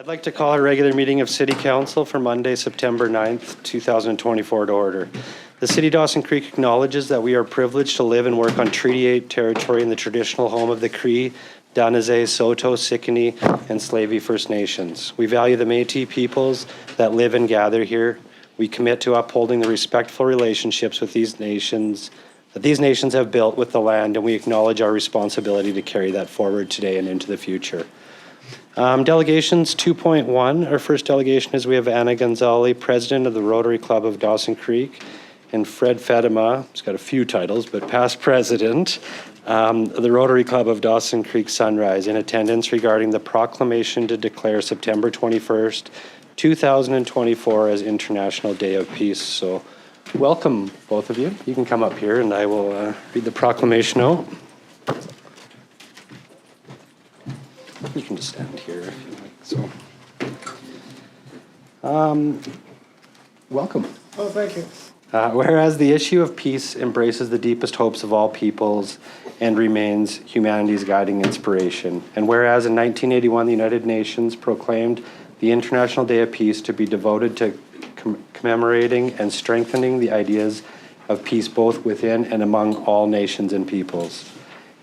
I'd like to call a regular meeting of City Council for Monday, September 9th, 2024 to order. The City of Dawson Creek acknowledges that we are privileged to live and work on Treaty 8 territory in the traditional home of the Cree, Danazé, Saulteaux, Sicanee, and Slavey First Nations. We value the Métis peoples that live and gather here. We commit to upholding the respectful relationships with these nations that these nations have built with the land, and we acknowledge our responsibility to carry that forward today and into the future. Delegations 2.1, our first delegation is we have Anna Gunsolley, President of the Rotary Club of Dawson Creek, and Fred Fatima, he's got a few titles, but past President of the Rotary Club of Dawson Creek Sunrise, in attendance regarding the proclamation to declare September 21st, 2024 as International Day of Peace. So welcome, both of you. You can come up here and I will read the proclamation out. You can just stand here if you like. So, welcome. Oh, thank you. Whereas the issue of peace embraces the deepest hopes of all peoples and remains humanity's guiding inspiration. And whereas in 1981, the United Nations proclaimed the International Day of Peace to be devoted to commemorating and strengthening the ideas of peace both within and among all nations and peoples.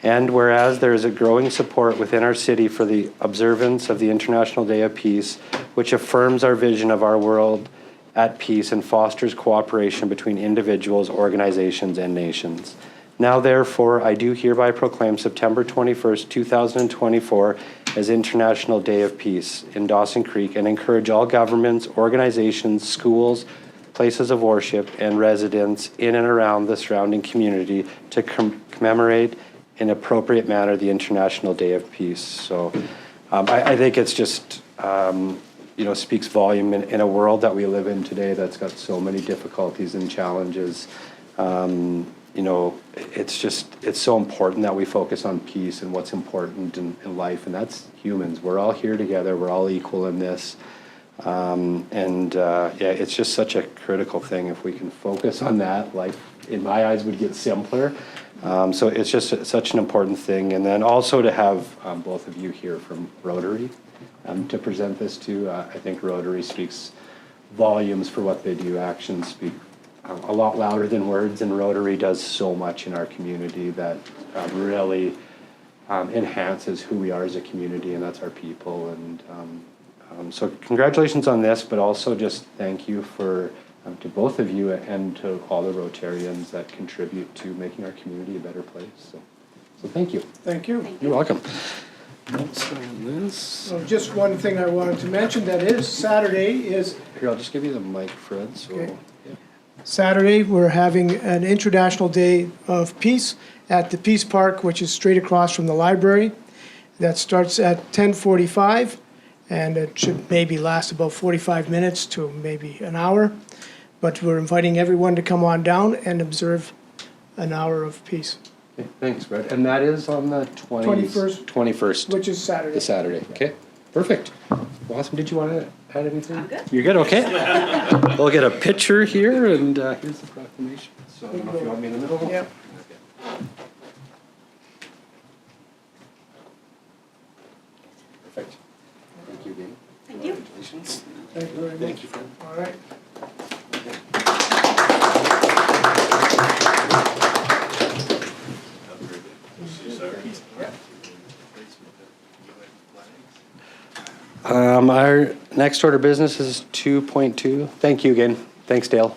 And whereas there is a growing support within our city for the observance of the International Day of Peace, which affirms our vision of our world at peace and fosters cooperation between individuals, organizations, and nations. Now, therefore, I do hereby proclaim September 21st, 2024 as International Day of Peace in Dawson Creek and encourage all governments, organizations, schools, places of worship, and residents in and around the surrounding community to commemorate in appropriate manner the International Day of Peace. So I think it's just, speaks volume in a world that we live in today that's got so many difficulties and challenges. It's so important that we focus on peace and what's important in life, and that's humans. We're all here together. We're all equal in this. It's just such a critical thing. If we can focus on that, life, in my eyes, would get simpler. So it's just such an important thing. And then also to have both of you here from Rotary to present this to. I think Rotary speaks volumes for what they do. Actions speak a lot louder than words, and Rotary does so much in our community that really enhances who we are as a community, and that's our people. And so congratulations on this, but also just thank you for to both of you and to all the Rotarians that contribute to making our community a better place. So thank you. Thank you. You're welcome. This. So just one thing I wanted to mention, that is Saturday is... Here, I'll just give you the mic, Fred. So, okay. Yeah. Saturday, we're having an International Day of Peace at the Peace Park, which is straight across from the library. That starts at 10:45, and it should maybe last about 45 minutes to maybe an hour. But we're inviting everyone to come on down and observe an hour of peace. Okay, thanks, Fred. And that is on the 21st. 21st. Which is Saturday. The Saturday. Okay, perfect. Awesome. Did you want to add anything? I'm good. You're good? Okay. We'll get a picture here, and here's the proclamation. So I don't know if you want me in the middle. Yep. Okay. Perfect. Thank you again. Thank you. Congratulations. Thank you very much. Thank you, Fred. All right. Our next order of business is 2.2. Thank you again. Thanks, Dale.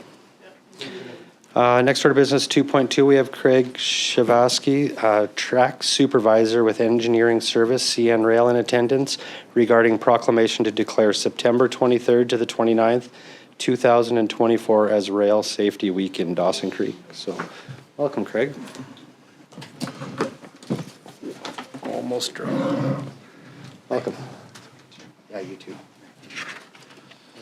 Next order of business 2.2, we have Craig Sliwowski, track supervisor with engineering service, CN Rail, in attendance regarding proclamation to declare September 23rd to the 29th, 2024 as Rail Safety Week in Dawson Creek. So welcome, Craig. Almost dry. Welcome. Yeah, you too.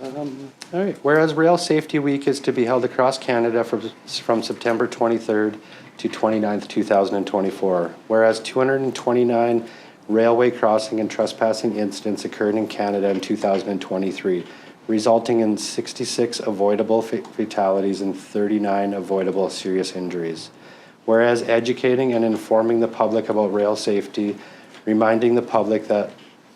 All right. Whereas Rail Safety Week is to be held across Canada from September 23rd to 29th, 2024. Whereas 229 railway crossing and trespassing incidents occurred in Canada in 2023, resulting in 66 avoidable fatalities and 39 avoidable serious injuries. Whereas educating and informing the public about rail safety, reminding the public that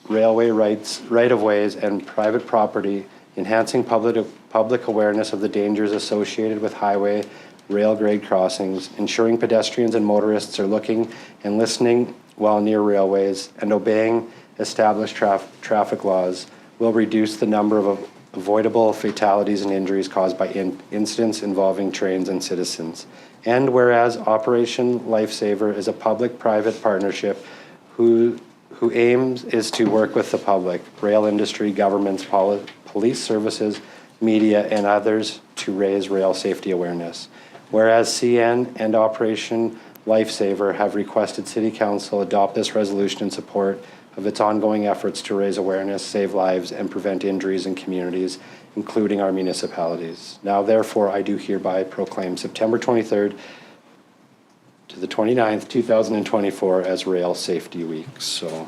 railway right-of-ways, and private property, enhancing public awareness of the dangers associated with highway rail grade crossings, ensuring pedestrians and motorists are looking and listening while near railways, and obeying established traffic laws will reduce the number of avoidable fatalities and injuries caused by incidents involving trains and citizens. And whereas Operation Lifesaver is a public-private partnership whose aims is to work with the public, rail industry, governments, police services, media, and others to raise rail safety awareness. Whereas CN and Operation Lifesaver have requested City Council adopt this resolution in support of its ongoing efforts to raise awareness, save lives, and prevent injuries in communities, including our municipalities. Now, therefore, I do hereby proclaim September 23rd to the 29th, 2024 as Rail Safety Week. So,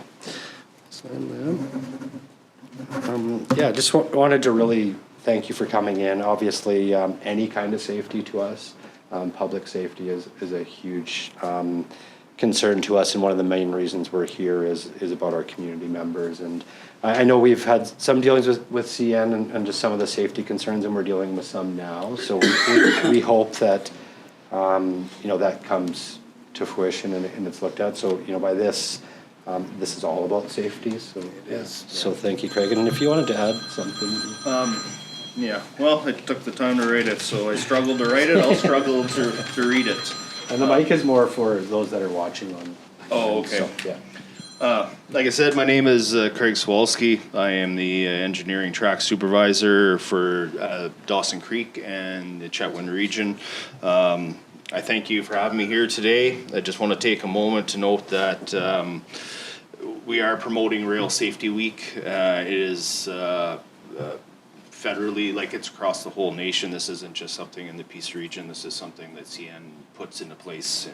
yeah, just wanted to really thank you for coming in. Obviously, any kind of safety to us, public safety is a huge concern to us, and one of the main reasons we're here is about our community members. And I know we've had some dealings with CN and just some of the safety concerns, and we're dealing with some now. So we hope that that comes to fruition and it's looked at. So by this is all about safety. So it is. So thank you, Craig. And if you wanted to add something. Yeah, well, it took the time to write it, so I struggled to write it. I'll struggle to read it. And the mic is more for those that are watching on. Oh, okay. So, yeah. Like I said, my name is Craig Sliwowski. I am the engineering track supervisor for Dawson Creek and the Chetwynd region. I thank you for having me here today. I just want to take a moment to note that we are promoting Rail Safety Week. It is federally, like it's across the whole nation. This isn't just something in the Peace region. This is something that CN puts into place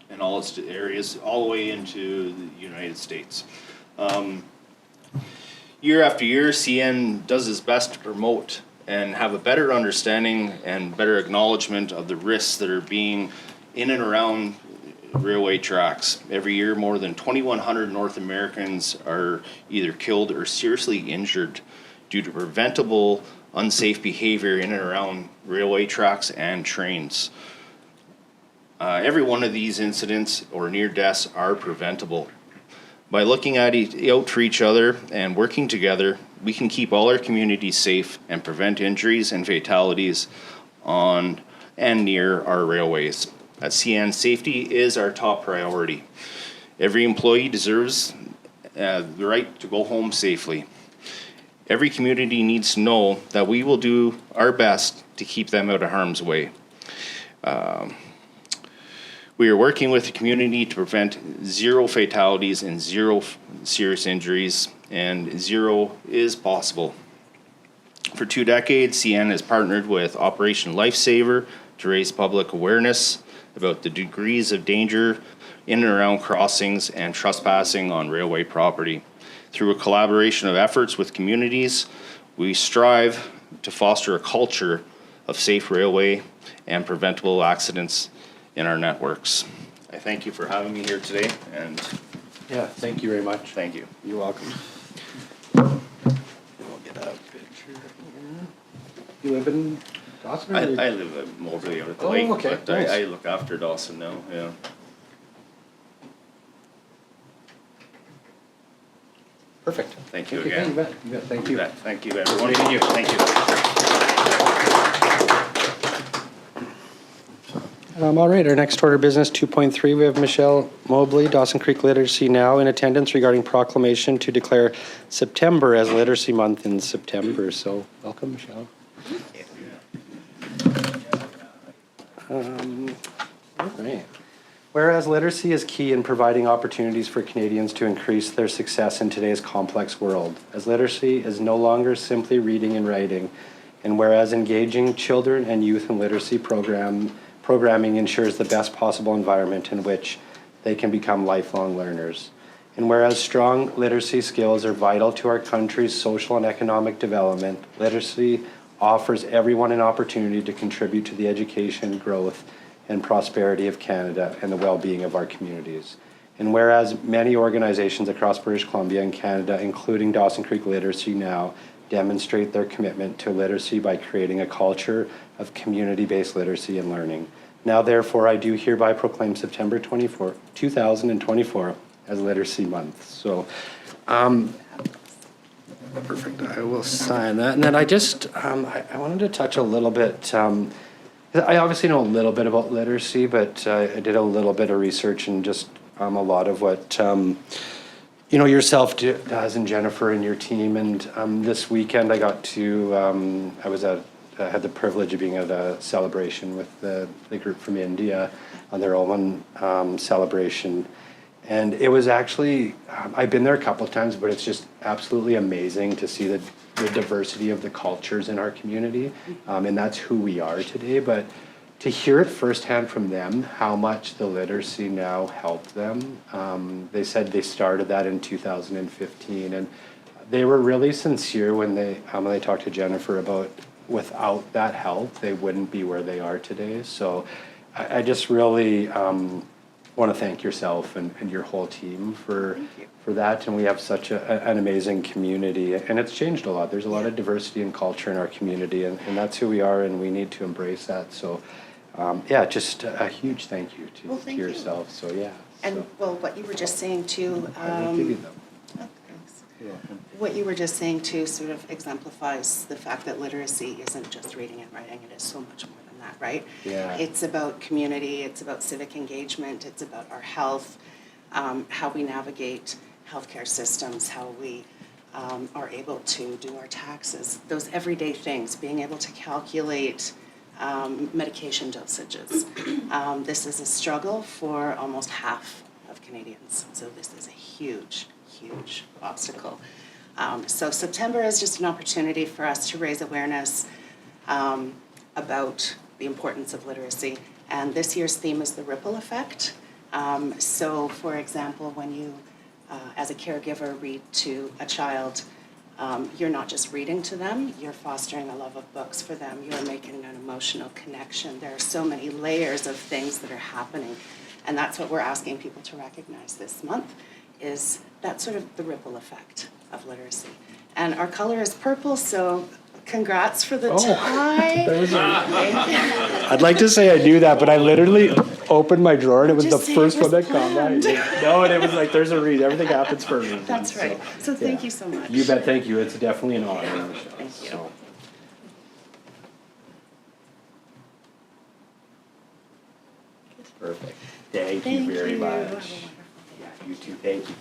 in all its areas, all the way into the United States. Year after year, CN does its best to promote and have a better understanding and better acknowledgement of the risks that are being in and around railway tracks. Every year, more than 2,100 North Americans are either killed or seriously injured due to preventable unsafe behavior in and around railway tracks and trains. Every one of these incidents or near deaths are preventable. By looking out for each other and working together, we can keep all our communities safe and prevent injuries and fatalities on and near our railways. At CN, safety is our top priority. Every employee deserves the right to go home safely. Every community needs to know that we will do our best to keep them out of harm's way. We are working with the community to prevent 0 fatalities and 0 serious injuries, and 0 is possible. For 2 decades, CN has partnered with Operation Lifesaver to raise public awareness about the degrees of danger in and around crossings and trespassing on railway property. Through a collaboration of efforts with communities, we strive to foster a culture of safe railway and preventable accidents in our networks. I thank you for having me here today, and Yeah, thank you very much. thank you. You're welcome. We'll get a picture here. You live in Dawson? I live at Mobley out at the Oh, lake, okay, but nice. I look after Dawson now, yeah. Perfect. Thank you Okay, again. You bet. You bet. Thank you. Thank you, everyone. Thank you. All right, our next order of business, 2.3, we have Michele Mobley, Dawson Creek Literacy Now, in attendance regarding proclamation to declare September as Literacy Month in September. So, welcome, Michele. All right. Whereas literacy is key in providing opportunities for Canadians to increase their success in today's complex world, as literacy is no longer simply reading and writing, and whereas engaging children and youth in literacy programming ensures the best possible environment in which they can become lifelong learners. And whereas strong literacy skills are vital to our country's social and economic development, literacy offers everyone an opportunity to contribute to the education, growth, and prosperity of Canada and the well-being of our communities. And whereas many organizations across British Columbia and Canada, including Dawson Creek Literacy Now, demonstrate their commitment to literacy by creating a culture of community-based literacy and learning. Now, therefore, I do hereby proclaim September 2024 as Literacy Month. So, perfect. I will sign that. And then I just, I wanted to touch a little bit. I obviously know a little bit about literacy, but I did a little bit of research and just a lot of what yourself does, and Jennifer and your team. And this weekend I got to, I had the privilege of being at a celebration with the group from India on their own celebration. And it was actually, I've been there a couple of times, but it's just absolutely amazing to see the diversity of the cultures in our community. And that's who we are today. But to hear it firsthand from them, how much the Literacy Now helped them. They said they started that in 2015. And they were really sincere when they talked to Jennifer about without that help, they wouldn't be where they are today. So I just really want to thank yourself and your whole team for that. And we have such an amazing community, and it's changed a lot. There's a lot of diversity and culture in our community, and that's who we are, and we need to embrace that. So just a huge thank you to yourself. So And well, what you were just saying too, I will give you them. what you were just saying too sort of exemplifies the fact that literacy isn't just reading and writing, it is so much more than that, right? Yeah. It's about community, it's about civic engagement, it's about our health, how we navigate healthcare systems, how we are able to do our taxes, those everyday things, being able to calculate medication dosages. This is a struggle for almost half of Canadians, so this is a huge obstacle. So September is just an opportunity for us to raise awareness about the importance of literacy. And this year's theme is the ripple effect. So for example, when you, as a caregiver, read to a child, you're not just reading to them, you're fostering a love of books for them, you're making an emotional connection. There are so many layers of things that are happening. And that's what we're asking people to recognize this month, is that sort of the ripple effect of literacy. And our color is purple, so congrats for the tie. I'd like to say I knew that, but I literally opened my drawer and it was Just the say first it was one that caught my planned. eye. No, and it was like, there's a reason. Everything happens for a reason. That's right. So thank you so much. You bet. Thank you. It's definitely an honor, Michele. Thank you. So. Perfect. Thank you very much. Have a wonderful day. Yeah, you too. Thank you.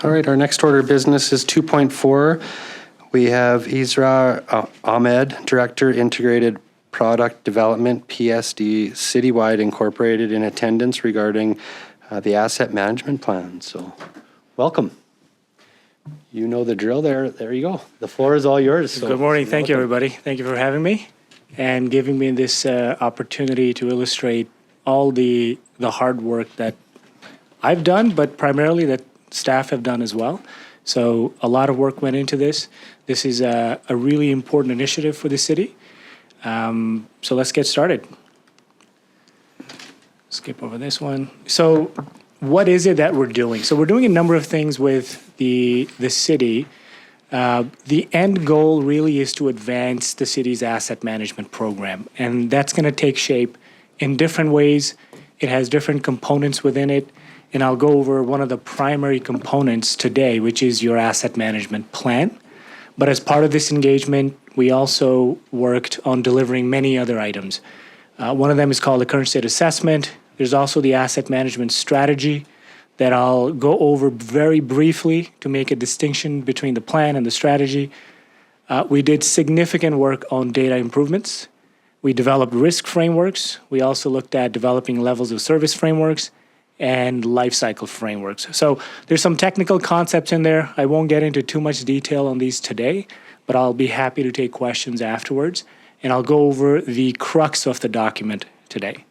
All right, our next order of business is 2.4. We have Israr Ahmad, Director, Integrated Product Development, PSD, Citywide Incorporated, in attendance regarding the asset management plan. So, welcome. You know the drill there. There you go. The floor is all yours. So Good morning. Thank you, welcome. everybody. Thank you for having me and giving me this opportunity to illustrate all the hard work that I've done, but primarily that staff have done as well. So a lot of work went into this. This is a really important initiative for the city. So let's get started. Skip over this one. So what is it that we're doing? So we're doing a number of things with the city. The end goal really is to advance the city's asset management program. And that's going to take shape in different ways. It has different components within it. And I'll go over one of the primary components today, which is your asset management plan. But as part of this engagement, we also worked on delivering many other items. One of them is called the current state assessment. There's also the asset management strategy that I'll go over very briefly to make a distinction between the plan and the strategy. We did significant work on data improvements. We developed risk frameworks. We also looked at developing levels of service frameworks. and life cycle frameworks. So there's some technical concepts in there. I won't get into too much detail on these today, but I'll be happy to take questions afterwards. And I'll go over the crux of the document today.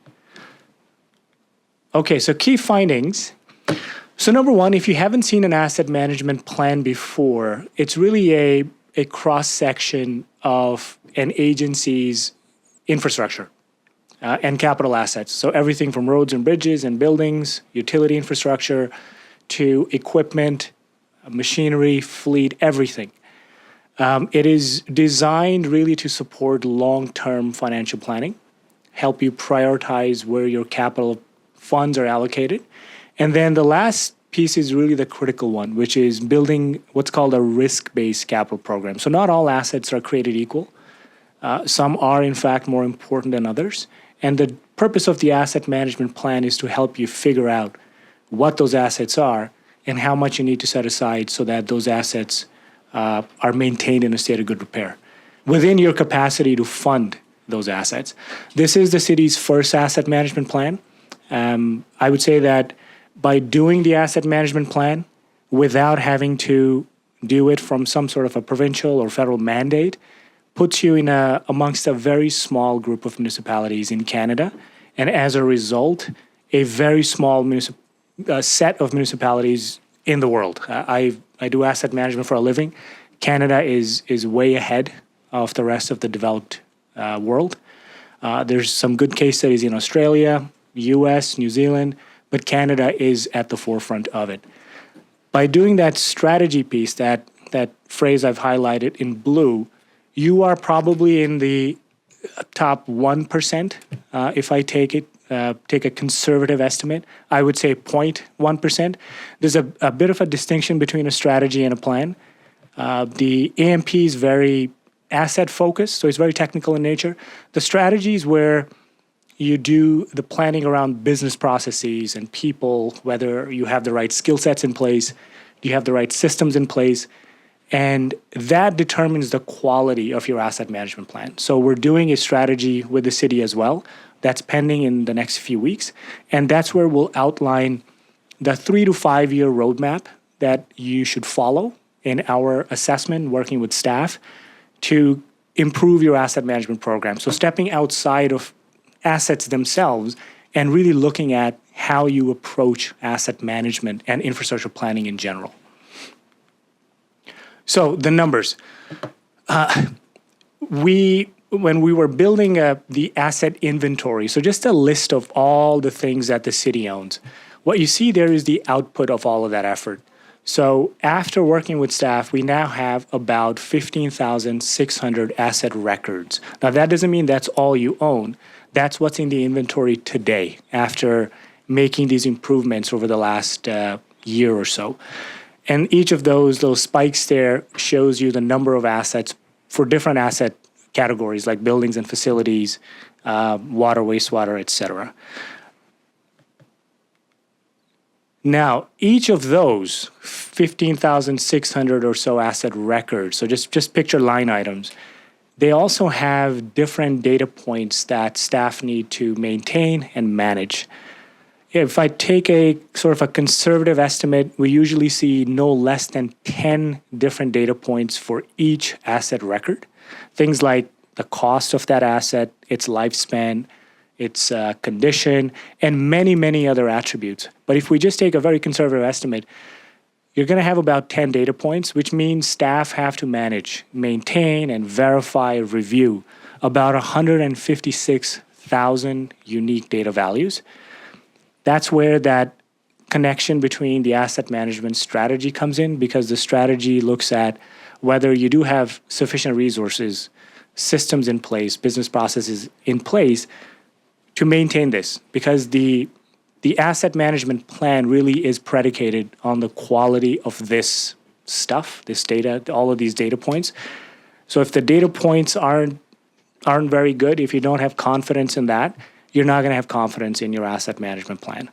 Okay, so key findings. So number one, if you haven't seen an asset management plan before, it's really a cross-section of an agency's infrastructure and capital assets. So everything from roads and bridges and buildings, utility infrastructure, to equipment, machinery, fleet, everything. It is designed really to support long-term financial planning, help you prioritize where your capital funds are allocated. And then the last piece is really the critical one, which is building what's called a risk-based capital program. So not all assets are created equal. Some are, in fact, more important than others. And the purpose of the asset management plan is to help you figure out what those assets are and how much you need to set aside so that those assets are maintained in a state of good repair within your capacity to fund those assets. This is the city's first asset management plan. I would say that by doing the asset management plan without having to do it from some sort of a provincial or federal mandate puts you in amongst a very small group of municipalities in Canada, and as a result, a very small set of municipalities in the world. I do asset management for a living. Canada is way ahead of the rest of the developed world. There's some good case studies in Australia, US, New Zealand, but Canada is at the forefront of it. By doing that strategy piece, that phrase I've highlighted in blue, you are probably in the top 1%. If I take a conservative estimate, I would say 0.1%. There's a bit of a distinction between a strategy and a plan. The AMP is very asset focused, so it's very technical in nature. The strategy is where you do the planning around business processes and people, whether you have the right skill sets in place, do you have the right systems in place, and that determines the quality of your asset management plan. So we're doing a strategy with the city as well. That's pending in the next few weeks. And that's where we'll outline the 3 to 5 year roadmap that you should follow in our assessment, working with staff to improve your asset management program. So stepping outside of assets themselves and really looking at how you approach asset management and infrastructure planning in general. So the numbers. When we were building the asset inventory, so just a list of all the things that the city owns, what you see there is the output of all of that effort. So after working with staff, we now have about 15,600 asset records. Now that doesn't mean that's all you own. That's what's in the inventory today after making these improvements over the last year or so. And each of those spikes there shows you the number of assets for different asset categories like buildings and facilities, water, wastewater, etc. Now, each of those 15,600 or so asset records, so just picture line items, they also have different data points that staff need to maintain and manage. If I take a sort of a conservative estimate, we usually see no less than 10 different data points for each asset record. Things like the cost of that asset, its lifespan, its condition, and many, many other attributes. But if we just take a very conservative estimate, you're going to have about 10 data points, which means staff have to manage, maintain, and verify, review about 156,000 unique data values. That's where that connection between the asset management strategy comes in, because the strategy looks at whether you do have sufficient resources, systems in place, business processes in place to maintain this, because the asset management plan really is predicated on the quality of this stuff, this data, all of these data points. So if the data points aren't very good, if you don't have confidence in that, you're not going to have confidence in your asset management plan.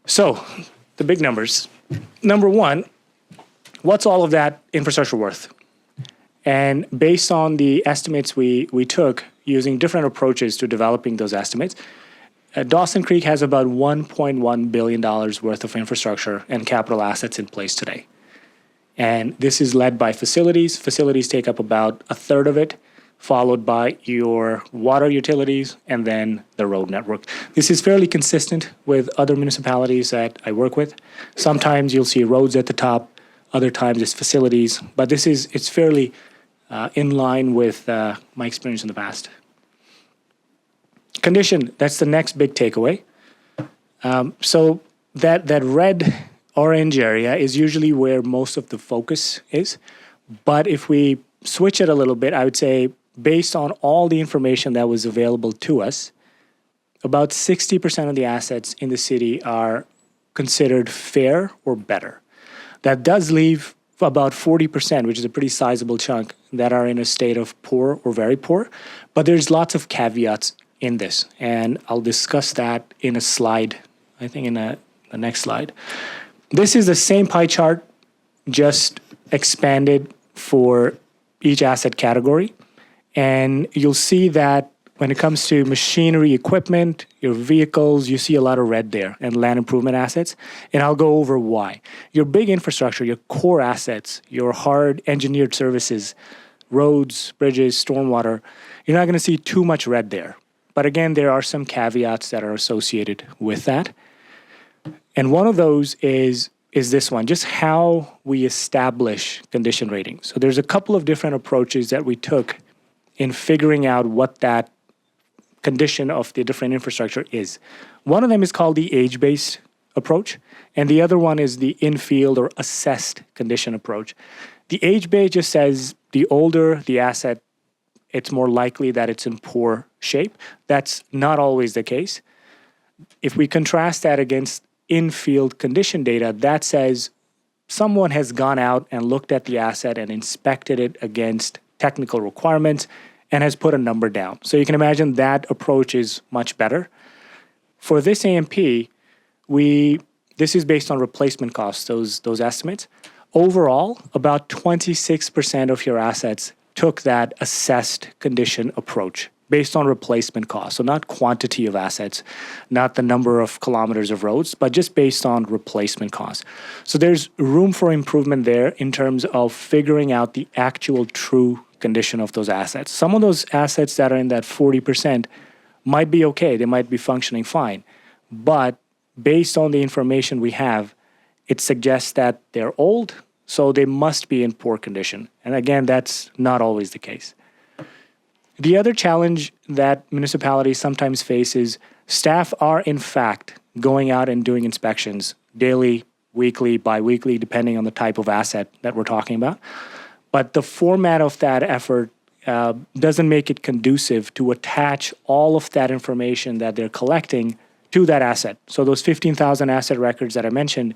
So the big numbers. Number one, what's all of that infrastructure worth? And based on the estimates we took using different approaches to developing those estimates, Dawson Creek has about $1.1 billion worth of infrastructure and capital assets in place today. And this is led by facilities. Facilities take up about a third of it, followed by your water utilities and then the road network. This is fairly consistent with other municipalities that I work with. Sometimes you'll see roads at the top, other times it's facilities, but it's fairly in line with my experience in the past. Condition, that's the next big takeaway. So that red-orange area is usually where most of the focus is. But if we switch it a little bit, I would say based on all the information that was available to us, about 60% of the assets in the city are considered fair or better. That does leave about 40%, which is a pretty sizable chunk, that are in a state of poor or very poor. But there's lots of caveats in this, and I'll discuss that in a slide, I think in the next slide. This is the same pie chart, just expanded for each asset category. And you'll see that when it comes to machinery, equipment, your vehicles, you see a lot of red there, and land improvement assets. And I'll go over why. Your big infrastructure, your core assets, your hard engineered services, roads, bridges, stormwater, you're not going to see too much red there. But again, there are some caveats that are associated with that. And one of those is this one, just how we establish condition ratings. So there's a couple of different approaches that we took in figuring out what that condition of the different infrastructure is. One of them is called the age-based approach, and the other one is the in-field or assessed condition approach. The age-based just says the older the asset, it's more likely that it's in poor shape. That's not always the case. If we contrast that against in-field condition data, that says someone has gone out and looked at the asset and inspected it against technical requirements and has put a number down. So you can imagine that approach is much better. For this AMP, this is based on replacement costs, those estimates. Overall, about 26% of your assets took that assessed condition approach based on replacement costs. So not quantity of assets, not the number of kilometers of roads, but just based on replacement costs. So there's room for improvement there in terms of figuring out the actual true condition of those assets. Some of those assets that are in that 40% might be okay, they might be functioning fine, but based on the information we have, it suggests that they're old, so they must be in poor condition. And again, that's not always the case. The other challenge that municipalities sometimes face is staff are in fact going out and doing inspections daily, weekly, bi-weekly, depending on the type of asset that we're talking about. But the format of that effort doesn't make it conducive to attach all of that information that they're collecting to that asset. So those 15,000 asset records that I mentioned,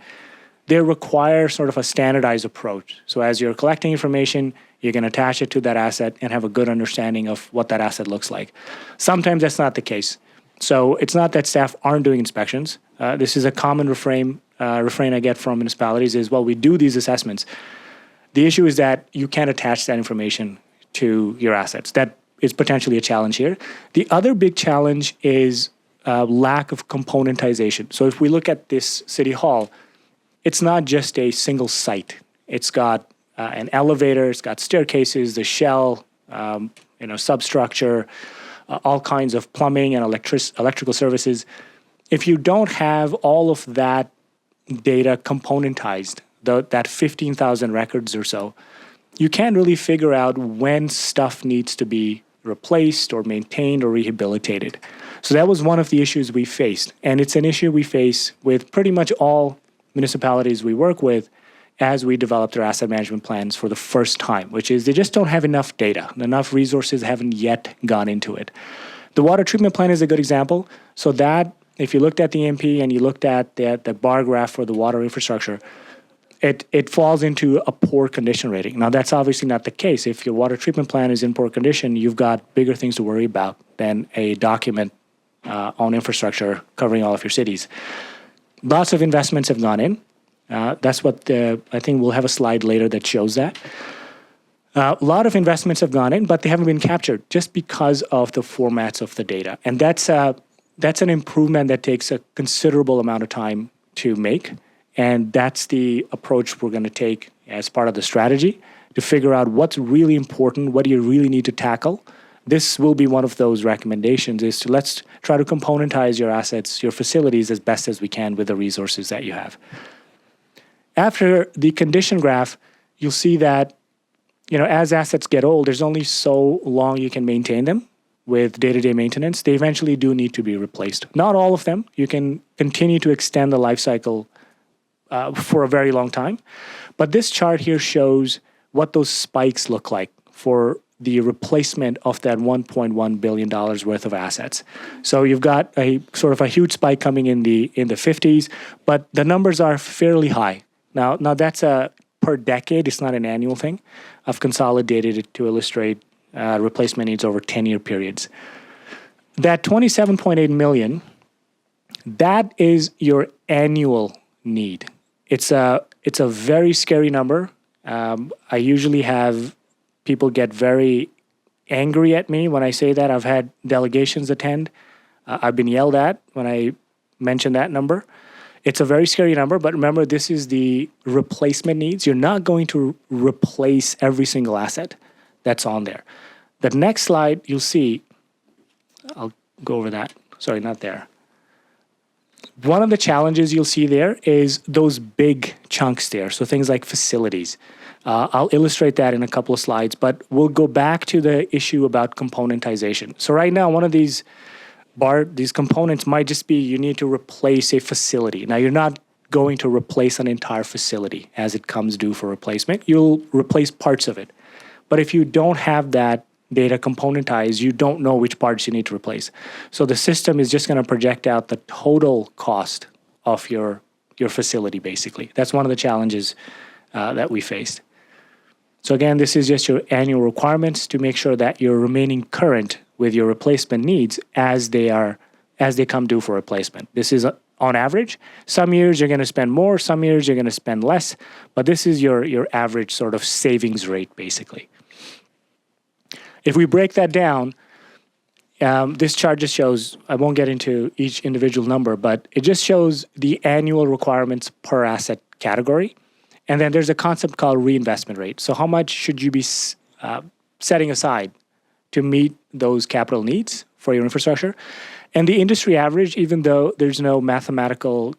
they require sort of a standardized approach. So as you're collecting information, you can attach it to that asset and have a good understanding of what that asset looks like. Sometimes that's not the case. So it's not that staff aren't doing inspections. This is a common refrain I get from municipalities is, well, we do these assessments. The issue is that you can't attach that information to your assets. That is potentially a challenge here. The other big challenge is lack of componentization. So if we look at this city hall, it's not just a single site. It's got an elevator, it's got staircases, the shell, substructure, all kinds of plumbing and electrical services. If you don't have all of that data componentized, that 15,000 records or so, you can't really figure out when stuff needs to be replaced or maintained or rehabilitated. So that was one of the issues we faced. And it's an issue we face with pretty much all municipalities we work with as we develop their asset management plans for the first time, which is they just don't have enough data. Enough resources haven't yet gone into it. The water treatment plant is a good example. So that, if you looked at the MP and you looked at the bar graph for the water infrastructure, it falls into a poor condition rating. Now, that's obviously not the case. If your water treatment plant is in poor condition, you've got bigger things to worry about than a document on infrastructure covering all of your cities. Lots of investments have gone in. That's what I think we'll have a slide later that shows that. A lot of investments have gone in, but they haven't been captured just because of the formats of the data. And that's that's an improvement that takes a considerable amount of time to make. And that's the approach we're going to take as part of the strategy to figure out what's really important, what do you really need to tackle. This will be one of those recommendations, is to let's try to componentize your assets, your facilities as best as we can with the resources that you have. After the condition graph, you'll see that, as assets get old, there's only so long you can maintain them with day-to-day maintenance. They eventually do need to be replaced. Not all of them. You can continue to extend the life cycle for a very long time. But this chart here shows what those spikes look like for the replacement of that $1.1 billion worth of assets. So you've got a sort of a huge spike coming in the 50s, but the numbers are fairly high. Now that's a per decade. It's not an annual thing. I've consolidated it to illustrate replacement needs over 10-year periods. That 27.8 million, that is your annual need. It's a very scary number. I usually have people get very angry at me when I say that. I've had delegations attend. I've been yelled at when I mention that number. It's a very scary number, but remember, this is the replacement needs. You're not going to replace every single asset that's on there. The next slide, you'll see, I'll go over that. Sorry, not there. One of the challenges you'll see there is those big chunks there. So things like facilities. I'll illustrate that in a couple of slides, but we'll go back to the issue about componentization. So right now, one of these components might just be you need to replace a facility. Now, you're not going to replace an entire facility as it comes due for replacement. You'll replace parts of it. But if you don't have that data componentized, you don't know which parts you need to replace. So the system is just going to project out the total cost of your facility, basically. That's one of the challenges that we faced. So again, this is just your annual requirements to make sure that you're remaining current with your replacement needs as they come due for replacement. This is on average. Some years you're going to spend more, some years you're going to spend less, but this is your average sort of savings rate, basically. If we break that down, this chart just shows, I won't get into each individual number, but it just shows the annual requirements per asset category. And then there's a concept called reinvestment rate. So how much should you be setting aside to meet those capital needs for your infrastructure? And the industry average, even though there's no mathematical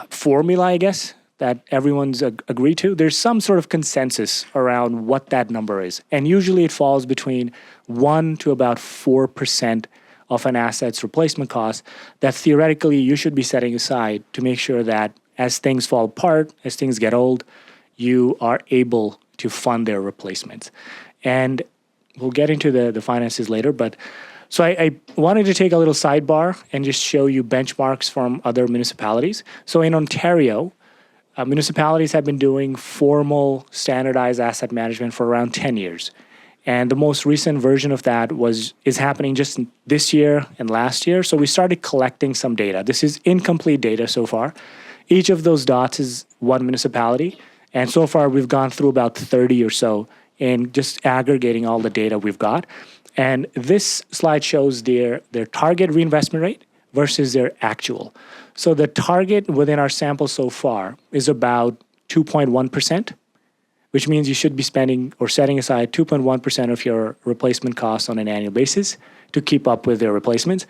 formula, I guess, that everyone's agreed to, there's some sort of consensus around what that number is. And usually it falls between 1 to about 4% of an asset's replacement cost that theoretically you should be setting aside to make sure that as things fall apart, as things get old, you are able to fund their replacements. And we'll get into the finances later, but so I wanted to take a little sidebar and just show you benchmarks from other municipalities. So in Ontario, municipalities have been doing formal standardized asset management for around 10 years. And the most recent version of that is happening just this year and last year. So we started collecting some data. This is incomplete data so far. Each of those dots is one municipality. And so far, we've gone through about 30 or so in just aggregating all the data we've got. And this slide shows their target reinvestment rate versus their actual. So the target within our sample so far is about 2.1%, which means you should be spending or setting aside 2.1% of your replacement costs on an annual basis to keep up with their replacements.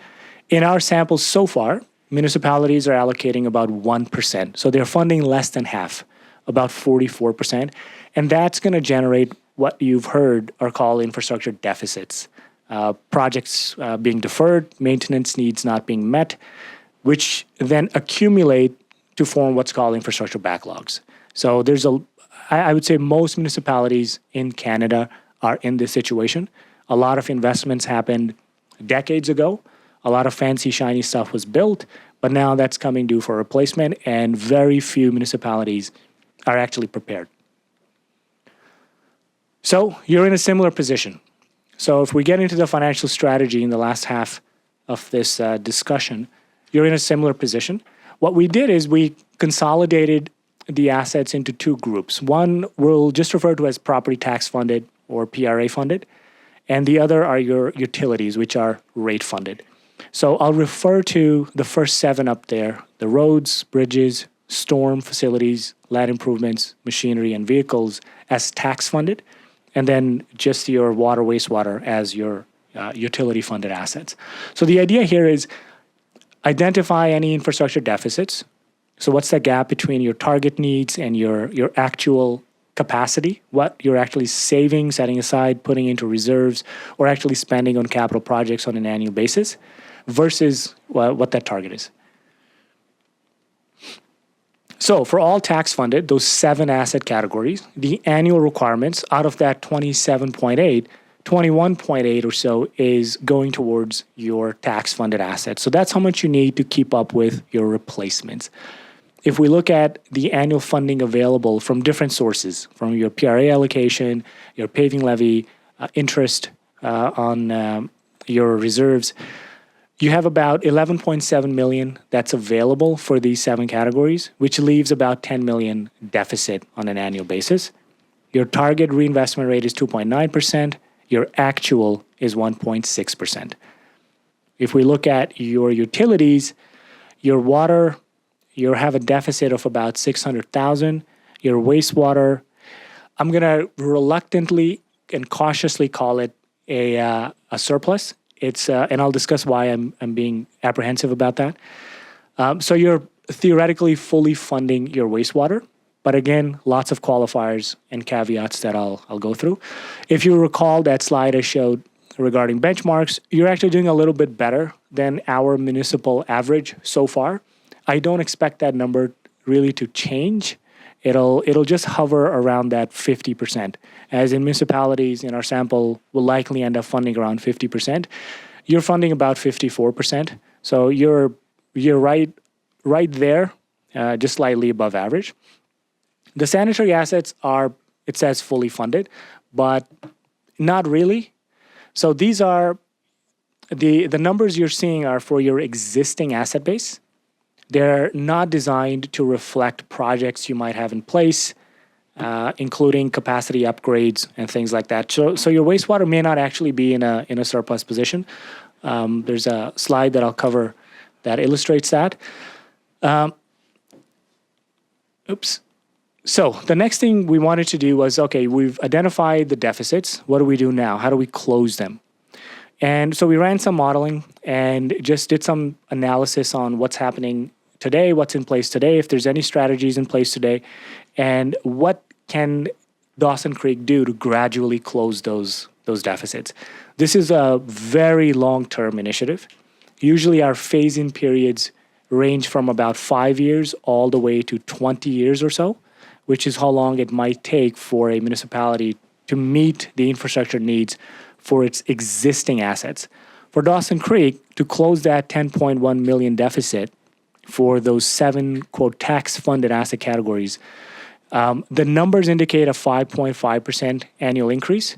In our samples so far, municipalities are allocating about 1%. So they're funding less than half, about 44%. And that's going to generate what you've heard are called infrastructure deficits. Projects being deferred, maintenance needs not being met, which then accumulate to form what's called infrastructure backlogs. So I would say most municipalities in Canada are in this situation. A lot of investments happened decades ago. A lot of fancy, shiny stuff was built, but now that's coming due for replacement, and very few municipalities are actually prepared. So you're in a similar position. So if we get into the financial strategy in the last half of this discussion, you're in a similar position. What we did is we consolidated the assets into two groups. One we'll just refer to as property tax funded or PRA funded, and the other are your utilities, which are rate funded. So I'll refer to the first 7 up there, the roads, bridges, storm facilities, land improvements, machinery, and vehicles as tax funded, and then just your water, wastewater as your utility funded assets. So the idea here is identify any infrastructure deficits. So what's the gap between your target needs and your actual capacity, what you're actually saving, setting aside, putting into reserves, or actually spending on capital projects on an annual basis versus what that target is. So for all tax funded, those 7 asset categories, the annual requirements out of that 27.8, 21.8 or so is going towards your tax funded assets. So that's how much you need to keep up with your replacements. If we look at the annual funding available from different sources, from your PRA allocation, your paving levy, interest on your reserves, you have about 11.7 million that's available for these 7 categories, which leaves about 10 million deficit on an annual basis. Your target reinvestment rate is 2.9%. Your actual is 1.6%. If we look at your utilities, your water, you have a deficit of about 600,000. Your wastewater, I'm going to reluctantly and cautiously call it a surplus. It's and I'll discuss why I'm being apprehensive about that. So you're theoretically fully funding your wastewater, but again, lots of qualifiers and caveats that I'll go through. If you recall that slide I showed regarding benchmarks, you're actually doing a little bit better than our municipal average so far. I don't expect that number really to change. It'll just hover around that 50%. As in municipalities in our sample will likely end up funding around 50%. You're funding about 54%. So you're right there, just slightly above average. The sanitary assets are, it says fully funded, but not really. So these are, the numbers you're seeing are for your existing asset base. They're not designed to reflect projects you might have in place, including capacity upgrades and things like that. So your wastewater may not actually be in a surplus position. There's a slide that I'll cover that illustrates that. So the next thing we wanted to do was, okay, we've identified the deficits. What do we do now? How do we close them? And so we ran some modeling and just did some analysis on what's happening today, what's in place today, if there's any strategies in place today, and what can Dawson Creek do to gradually close those deficits. This is a very long-term initiative. Usually our phase-in periods range from about 5 years all the way to 20 years or so, which is how long it might take for a municipality to meet the infrastructure needs for its existing assets. For Dawson Creek, to close that 10.1 million deficit for those 7, quote, tax-funded asset categories, the numbers indicate a 5.5% annual increase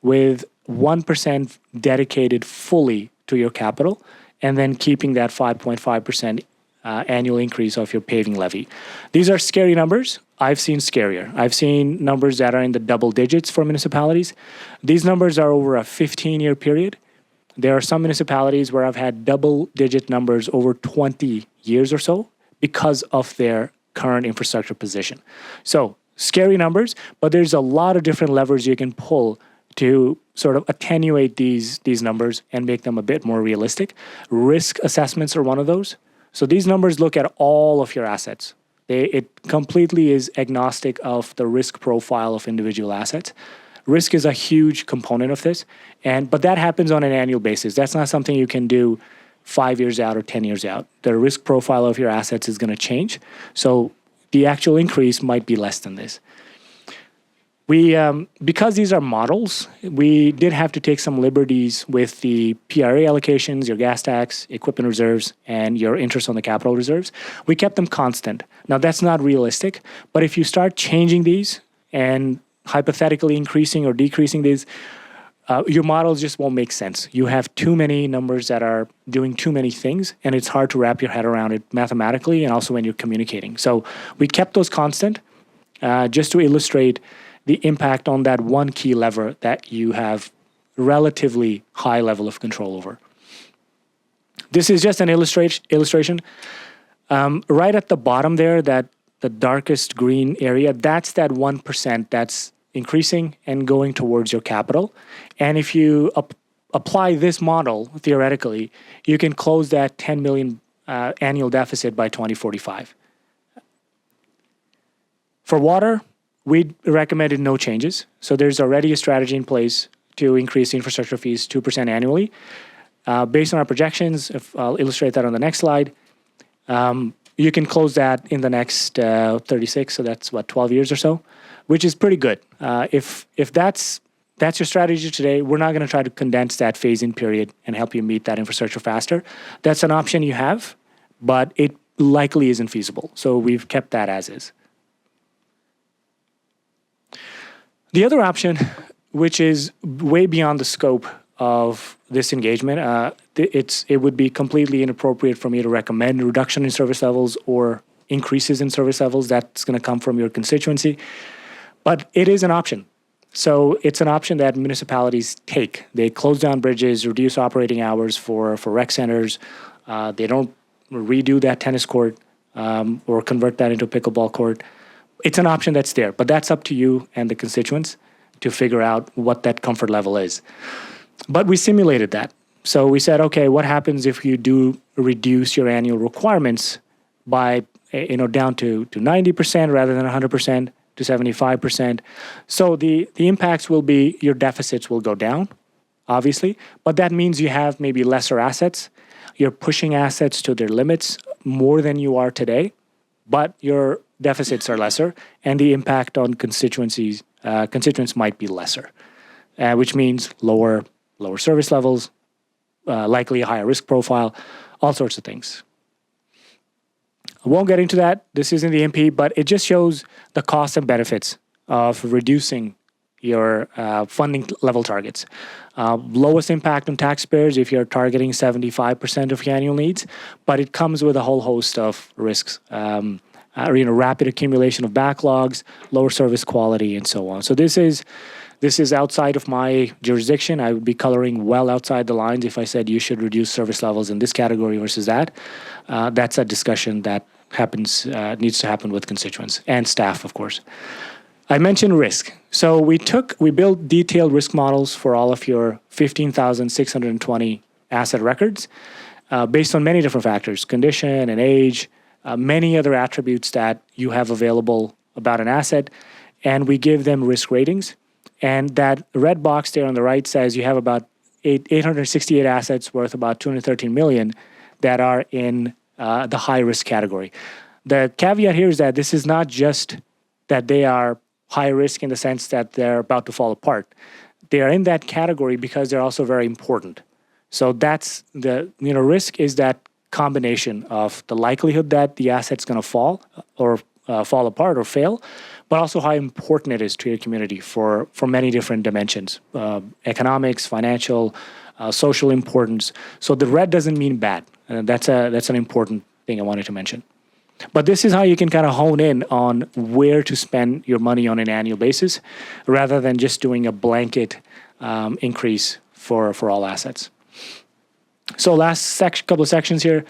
with 1% dedicated fully to your capital, and then keeping that 5.5% annual increase of your paving levy. These are scary numbers. I've seen scarier. I've seen numbers that are in the double digits for municipalities. These numbers are over a 15-year period. There are some municipalities where I've had double-digit numbers over 20 years or so because of their current infrastructure position. So scary numbers, but there's a lot of different levers you can pull to sort of attenuate these numbers and make them a bit more realistic. Risk assessments are one of those. So these numbers look at all of your assets. It completely is agnostic of the risk profile of individual assets. Risk is a huge component of this, but that happens on an annual basis. That's not something you can do 5 years out or 10 years out. The risk profile of your assets is going to change. So the actual increase might be less than this. We, because these are models, we did have to take some liberties with the PRA allocations, your gas tax, equipment reserves, and your interest on the capital reserves. We kept them constant. Now, that's not realistic, but if you start changing these and hypothetically increasing or decreasing these, your models just won't make sense. You have too many numbers that are doing too many things, and it's hard to wrap your head around it mathematically and also when you're communicating. So we kept those constant just to illustrate the impact on that one key lever that you have relatively high level of control over. This is just an illustration. Right at the bottom there, that the darkest green area, that's that 1% that's increasing and going towards your capital. And if you apply this model, theoretically, you can close that 10 million annual deficit by 2045. For water, we recommended no changes. So there's already a strategy in place to increase infrastructure fees 2% annually. Based on our projections, I'll illustrate that on the next slide, you can close that in the next 36, so that's 12 years or so, which is pretty good. If that's your strategy today, we're not going to try to condense that phase-in period and help you meet that infrastructure faster. That's an option you have, but it likely isn't feasible. So we've kept that as is. The other option, which is way beyond the scope of this engagement, it would be completely inappropriate for me to recommend a reduction in service levels or increases in service levels. That's going to come from your constituency. But it is an option. So it's an option that municipalities take. They close down bridges, reduce operating hours for rec centers. They don't redo that tennis court or convert that into a pickleball court. It's an option that's there, but that's up to you and the constituents to figure out what that comfort level is. But we simulated that. So we said, okay, what happens if you do reduce your annual requirements by, down to 90% rather than 100% to 75%. So the impacts will be your deficits will go down, obviously, but that means you have maybe lesser assets. You're pushing assets to their limits more than you are today, but your deficits are lesser, and the impact on constituents might be lesser, which means lower service levels, likely a higher risk profile, all sorts of things. I won't get into that. This isn't the MP, but it just shows the costs and benefits of reducing your funding level targets. Lowest impact on taxpayers if you're targeting 75% of your annual needs, but it comes with a whole host of risks. Rapid accumulation of backlogs, lower service quality, and so on. So this is outside of my jurisdiction. I would be coloring well outside the lines if I said you should reduce service levels in this category versus that. That's a discussion that needs to happen with constituents and staff, of course. I mentioned risk. So we built detailed risk models for all of your 15,620 asset records based on many different factors, condition and age, many other attributes that you have available about an asset, and we give them risk ratings. And that red box there on the right says you have about 868 assets worth about 213 million that are in the high risk category. The caveat here is that this is not just that they are high risk in the sense that they're about to fall apart. They are in that category because they're also very important. So that's risk is that combination of the likelihood that the asset's going to fall or fall apart or fail, but also how important it is to your community for many different dimensions, economics, financial, social importance. So the red doesn't mean bad. That's an important thing I wanted to mention. But this is how you can kind of hone in on where to spend your money on an annual basis, rather than just doing a blanket increase for all assets. So last couple of sections here.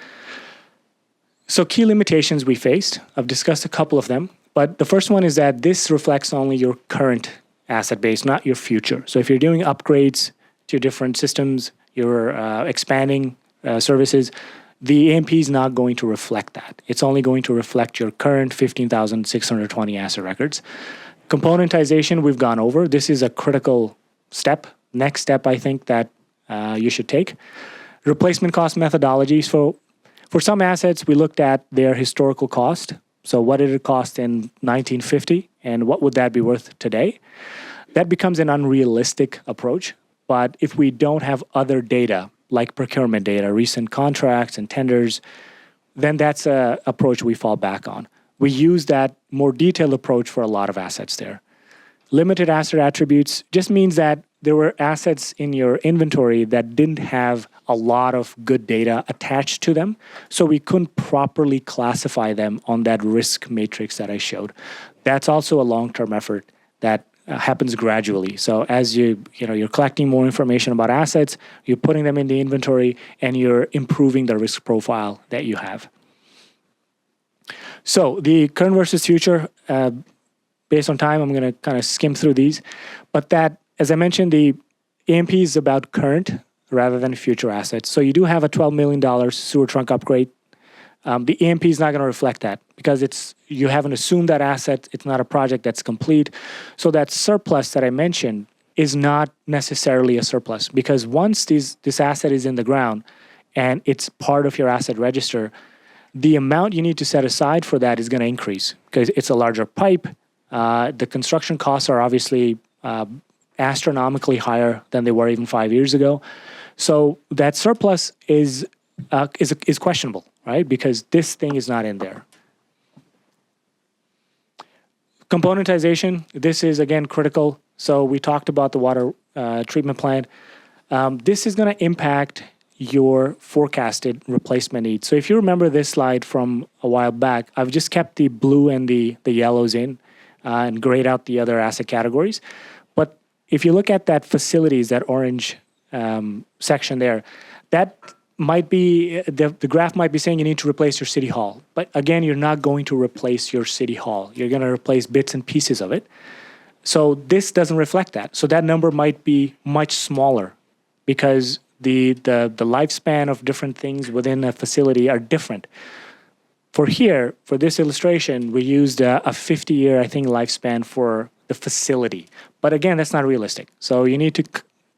So key limitations we faced. I've discussed a couple of them, but the first one is that this reflects only your current asset base, not your future. So if you're doing upgrades to different systems, you're expanding services, the AMP is not going to reflect that. It's only going to reflect your current 15,620 asset records. Componentization, we've gone over. This is a critical step, next step I think that you should take. Replacement cost methodologies. For some assets, we looked at their historical cost. So what did it cost in 1950 and what would that be worth today? That becomes an unrealistic approach. But if we don't have other data, like procurement data, recent contracts and tenders, then that's an approach we fall back on. We use that more detailed approach for a lot of assets there. Limited asset attributes just means that there were assets in your inventory that didn't have a lot of good data attached to them, so we couldn't properly classify them on that risk matrix that I showed. That's also a long-term effort that happens gradually. So as you're collecting more information about assets, you're putting them in the inventory, and you're improving the risk profile that you have. So the current versus future, based on time, I'm going to kind of skim through these. But that, as I mentioned, the AMP is about current rather than future assets. So you do have a $12 million sewer trunk upgrade. The AMP is not going to reflect that because you haven't assumed that asset. It's not a project that's complete. So that surplus that I mentioned is not necessarily a surplus, because once this asset is in the ground and it's part of your asset register, the amount you need to set aside for that is going to increase because it's a larger pipe. The construction costs are obviously astronomically higher than they were even 5 years ago. So that surplus is questionable, right? Because this thing is not in there. Componentization, this is again critical. So we talked about the water treatment plant. This is going to impact your forecasted replacement needs. So if you remember this slide from a while back, I've just kept the blue and the yellows in and grayed out the other asset categories. But if you look at that facilities, that orange section there, that might be, the graph might be saying you need to replace your city hall. But again, you're not going to replace your city hall. You're going to replace bits and pieces of it. So this doesn't reflect that. So that number might be much smaller because the lifespan of different things within a facility are different. For this illustration, we used a 50-year, I think, lifespan for the facility. But again, that's not realistic. So you need to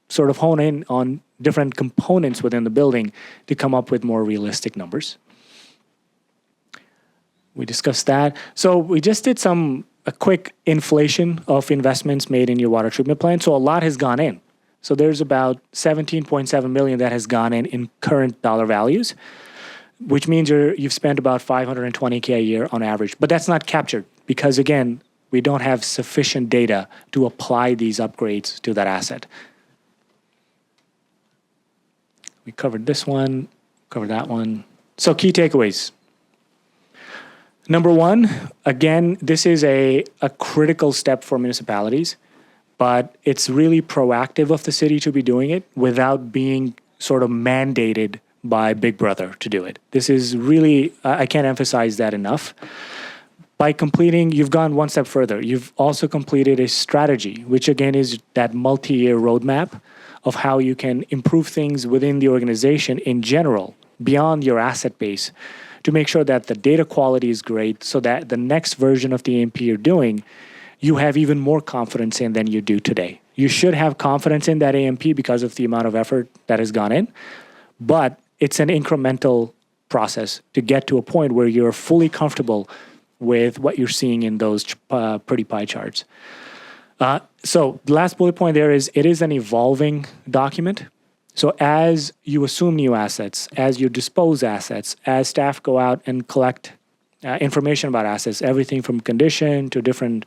sort of hone in on different components within the building to come up with more realistic numbers. We discussed that. So we just did a quick inflation of investments made in your water treatment plant. So a lot has gone in. So there's about $17.7 million that has gone in current dollar values, which means you've spent about $520K a year on average. But that's not captured because, again, we don't have sufficient data to apply these upgrades to that asset. We covered this one, covered that one. So key takeaways. Number one, again, this is a critical step for municipalities, but it's really proactive of the city to be doing it without being sort of mandated by Big Brother to do it. This is really, I can't emphasize that enough. By completing, you've gone one step further. You've also completed a strategy, which again is that multi-year roadmap of how you can improve things within the organization in general, beyond your asset base, to make sure that the data quality is great so that the next version of the AMP you're doing, you have even more confidence in than you do today. You should have confidence in that AMP because of the amount of effort that has gone in, but it's an incremental process to get to a point where you're fully comfortable with what you're seeing in those pretty pie charts. So the last bullet point there is it is an evolving document. So as you assume new assets, as you dispose assets, as staff go out and collect information about assets, everything from condition to different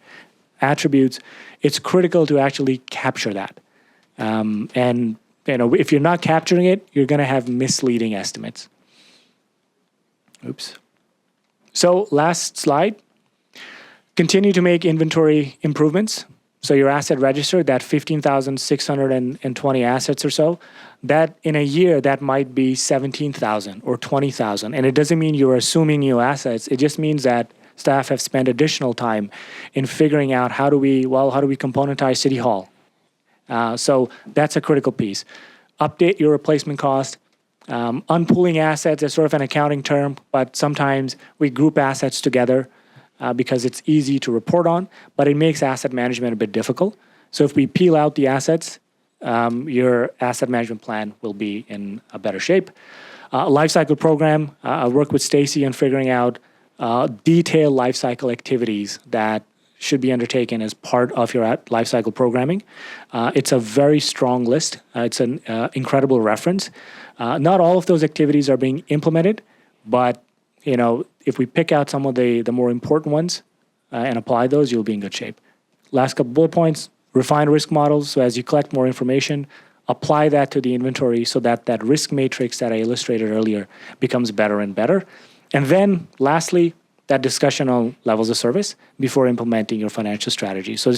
attributes, it's critical to actually capture that. And if you're not capturing it, you're going to have misleading estimates. Oops. So last slide. Continue to make inventory improvements. So your asset register, that 15,620 assets or so, that in a year, that might be 17,000 or 20,000. And it doesn't mean you're assuming new assets. It just means that staff have spent additional time in figuring out how do we componentize City Hall. So that's a critical piece. Update your replacement cost. Unpooling assets is sort of an accounting term, but sometimes we group assets together because it's easy to report on, but it makes asset management a bit difficult. So if we peel out the assets, your asset management plan will be in a better shape. Lifecycle program, I work with Stacy on figuring out detailed lifecycle activities that should be undertaken as part of your lifecycle programming. It's a very strong list. It's an incredible reference. Not all of those activities are being implemented, but if we pick out some of the more important ones and apply those, you'll be in good shape. Last couple bullet points, refine risk models. So as you collect more information, apply that to the inventory so that that risk matrix that I illustrated earlier becomes better and better. And then lastly, that discussion on levels of service before implementing your financial strategy. So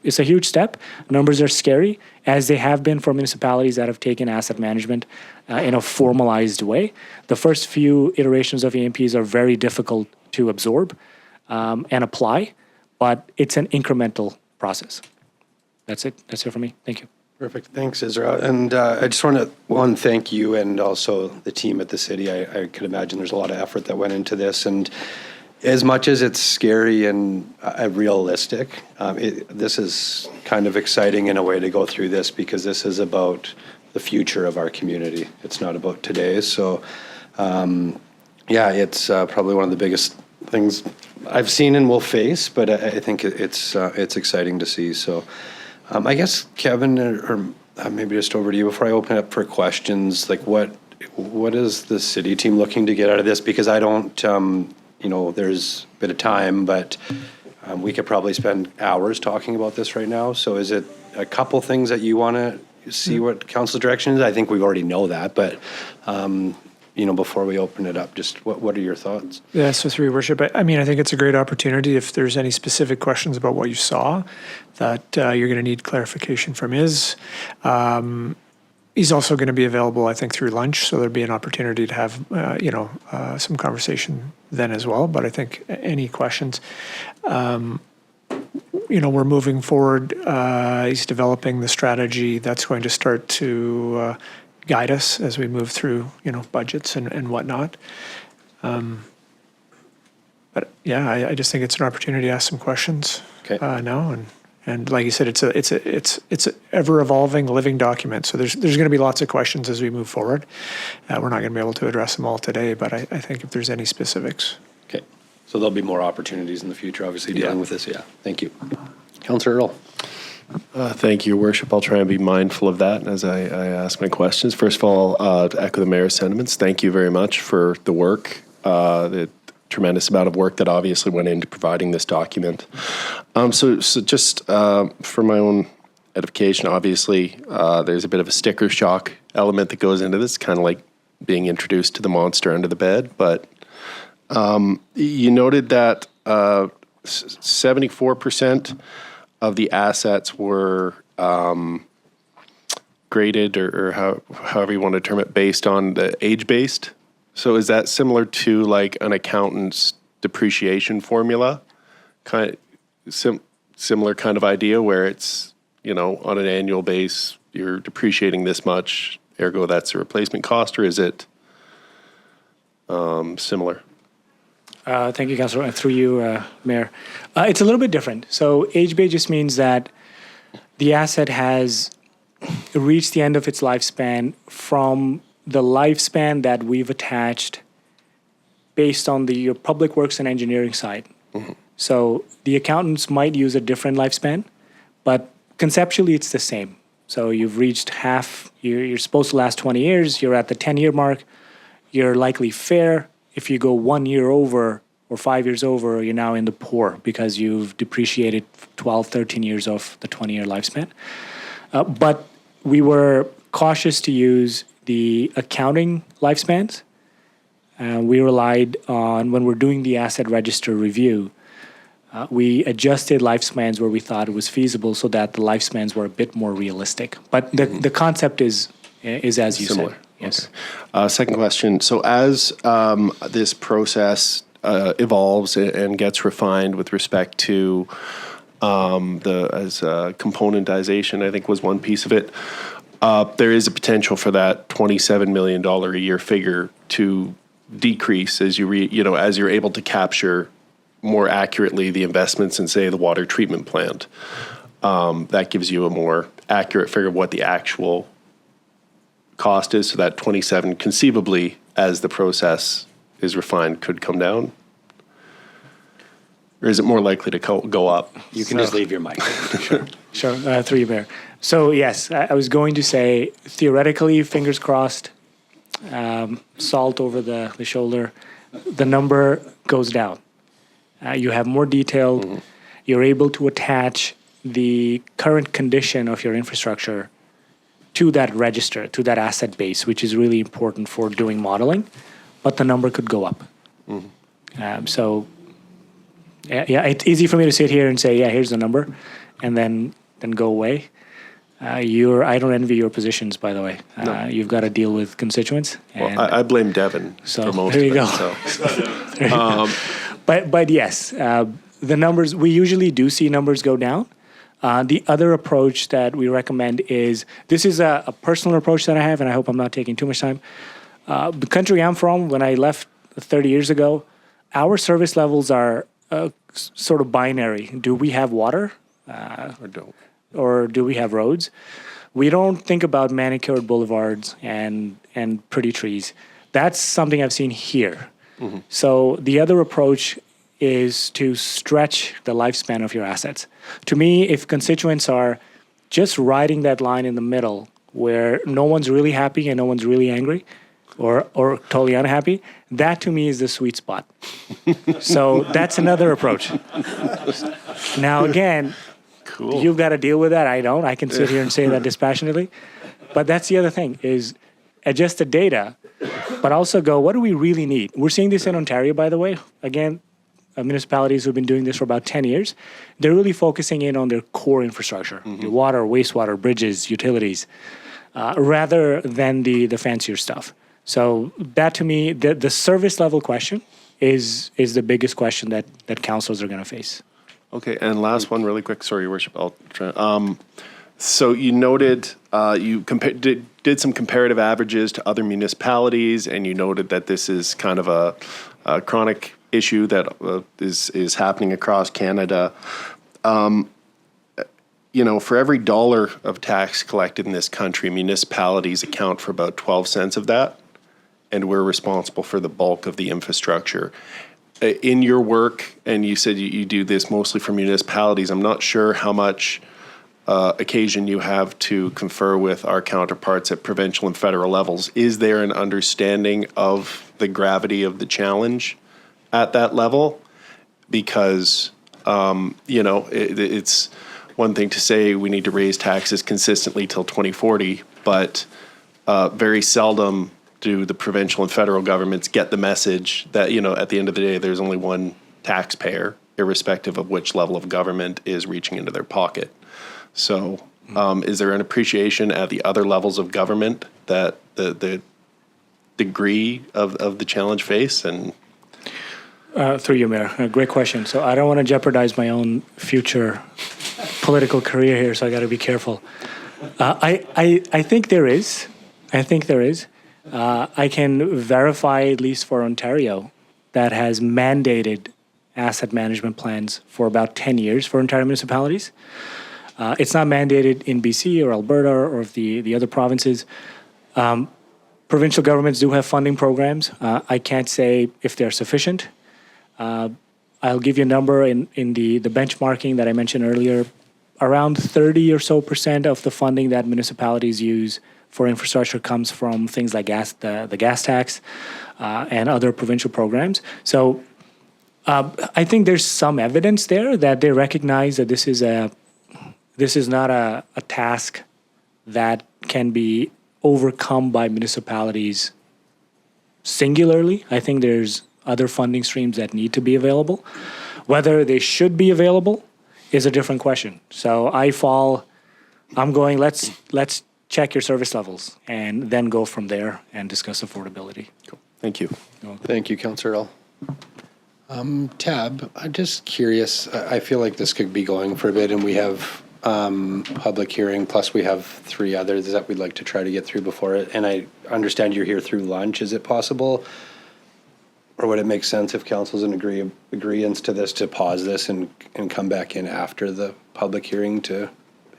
it's a huge step. Numbers are scary, as they have been for municipalities that have taken asset management in a formalized way. The first few iterations of EMPs are very difficult to absorb and apply, but it's an incremental process. That's it. That's it for me. Thank you. Perfect. Thanks, Israr. And I just want to thank you and also the team at the city. I could imagine there's a lot of effort that went into this. And as much as it's scary and realistic, this is kind of exciting in a way to go through this, because this is about the future of our community. It's not about today. So, it's probably one of the biggest things I've seen and will face, but I think it's exciting to see. So, I guess, Kevin, or maybe just over to you before I open it up for questions, like what is the city team looking to get out of this? Because I don't, there's a bit of time, but we could probably spend hours talking about this right now. So is it a couple things that you want to see what council direction is? I think we already know that, but before we open it up, just what are your thoughts? Yeah, so through your worship, I think it's a great opportunity if there's any specific questions about what you saw that you're going to need clarification from Is. He's also going to be available, I think, through lunch, so there'll be an opportunity to have, some conversation then as well. But I think any questions, we're moving forward. He's developing the strategy that's going to start to guide us as we move through, budgets and whatnot. But yeah, I just think it's an opportunity to ask some questions now, and like you said, it's a ever evolving living document. So there's going to be lots of questions as we move forward. We're not going to be able to address them all today, but I think if there's any specifics. Okay, so there'll be more opportunities in the future, obviously, dealing with this. Yeah, thank you. Councillor Earl. Thank you, Your Worship. I'll try and be mindful of that as I ask my questions. First of all, to echo the Mayor's sentiments, thank you very much for the work, the tremendous amount of work that obviously went into providing this document. So just for my own edification, obviously, there's a bit of a sticker shock element that goes into this, kind of like being introduced to the monster under the bed. But you noted that 74% of the assets were graded, or however you want to term it, based on the age-based. So is that similar to like an accountant's depreciation formula? Kind of similar kind of idea where it's, on an annual base, you're depreciating this much, ergo that's a replacement cost, or is it similar? Thank you, Councillor. Through you, Mayor. It's a little bit different. So age-based just means that the asset has reached the end of its lifespan from the lifespan that we've attached based on your public works and engineering side. Mm-hmm. So the accountants might use a different lifespan, but conceptually it's the same. So you've reached half, you're supposed to last 20 years, you're at the 10-year mark, you're likely fair. If you go 1 year over or 5 years over, you're now in the poor because you've depreciated 12, 13 years of the 20-year lifespan. But we were cautious to use the accounting lifespans. We relied on, when we're doing the asset register review, we adjusted lifespans where we thought it was feasible so that the lifespans were a bit more realistic. But the concept is as you similar. Said. Yes. Okay. Second question. So as this process evolves and gets refined with respect to componentization, I think was one piece of it, there is a potential for that $27 million a year figure to decrease as as you're able to capture more accurately the investments in, say, the water treatment plant. That gives you a more accurate figure of what the actual cost is. So that 27, conceivably, as the process is refined, could come down. Or is it more likely to go up? You can just leave your mic. Sure, through you, Mayor. So yes, I was going to say, theoretically, fingers crossed, salt over the shoulder, the number goes down. You have more detail. Mm-hmm. You're able to attach the current condition of your infrastructure to that register, to that asset base, which is really important for doing modeling, but the number could go up. Mm-hmm. So Yeah, it's easy for me to sit here and say, yeah, here's the number, and then go away. I don't envy your positions, by the way. You've got to deal with constituents. And Well, I blame Devin so for most there you of go. it. So. But yes, the numbers, we usually do see numbers go down. The other approach that we recommend is, this is a personal approach that I have, and I hope I'm not taking too much time. The country I'm from, when I left 30 years ago, our service levels are sort of binary. Do we have water? Or don't. Or do we have roads? We don't think about manicured boulevards and pretty trees. That's something I've seen here. Mm-hmm. So the other approach is to stretch the lifespan of your assets. To me, if constituents are just riding that line in the middle where no one's really happy and no one's really angry or totally unhappy, that to me is the sweet spot. So that's another approach. Now, again, Cool. you've got to deal with that. I don't. I can sit here and say that dispassionately. But that's the other thing, is adjust the data, but also go, what do we really need? We're seeing this in Ontario, by the way. Again, municipalities who've been doing this for about 10 years, they're really focusing in on their core infrastructure, your water, wastewater, bridges, utilities, rather than the fancier stuff. So that, to me, the service level question is the biggest question that councils are going to face. Okay, and last one really quick. Sorry, Your Worship. I'll try. So you noted you did some comparative averages to other municipalities, and you noted that this is kind of a chronic issue that is happening across Canada. For every dollar of tax collected in this country, municipalities account for about 12 cents of that, and we're responsible for the bulk of the infrastructure. In your work, and you said you do this mostly for municipalities, I'm not sure how much occasion you have to confer with our counterparts at provincial and federal levels. Is there an understanding of the gravity of the challenge at that level? Because, it's one thing to say we need to raise taxes consistently till 2040, but very seldom do the provincial and federal governments get the message that, at the end of the day, there's only one taxpayer, irrespective of which level of government is reaching into their pocket. So is there an appreciation at the other levels of government that the degree of the challenge face? And Through you, Mayor. Great question. So I don't want to jeopardize my own future political career here, so I got to be careful. I think there is. I can verify, at least for Ontario, that has mandated asset management plans for about 10 years for Ontario municipalities. It's not mandated in BC or Alberta or the other provinces. Provincial governments do have funding programs. I can't say if they're sufficient. I'll give you a number in the benchmarking that I mentioned earlier. Around 30% or so of the funding that municipalities use for infrastructure comes from things like the gas tax and other provincial programs. So I think there's some evidence there that they recognize that this is not a task that can be overcome by municipalities singularly. I think there's other funding streams that need to be available. Whether they should be available is a different question. So I'm going, let's check your service levels and then go from there and discuss affordability. Cool. Thank you. Thank you, Councillor Earl. Tab, I'm just curious. I feel like this could be going for a bit, and we have public hearing, plus we have 3 others that we'd like to try to get through before it. And I understand you're here through lunch. Is it possible, or would it make sense if council's in agreeance to this, to pause this and come back in after the public hearing to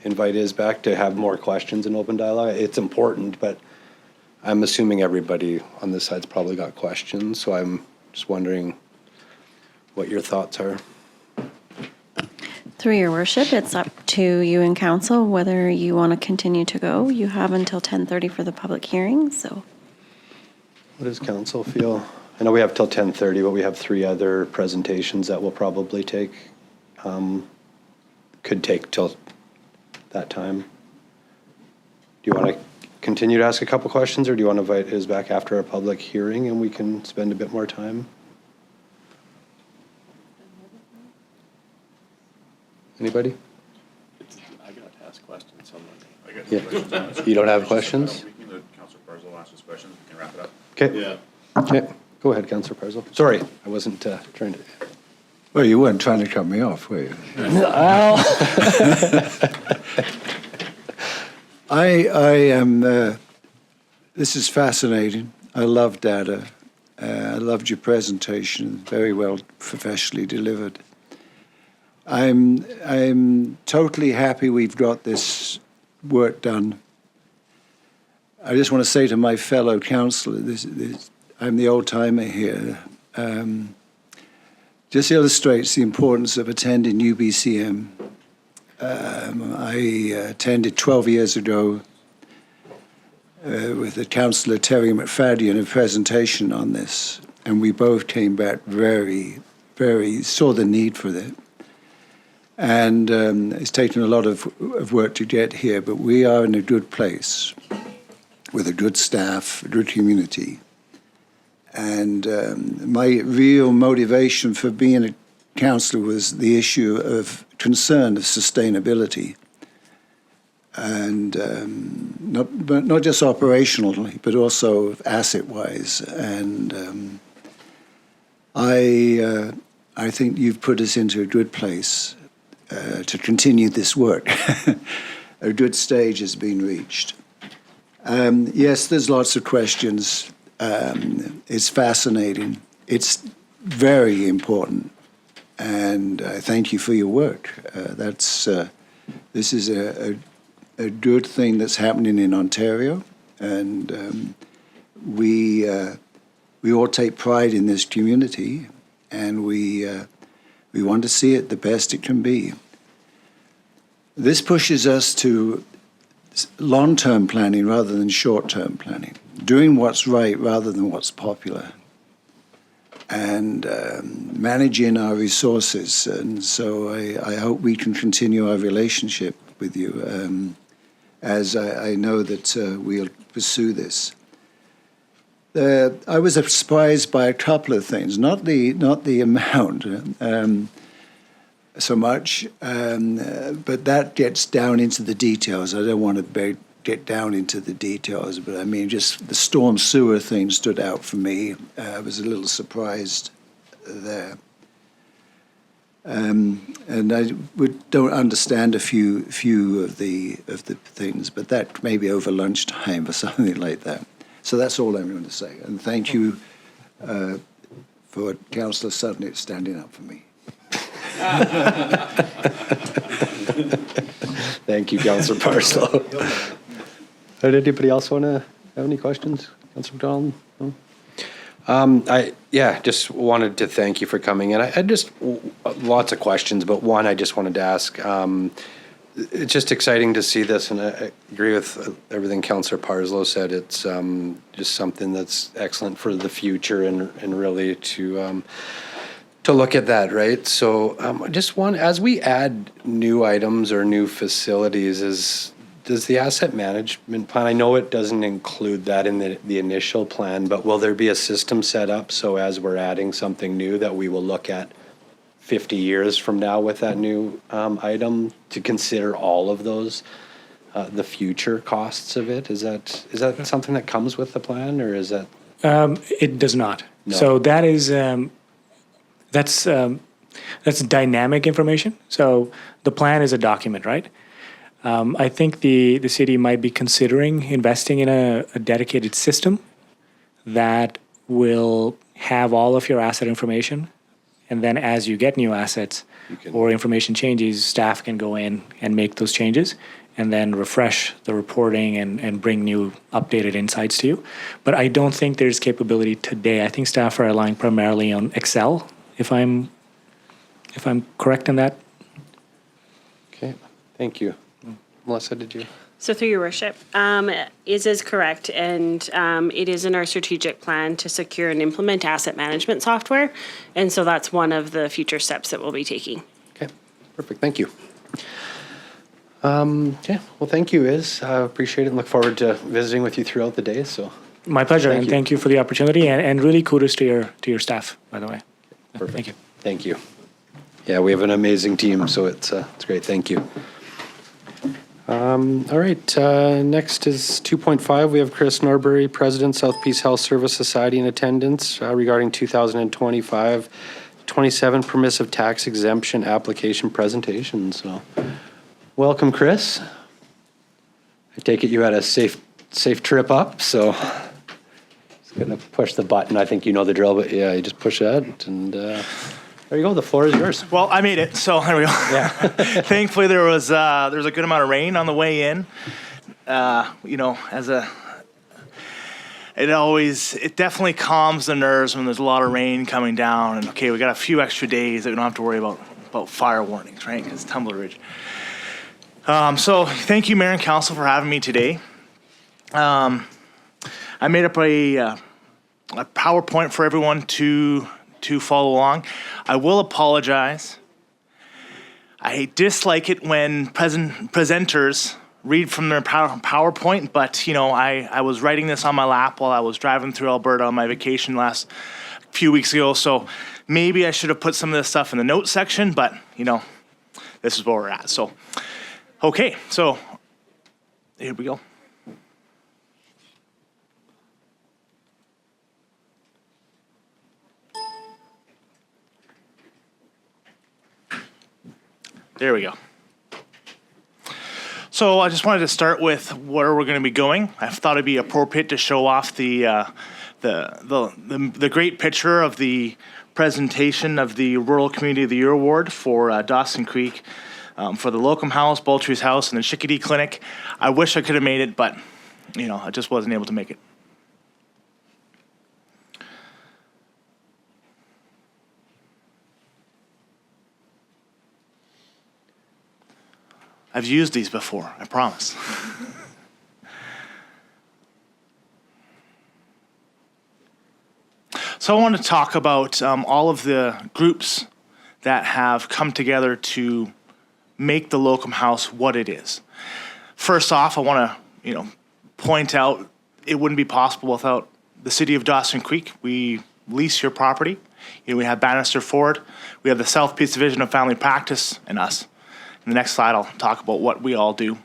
invite Is back to have more questions and open dialogue? It's important, but I'm assuming everybody on this side's probably got questions, so I'm just wondering what your thoughts are. Through your worship, it's up to you and council whether you want to continue to go. You have until 10:30 for the public hearing, so. What does council feel? I know we have till 10:30, but we have 3 other presentations that will probably take, could take till that time. Do you want to continue to ask a couple questions, or do you want to invite Is back after our public hearing and we can spend a bit more time? Anybody? I got to ask questions. Yeah. You don't have questions? We can let Councillor Barzil ask his questions. We can wrap it up. Okay. Yeah. Okay. Go ahead, Councillor Barzil. Sorry, I wasn't trying to. Well, you weren't trying to cut me off, were you? I am, this is fascinating. I love data. I loved your presentation, very well professionally delivered. I'm totally happy we've got this work done. I just want to say to my fellow councillor, I'm the old timer here. Just illustrates the importance of attending UBCM. I attended 12 years ago with the Councillor Terry McFadden a presentation on this, and we both came back saw the need for it. And it's taken a lot of work to get here, but we are in a good place with a good staff, a good community. And my real motivation for being a councillor was the issue of concern of sustainability. And not just operationally, but also asset-wise. And I think you've put us into a good place to continue this work. A good stage has been reached. Yes, there's lots of questions. It's fascinating. It's very important. And I thank you for your work. This is a good thing that's happening in Ontario. And we all take pride in this community. And we want to see it the best it can be. This pushes us to long-term planning rather than short-term planning, doing what's right rather than what's popular, and managing our resources. And so I hope we can continue our relationship with you as I know that we'll pursue this. I was surprised by a couple of things, not the amount so much, but that gets down into the details. I don't want to get down into the details, but I mean, just the storm sewer thing stood out for me. I was a little surprised there. And I don't understand a few of the things, but that may be over lunchtime or something like that. So that's all I'm going to say. And thank you for Councillor Sutton standing up for me. Thank you, Councillor Parslow. Did anybody else want to have any questions? Councillor Donald? No? I just wanted to thank you for coming in. I just lots of questions, but one I just wanted to ask. It's just exciting to see this, and I agree with everything Councillor Parslow said. It's just something that's excellent for the future, and really to look at that, right? So just one, as we add new items or new facilities, does the asset management plan, I know it doesn't include that in the initial plan, but will there be a system set up so as we're adding something new that we will look at 50 years from now with that new item to consider all of those, the future costs of it? Is that something that comes with the plan, or is that? It does not. No. So that is that's dynamic information. So the plan is a document, right? I think the city might be considering investing in a dedicated system that will have all of your asset information. And then as you get new assets or information changes, staff can go in and make those changes and then refresh the reporting and bring new updated insights to you. But I don't think there's capability today. I think staff are relying primarily on Excel, if I'm correct in that. Okay, thank you. Melissa, did you? So through your worship, is correct, and it is in our strategic plan to secure and implement asset management software, and so that's one of the future steps that we'll be taking. Okay, perfect, thank you. Okay, well, thank you, Iz. I appreciate it and look forward to visiting with you throughout the day, so. My pleasure, Thank and you. thank you for the opportunity, and really kudos to your staff, by the way. Perfect. Thank you. Thank you. Yeah, we have an amazing team, so it's great. Thank you. All right, next is 2.5. We have Chris Norbury, President, South Peace Health Service Society, in attendance regarding 2025-27 permissive tax exemption application presentation. So, welcome, Chris. I take it you had a safe trip up, so just gonna push the button. I think you know the drill, but yeah, you just push that, and there you go. The floor is yours. Well, I made it, so there we go. Yeah. Thankfully, there was a good amount of rain on the way in. You know, it definitely calms the nerves when there's a lot of rain coming down. And okay, we got a few extra days that we don't have to worry about fire warnings, right? Because Tumbler Ridge. So thank you, Mayor and Council, for having me today. I made up a PowerPoint for everyone to follow along. I will apologize. I dislike it when presenters read from their PowerPoint, but you know, I was writing this on my lap while I was driving through Alberta on my vacation last few weeks ago, so maybe I should have put some of this stuff in the notes section, but you know, this is where we're at. So, okay, so here we go. There we go. So I just wanted to start with where we're going to be going. I thought it'd be appropriate to show off the great picture of the presentation of the Rural Community of the Year Award for Dawson Creek, for the Locum House, Boltry's House, and the Chickadee Clinic. I wish I could have made it, but you know, I just wasn't able to make it. I've used these before, I promise. So I want to talk about all of the groups that have come together to make the Locum House what it is. First off, I want to, point out it wouldn't be possible without the City of Dawson Creek. We lease your property. We have Bannister Ford. We have the South Peace Division of Family Practice, and us. In the next slide, I'll talk about what we all do.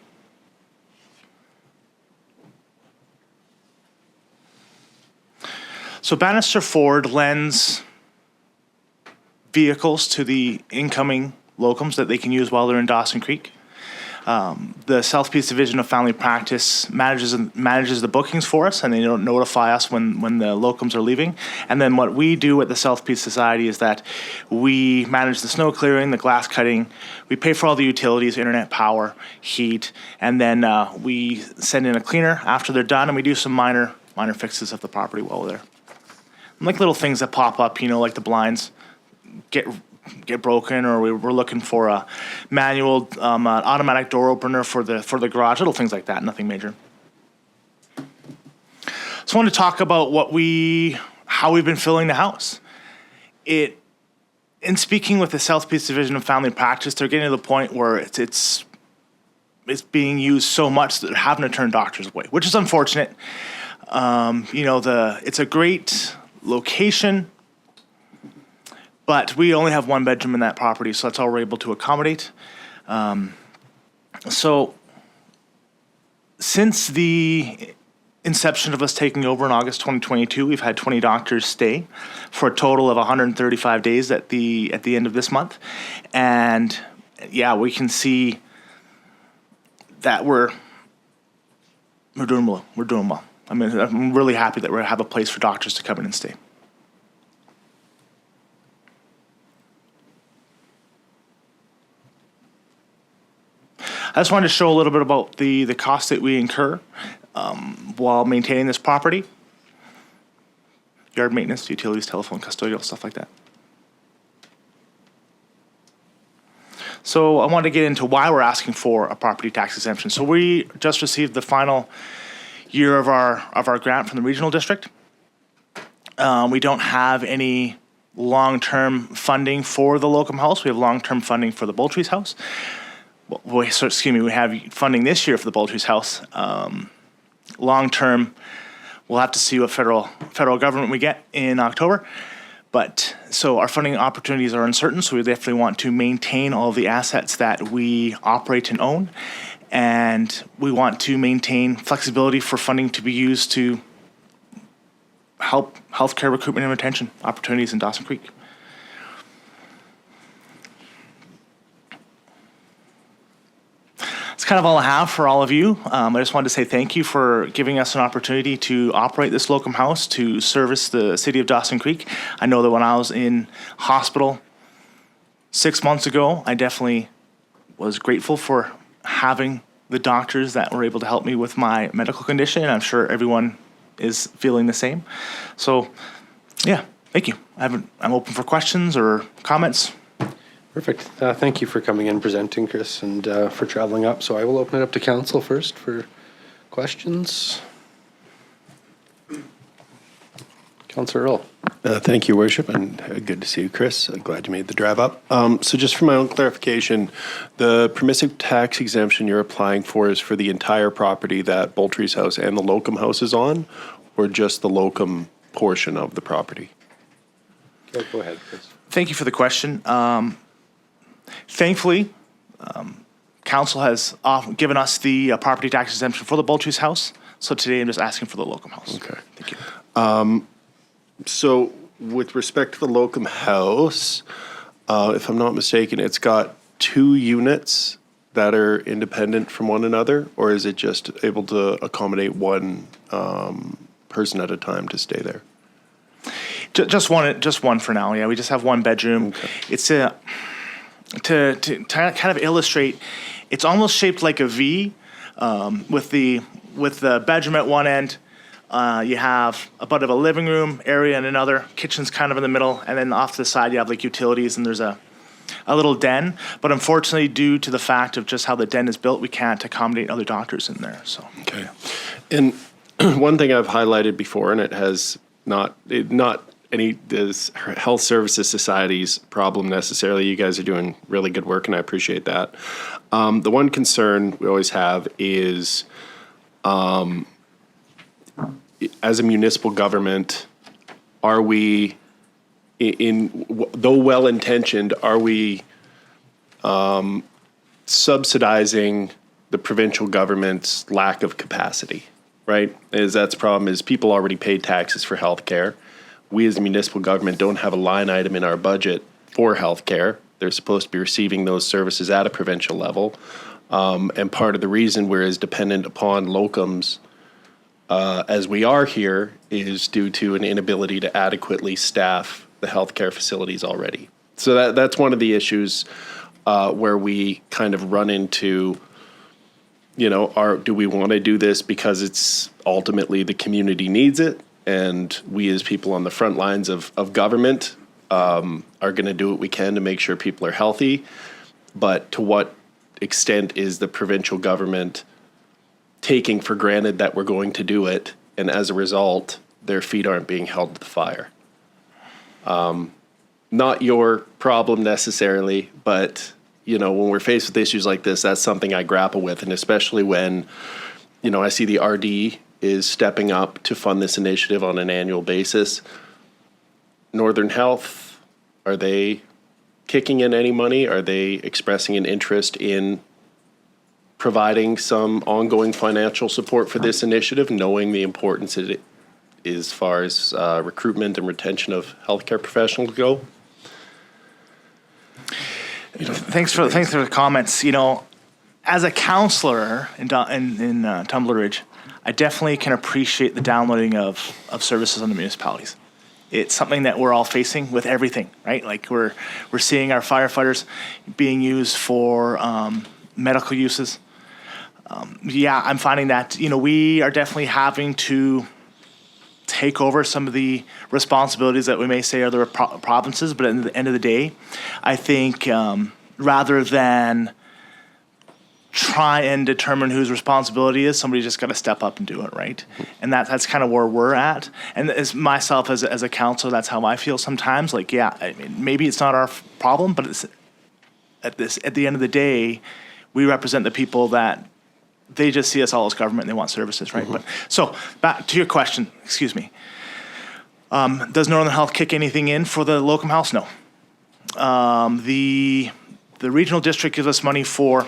So Bannister Ford lends vehicles to the incoming locums that they can use while they're in Dawson Creek. The South Peace Division of Family Practice manages the bookings for us, and they don't notify us when the locums are leaving. And then what we do at the South Peace Society is that we manage the snow clearing, the glass cutting, we pay for all the utilities, internet, power, heat, and then we send in a cleaner after they're done, and we do some minor fixes of the property while we're there. And like little things that pop up, like the blinds get broken, or we're looking for a manual automatic door opener for the garage, little things like that, nothing major. So I want to talk about how we've been filling the house. In speaking with the South Peace Division of Family Practice, they're getting to the point where it's being used so much that they're having to turn doctors away, which is unfortunate. It's a great location, but we only have one bedroom in that property, so that's all we're able to accommodate. So since the inception of us taking over in August 2022, we've had 20 doctors stay for a total of 135 days at the end of this month. And yeah, we can see that we're doing well. We're doing well. I mean, I'm really happy that we have a place for doctors to come in and stay. I just wanted to show a little bit about the costs that we incur while maintaining this property. Yard maintenance, utilities, telephone, custodial, stuff like that. So I wanted to get into why we're asking for a property tax exemption. So we just received the final year of our grant from the regional district. We don't have any long-term funding for the Locum House. We have long-term funding for the Boltry's House. We have funding this year for the Boltry's House. Long term, we'll have to see what federal government we get in October. But so our funding opportunities are uncertain, so we definitely want to maintain all of the assets that we operate and own. And we want to maintain flexibility for funding to be used to help healthcare recruitment and retention opportunities in Dawson Creek. That's kind of all I have for all of you. I just wanted to say thank you for giving us an opportunity to operate this locum house to service the city of Dawson Creek. I know that when I was in hospital 6 months ago, I definitely was grateful for having the doctors that were able to help me with my medical condition. I'm sure everyone is feeling the same. So, yeah, thank you. I'm open for questions or comments. Perfect. Thank you for coming in, presenting, Chris, and for traveling up. So I will open it up to council first for questions. Councillor Earl. Thank you, Worship, and good to see you, Chris. Glad you made the drive up. So just for my own clarification, the permissive tax exemption you're applying for is for the entire property that Boltry's house and the locum house is on, or just the locum portion of the property? Go ahead, Chris. Thank you for the question. Thankfully, council has given us the property tax exemption for the Boltry's house. So today I'm just asking for the locum house. Okay. Thank you. So with respect to the locum house, if I'm not mistaken, it's got 2 units that are independent from one another, or is it just able to accommodate one person at a time to stay there? Just one for now. Yeah, we just have one bedroom. Okay. It's to kind of illustrate. It's almost shaped like a V, with the bedroom at one end. You have a bit of a living room area and another. Kitchen's kind of in the middle, and then off to the side you have like utilities, and there's a little den. But unfortunately, due to the fact of just how the den is built, we can't accommodate other doctors in there. So Okay. And one thing I've highlighted before, and it has not any this Health Services Society's problem necessarily. You guys are doing really good work, and I appreciate that. The one concern we always have is, as a municipal government, are we, though well-intentioned, are we subsidizing the provincial government's lack of capacity, right? That's the problem, is people already pay taxes for healthcare. We as a municipal government don't have a line item in our budget for healthcare. They're supposed to be receiving those services at a provincial level. And part of the reason we're as dependent upon locums as we are here is due to an inability to adequately staff the healthcare facilities already. So that's one of the issues where we kind of run into, do we want to do this because it's ultimately the community needs it, and we as people on the front lines of government are going to do what we can to make sure people are healthy, but to what extent is the provincial government taking for granted that we're going to do it, and as a result, their feet aren't being held to the fire? Not your problem necessarily, but when we're faced with issues like this, that's something I grapple with, and especially when I see the RD is stepping up to fund this initiative on an annual basis. Northern Health, are they kicking in any money? Are they expressing an interest in providing some ongoing financial support for this initiative, knowing the importance it is as far as recruitment and retention of healthcare professionals go? Thanks for the comments. As a counselor in Tumbler Ridge, I definitely can appreciate the downloading of services on the municipalities. It's something that we're all facing with everything, right? Like we're seeing our firefighters being used for medical uses. I'm finding that we are definitely having to take over some of the responsibilities that we may say are the provinces, but at the end of the day, I think rather than try and determine whose responsibility is, somebody just got to step up and do it, right? And that's kind of where we're at. And as myself as a counselor, that's how I feel sometimes. Like, maybe it's not our problem, but it's at the end of the day, we represent the people that they just see us all as government and they want services, right? Mm-hmm. But so back to your question, excuse me. Does Northern Health kick anything in for the locum house? No. The regional district gives us money for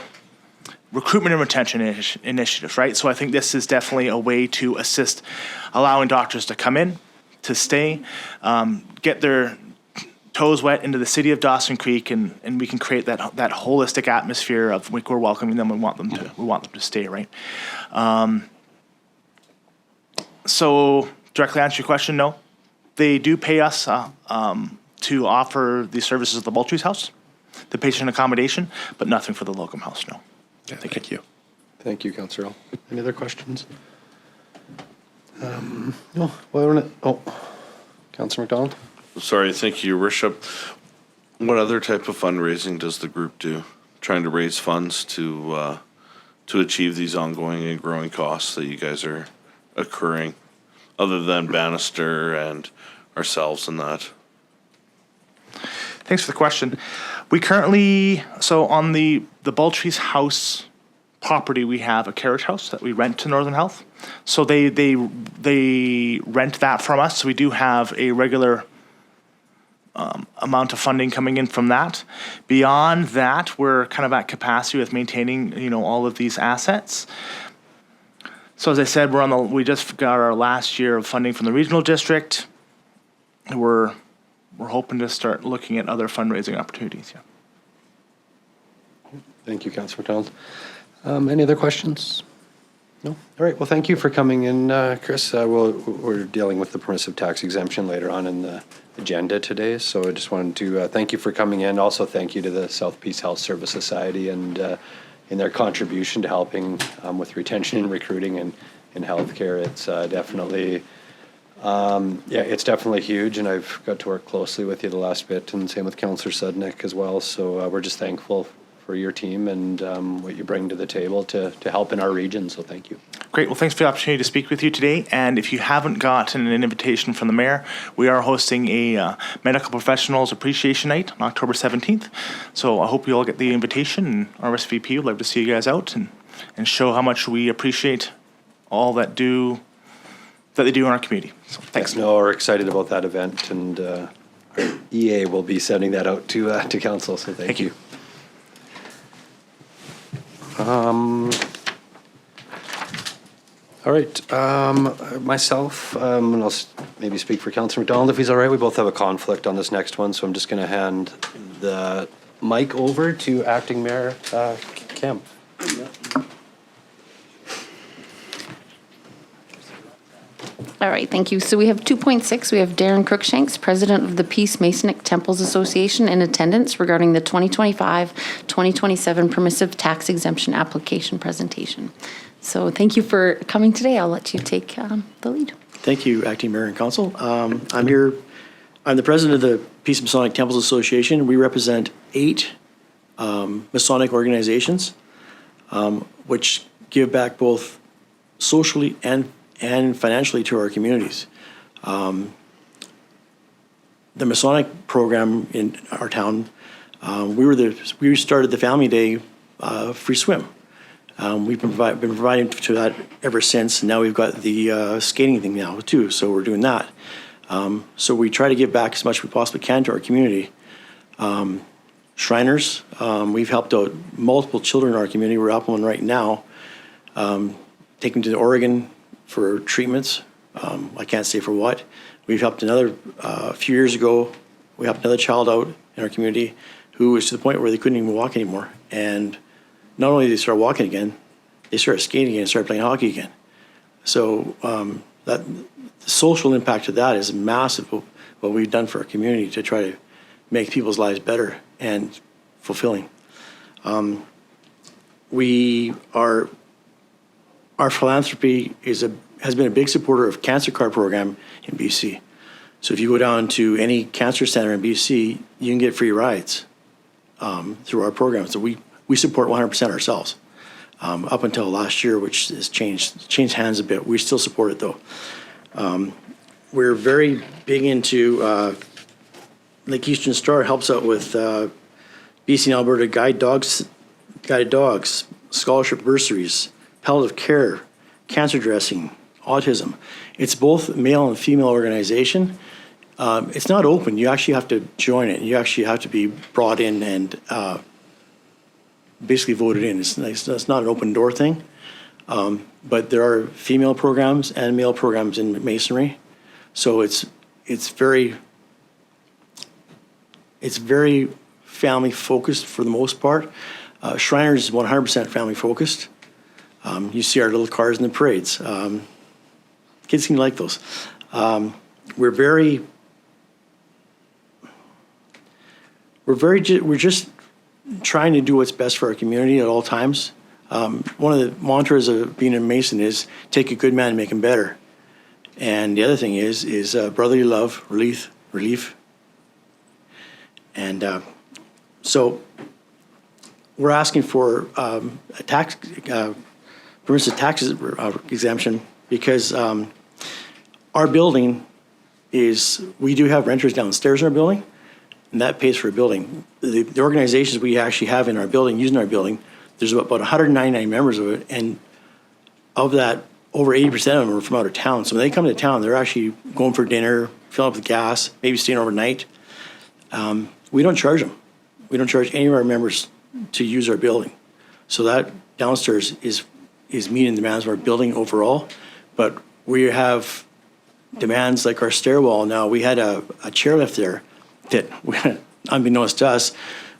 recruitment and retention initiatives, right? So I think this is definitely a way to assist allowing doctors to come in, to stay, get their toes wet into the city of Dawson Creek, and we can create that holistic atmosphere of we're welcoming them and want them to stay, right? So directly answer your question, no. They do pay us to offer the services of the Moultrie's house, the patient accommodation, but nothing for the locum house, no. Yeah, thank you. Thank you, Councillor Earl. Any other questions? No. Councillor McDonald? Sorry, thank you, Your Worship. What other type of fundraising does the group do? Trying to raise funds to achieve these ongoing and growing costs that you guys are occurring, other than Bannister and ourselves and that? Thanks for the question. We currently, so on the Moultrie's house property, we have a carriage house that we rent to Northern Health. So they rent that from us. So we do have a regular amount of funding coming in from that. Beyond that, we're kind of at capacity with maintaining, all of these assets. So as I said, we just got our last year of funding from the regional district. We're hoping to start looking at other fundraising opportunities. Yeah. Thank you, Councillor McDonald. Any other questions? No? All right, well, thank you for coming in, Chris. We're dealing with the permissive tax exemption later on in the agenda today, so I just wanted to thank you for coming in. Also, thank you to the South Peace Health Service Society and in their contribution to helping with retention and recruiting and in healthcare. It's definitely, it's definitely huge, and I've got to work closely with you the last bit, and same with Councillor Sudnick as well. So we're just thankful for your team and what you bring to the table to help in our region, so thank you. Great. Well, thanks for the opportunity to speak with you today. And if you haven't gotten an invitation from the mayor, we are hosting a Medical Professionals Appreciation Night on October 17th. So I hope you all get the invitation, and RSVP would love to see you guys out and show how much we appreciate all that they do in our community. So thanks. Yes, no, we're excited about that event, and our EA will be sending that out to council, so thank you. All right, myself, and I'll maybe speak for Councillor McDonald if he's all right. We both have a conflict on this next one, so I'm just going to hand the mic over to Acting Mayor Campbell. All right, thank you. So we have 2.6. We have Darren Cruikshanks, President of the Peace Masonic Temples Association, in attendance regarding the 2025-2027 Permissive Tax Exemption Application presentation. So thank you for coming today. I'll let you take the lead. Thank you, Acting Mayor and Council. I'm here. I'm the President of the Peace Masonic Temples Association. We represent 8 Masonic organizations, which give back both socially and financially to our communities. The Masonic program in our town, we started the Family Day free swim. We've been providing to that ever since, and now we've got the skating thing now too, so we're doing that. So we try to give back as much as we possibly can to our community. Shriners, we've helped out multiple children in our community. We're helping one right now, taking them to Oregon for treatments. I can't say for what. We've helped another, a few years ago, we helped another child out in our community who was to the point where they couldn't even walk anymore. And not only did they start walking again, they started skating again and started playing hockey again. So the social impact of that is massive, what we've done for our community to try to make people's lives better and fulfilling. Our philanthropy has been a big supporter of cancer card program in BC. So if you go down to any cancer center in BC, you can get free rides through our program. So we support 100% ourselves up until last year, which has changed hands a bit. We still support it though. We're very big into Lake Eastern Star helps out with BC and Alberta guided dogs, scholarship bursaries, palliative care, cancer dressing, autism. It's both male and female organization. It's not open. You actually have to join it. You actually have to be brought in and basically voted in. It's not an open door thing. But there are female programs and male programs in Masonry. So it's very family focused for the most part. Shriners is 100% family focused. You see our little cars in the parades. Kids seem to like those. We're just trying to do what's best for our community at all times. One of the mantras of being a Mason is take a good man and make him better. And the other thing is brotherly love, relief. And so we're asking for a tax, permissive tax exemption because our building we do have renters downstairs in our building, and that pays for a building. The organizations we actually have in our building, using our building, there's about 199 members of it, and of that, over 80% of them are from out of town. So when they come to town, they're actually going for dinner, filling up with gas, maybe staying overnight. We don't charge them. We don't charge any of our members to use our building. So that downstairs is meeting the demands of our building overall. But we have demands like our stairwell now. We had a chairlift there that, unbeknownst to us,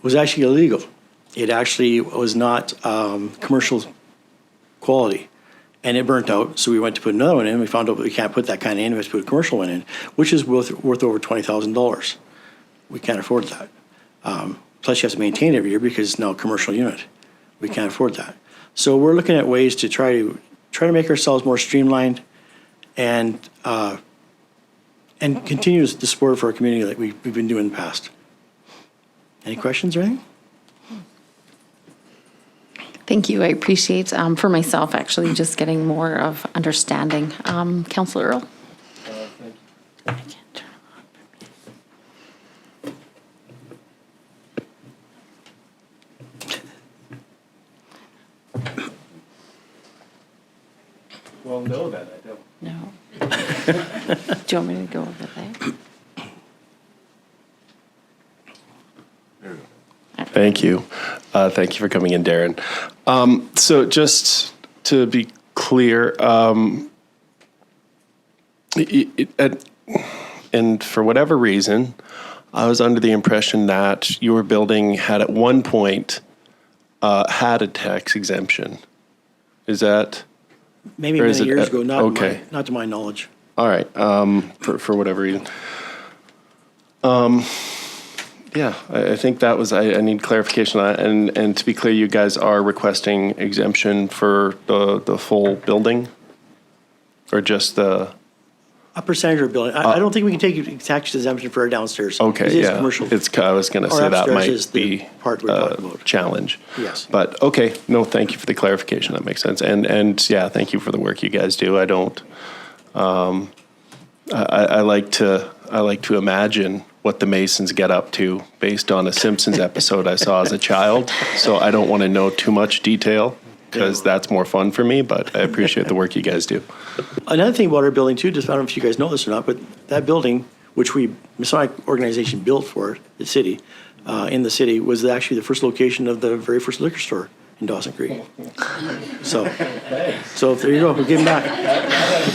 was actually illegal. It actually was not commercial quality, and it burnt out. So we went to put another one in. We found out we can't put that kind of in. We have to put a commercial one in, which is worth over $20,000. We can't afford that. Plus, you have to maintain it every year because it's now a commercial unit. We can't afford that. So we're looking at ways to try to make ourselves more streamlined and continue the support for our community like we've been doing in the past. Any questions or anything? Thank you. I appreciate, for myself, actually, just getting more of understanding. Councillor Earl? I can't turn it on. Well, no, that I don't. No. Do you want me to go over there? Thank you. Thank you for coming in, Darren. So just to be clear, and for whatever reason, I was under the impression that your building had at one point had a tax exemption. Is that? Maybe or many is it, years ago, not okay. not to my knowledge. All right. For whatever reason. Yeah, I think that was, I need clarification on that. And to be clear, you guys are requesting exemption for the full building? Or just the? A percentage of our building. I don't think we can take tax exemption for our downstairs. Okay, It is yeah. commercial. I was going to say that upstairs might is the be part we're talking about. challenge. Yes. But, okay, no, thank you for the clarification. That makes sense. And yeah, thank you for the work you guys do. I don't, I like to imagine what the Masons get up to based on a Simpsons episode I saw as a child. So I don't want to know too much detail because that's more fun for me, but I appreciate the work you guys do. Another thing about our building too, just I don't know if you guys know this or not, but that building, which Masonic organization built for the city, in the city, was actually the first location of the very first liquor store in Dawson Creek. So there you go, we're giving back.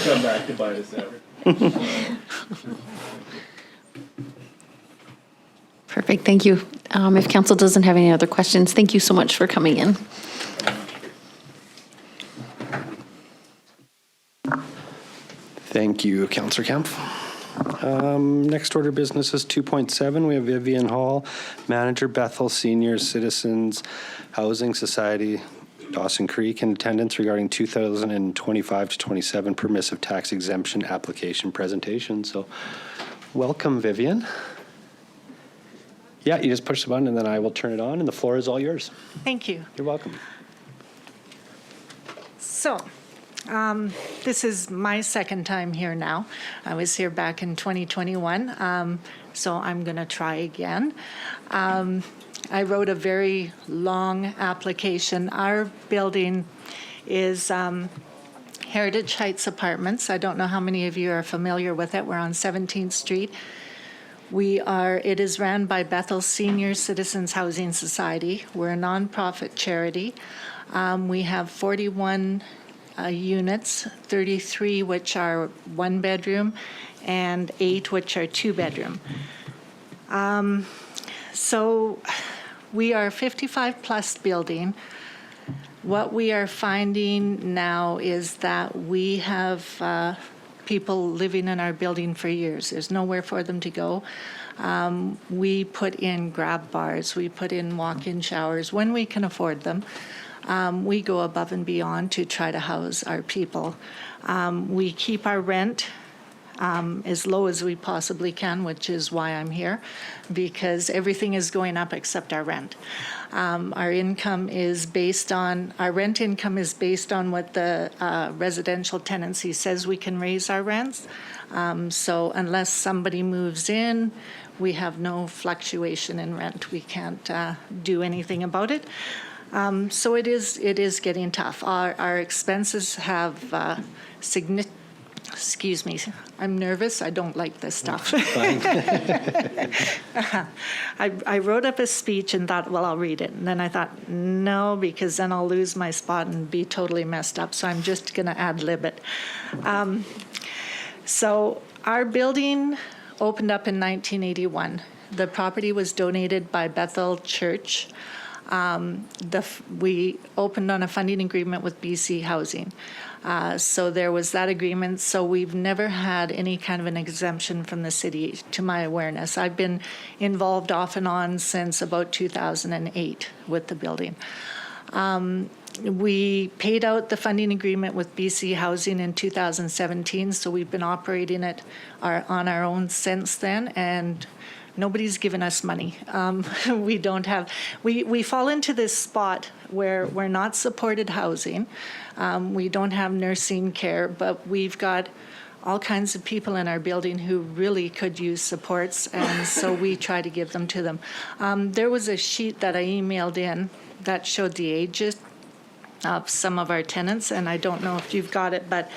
Come back to bite us ever. Perfect. Thank you. If council doesn't have any other questions, thank you so much for coming in. Thank you, Councillor Kemp. Next order of business is 2.7. We have Vivian Hall, Manager, Bethel Senior Citizens Housing Society, Dawson Creek, in attendance regarding 2025 to 27 permissive tax exemption application presentation. So welcome, Vivian. Yeah, you just push the button and then I will turn it on and the floor is all yours. Thank you. You're welcome. So, this is my second time here now. I was here back in 2021, so I'm going to try again. I wrote a very long application. Our building is Heritage Heights Apartments. I don't know how many of you are familiar with it. We're on 17th Street. It is ran by Bethel Senior Citizens Housing Society. We're a nonprofit charity. We have 41 units, 33 which are one bedroom, and 8 which are 2 bedroom. So we are a 55 plus building. What we are finding now is that we have people living in our building for years. There's nowhere for them to go. We put in grab bars, we put in walk-in showers when we can afford them. We go above and beyond to try to house our people. We keep our rent as low as we possibly can, which is why I'm here, because everything is going up except our rent. Our income is based on, our rent income is based on what the residential tenancy says we can raise our rents. So unless somebody moves in, we have no fluctuation in rent. We can't do anything about it. So it is getting tough. Our expenses have significant. Excuse me, I'm nervous. I don't like this stuff. I wrote up a speech and thought, well, I'll read it. And then I thought, no, because then I'll lose my spot and be totally messed up. So I'm just going to ad-lib it. So our building opened up in 1981. The property was donated by Bethel Church. We opened on a funding agreement with BC Housing. So there was that agreement. So we've never had any kind of an exemption from the city, to my awareness. I've been involved off and on since about 2008 with the building. We paid out the funding agreement with BC Housing in 2017, so we've been operating it on our own since then, and nobody's given us money. We don't have, we fall into this spot where we're not supported housing. We don't have nursing care, but we've got all kinds of people in our building who really could use supports, and so we try to give them to them. There was a sheet that I emailed in that showed the ages of some of our tenants, and I don't know if you've got it, but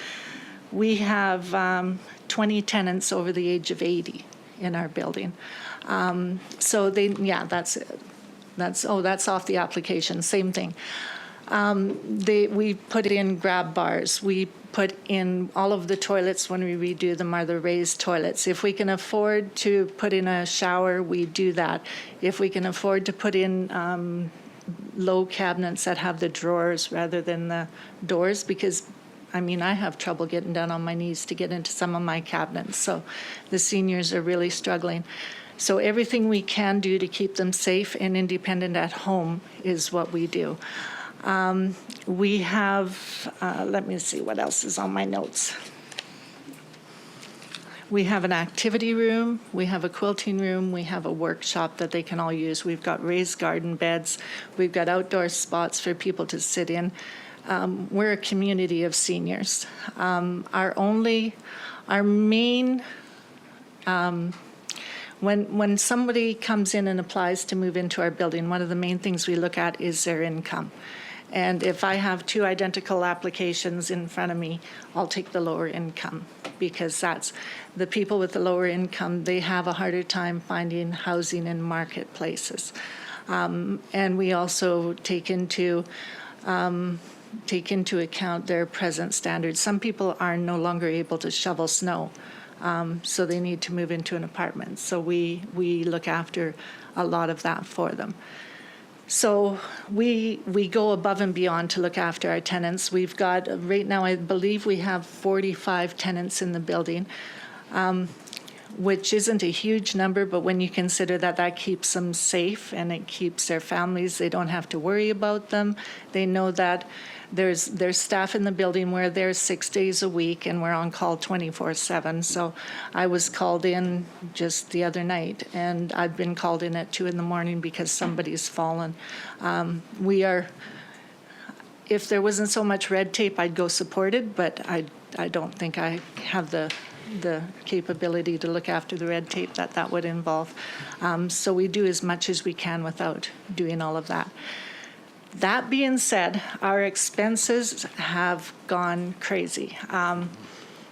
we have 20 tenants over the age of 80 in our building. So that's it. That's off the application, same thing. We put in grab bars. We put in all of the toilets when we redo them are the raised toilets. If we can afford to put in a shower, we do that. If we can afford to put in low cabinets that have the drawers rather than the doors, because I have trouble getting down on my knees to get into some of my cabinets. So the seniors are really struggling. So everything we can do to keep them safe and independent at home is what we do. We have, let me see what else is on my notes. We have an activity room, we have a quilting room, we have a workshop that they can all use. We've got raised garden beds, we've got outdoor spots for people to sit in. We're a community of seniors. Our main, when somebody comes in and applies to move into our building, one of the main things we look at is their income. And if I have 2 identical applications in front of me, I'll take the lower income, because that's the people with the lower income, they have a harder time finding housing in marketplaces. And we also take into account their present standards. Some people are no longer able to shovel snow, so they need to move into an apartment. So we look after a lot of that for them. So we go above and beyond to look after our tenants. We've got, right now, I believe we have 45 tenants in the building, which isn't a huge number, but when you consider that keeps them safe and it keeps their families, they don't have to worry about them. They know that there's staff in the building where they're 6 days a week and we're on call 24/7. So I was called in just the other night, and I've been called in at 2 a.m. because somebody's fallen. If there wasn't so much red tape, I'd go supported, but I don't think I have the capability to look after the red tape that would involve. So we do as much as we can without doing all of that. That being said, our expenses have gone crazy.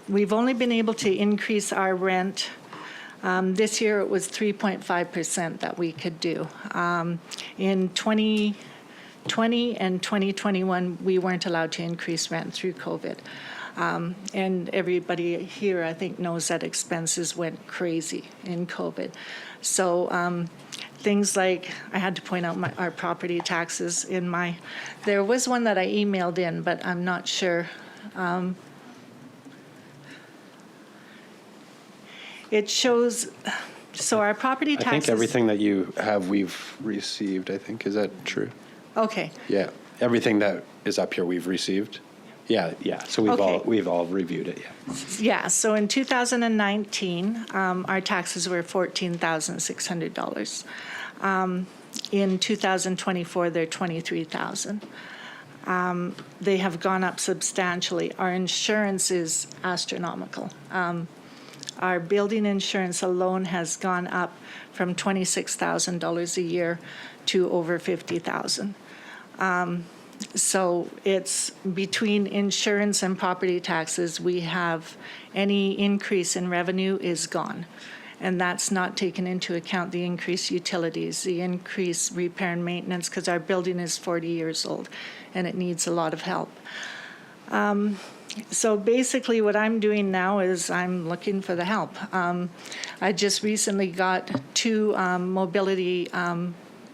We've only been able to increase our rent. This year it was 3.5% that we could do. In 2020 and 2021, we weren't allowed to increase rent through COVID. And everybody here, I think, knows that expenses went crazy in COVID. So things like, I had to point out our property taxes there was one that I emailed in, but I'm not sure. It shows, so our property taxes. I think everything that you have, we've received, I think. Is that true? Okay. Yeah. Everything that is up here, we've received. Yeah. So we've all reviewed it, yeah. Yeah, so in 2019, our taxes were $14,600. In 2024, they're $23,000. They have gone up substantially. Our insurance is astronomical. Our building insurance alone has gone up from $26,000 a year to over $50,000. So it's between insurance and property taxes, we have any increase in revenue is gone. And that's not taken into account the increased utilities, the increased repair and maintenance, because our building is 40 years old and it needs a lot of help. So basically what I'm doing now is I'm looking for the help. I just recently got 2 mobility,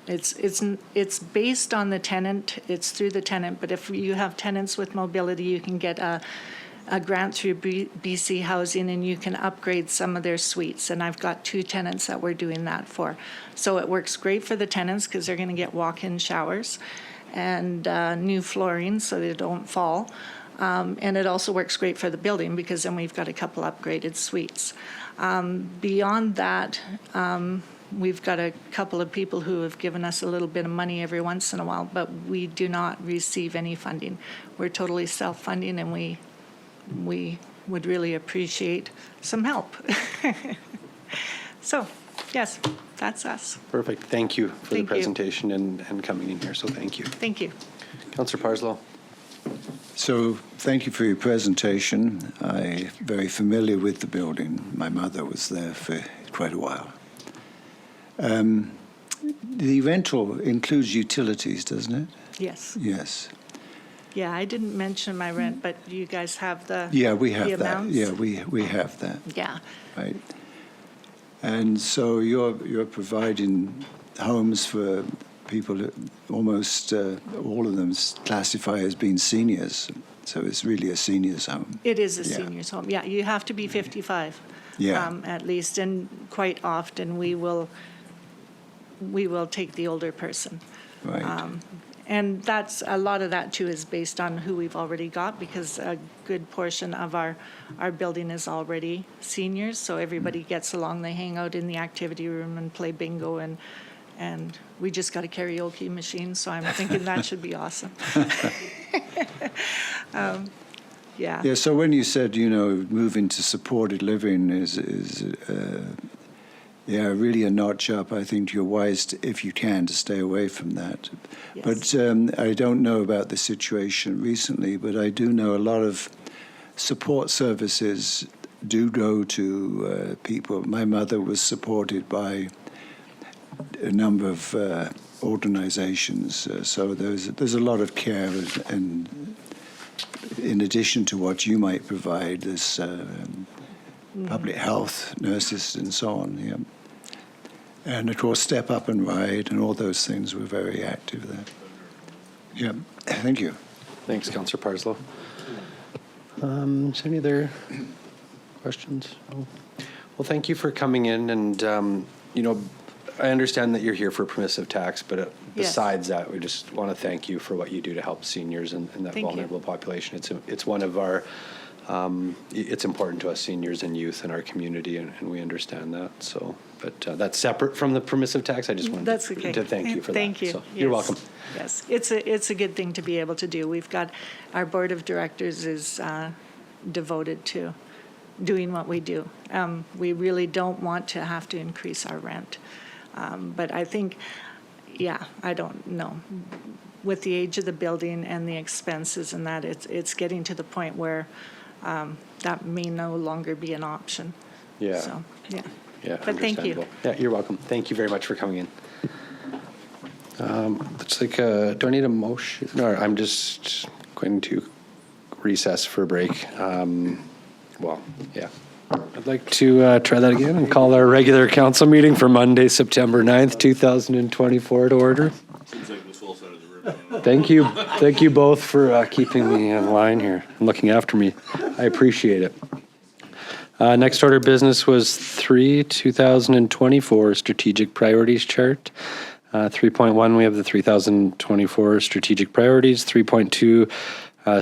it's based on the tenant, it's through the tenant, but if you have tenants with mobility, you can get a grant through BC Housing and you can upgrade some of their suites. And I've got 2 tenants that we're doing that for. So it works great for the tenants because they're going to get walk-in showers and new flooring so they don't fall. And it also works great for the building because then we've got a couple upgraded suites. Beyond that, we've got a couple of people who have given us a little bit of money every once in a while, but we do not receive any funding. We're totally self-funding, and we would really appreciate some help. So, yes, that's us. Perfect. Thank you for the Thank you. presentation and coming in here, so thank you. Thank you. Councillor Parslow. So thank you for your presentation. I'm very familiar with the building. My mother was there for quite a while. The rental includes utilities, doesn't it? Yes. Yes. Yeah, I didn't mention my rent, but you guys have the We have the that. amounts? Yeah, we have that. Yeah. Right. And so you're providing homes for people that almost all of them classify as being seniors. So it's really a seniors home. It is a seniors home. Yeah, you have to be 55. At least, and quite often we will take the older person. Right. And that's a lot of that too is based on who we've already got, because a good portion of our building is already seniors, so everybody gets along. They hang out in the activity room and play bingo, and we just got a karaoke machine, so I'm thinking that should be awesome. Yeah, so when you said, moving to supported living is really a notch up. I think you're wise, if you can, to stay away from that. Yes. But I don't know about the situation recently, but I do know a lot of support services do go to people. My mother was supported by a number of organizations, so there's a lot of care, and in addition to what you might provide, there's public health, nurses, and so on. Yeah. And of course, Step Up and Ride and all those things were very active there. Yeah, thank you. Thanks, Councillor Parslow. Is there any other questions? No? Well, thank you for coming in, and I understand that you're here for permissive tax, but besides that, we just want to thank you for what you do to help seniors and that vulnerable population. It's one of our, it's important to us seniors and youth in our community, and we understand that. So, but that's separate from the permissive tax. I just wanted to thank you for that. Thank you. So, you're welcome. Yes, it's a good thing to be able to do. We've got, our board of directors is devoted to doing what we do. We really don't want to have to increase our rent. But I think, I don't know. with the age of the building and the expenses and that, it's getting to the point where that may no longer be an option. Yeah. So, yeah. Yeah, But thank you. understandable. Yeah, you're welcome. Thank you very much for coming in. Looks like, do I need a motion? No, I'm just going to recess for a break. Well, yeah. I'd like to try that again and call our regular council meeting for Monday, September 9th, 2024 to order. Seems like the full side of the room. Thank you. Thank you both for keeping me in line here and looking after me. I appreciate it. Next order of business was 2024 strategic priorities chart. 3.1, we have the 2024 strategic priorities. 3.2,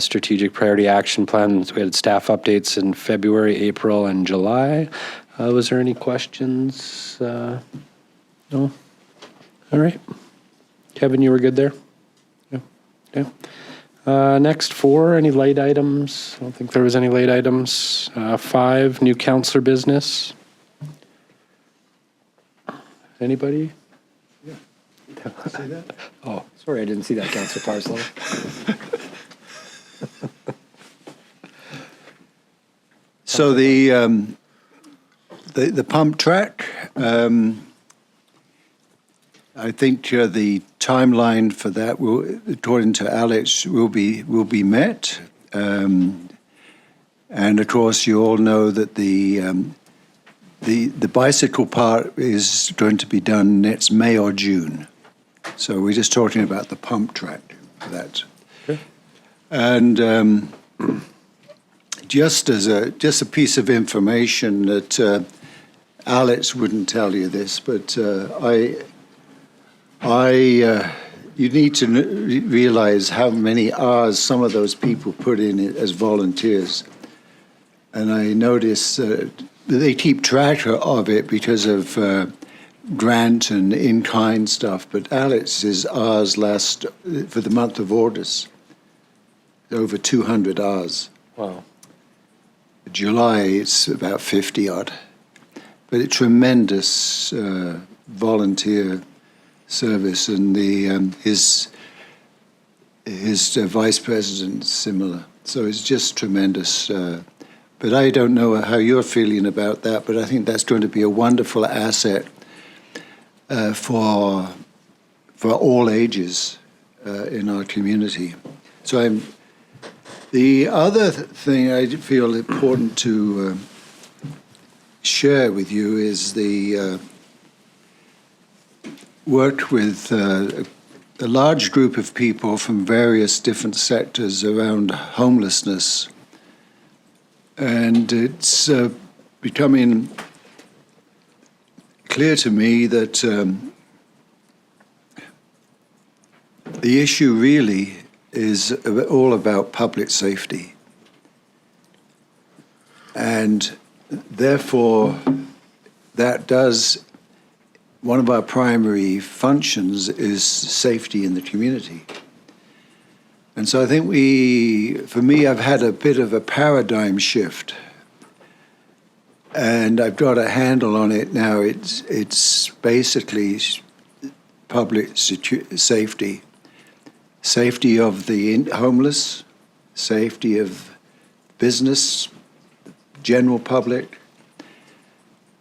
strategic priority action plan. We had staff updates in February, April, and July. Was there any questions? No? All right. Kevin, you were good there? Yeah. Yeah. Next, 4, any late items? I don't think there was any late items. 5, new councillor business. Anybody? Yeah. See that? Oh, sorry, I didn't see that, Councillor Parslow. So the pump track, I think the timeline for that will, according to Alex, will be met. And of course, you all know that the bicycle part is going to be done next May or June. So we're just talking about the pump track for that. Okay. And just a piece of information that Alex wouldn't tell you this, but you need to realize how many hours some of those people put in it as volunteers. And I notice they keep track of it because of grant and in-kind stuff, but Alex's hours last for the month of August, over 200 hours. Wow. July, it's about 50 odd. But a tremendous volunteer service, and his vice president similar. So it's just tremendous. But I don't know how you're feeling about that, but I think that's going to be a wonderful asset for all ages in our community. So the other thing I feel important to share with you is the work with a large group of people from various different sectors around homelessness. And it's becoming clear to me that the issue really is all about public safety. And therefore, one of our primary functions is safety in the community. And so I think for me, I've had a bit of a paradigm shift. And I've got a handle on it now. It's basically public safety. Safety of the homeless, safety of business, general public,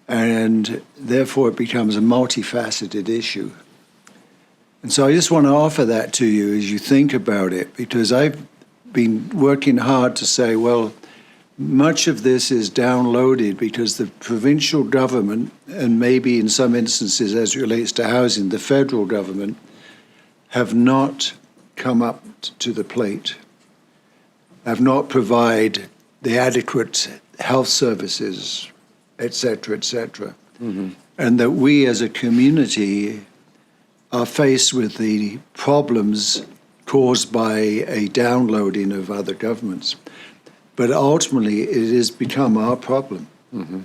and therefore it becomes a multifaceted issue. And so I just want to offer that to you as you think about it, because I've been working hard to say, well, much of this is downloaded because the provincial government, and maybe in some instances as it relates to housing, the federal government, have not come up to the plate, have not provided the adequate health services, etc., etc. Mm-hmm. And that we as a community are faced with the problems caused by a downloading of other governments. But ultimately, it has become our problem. Mm-hmm.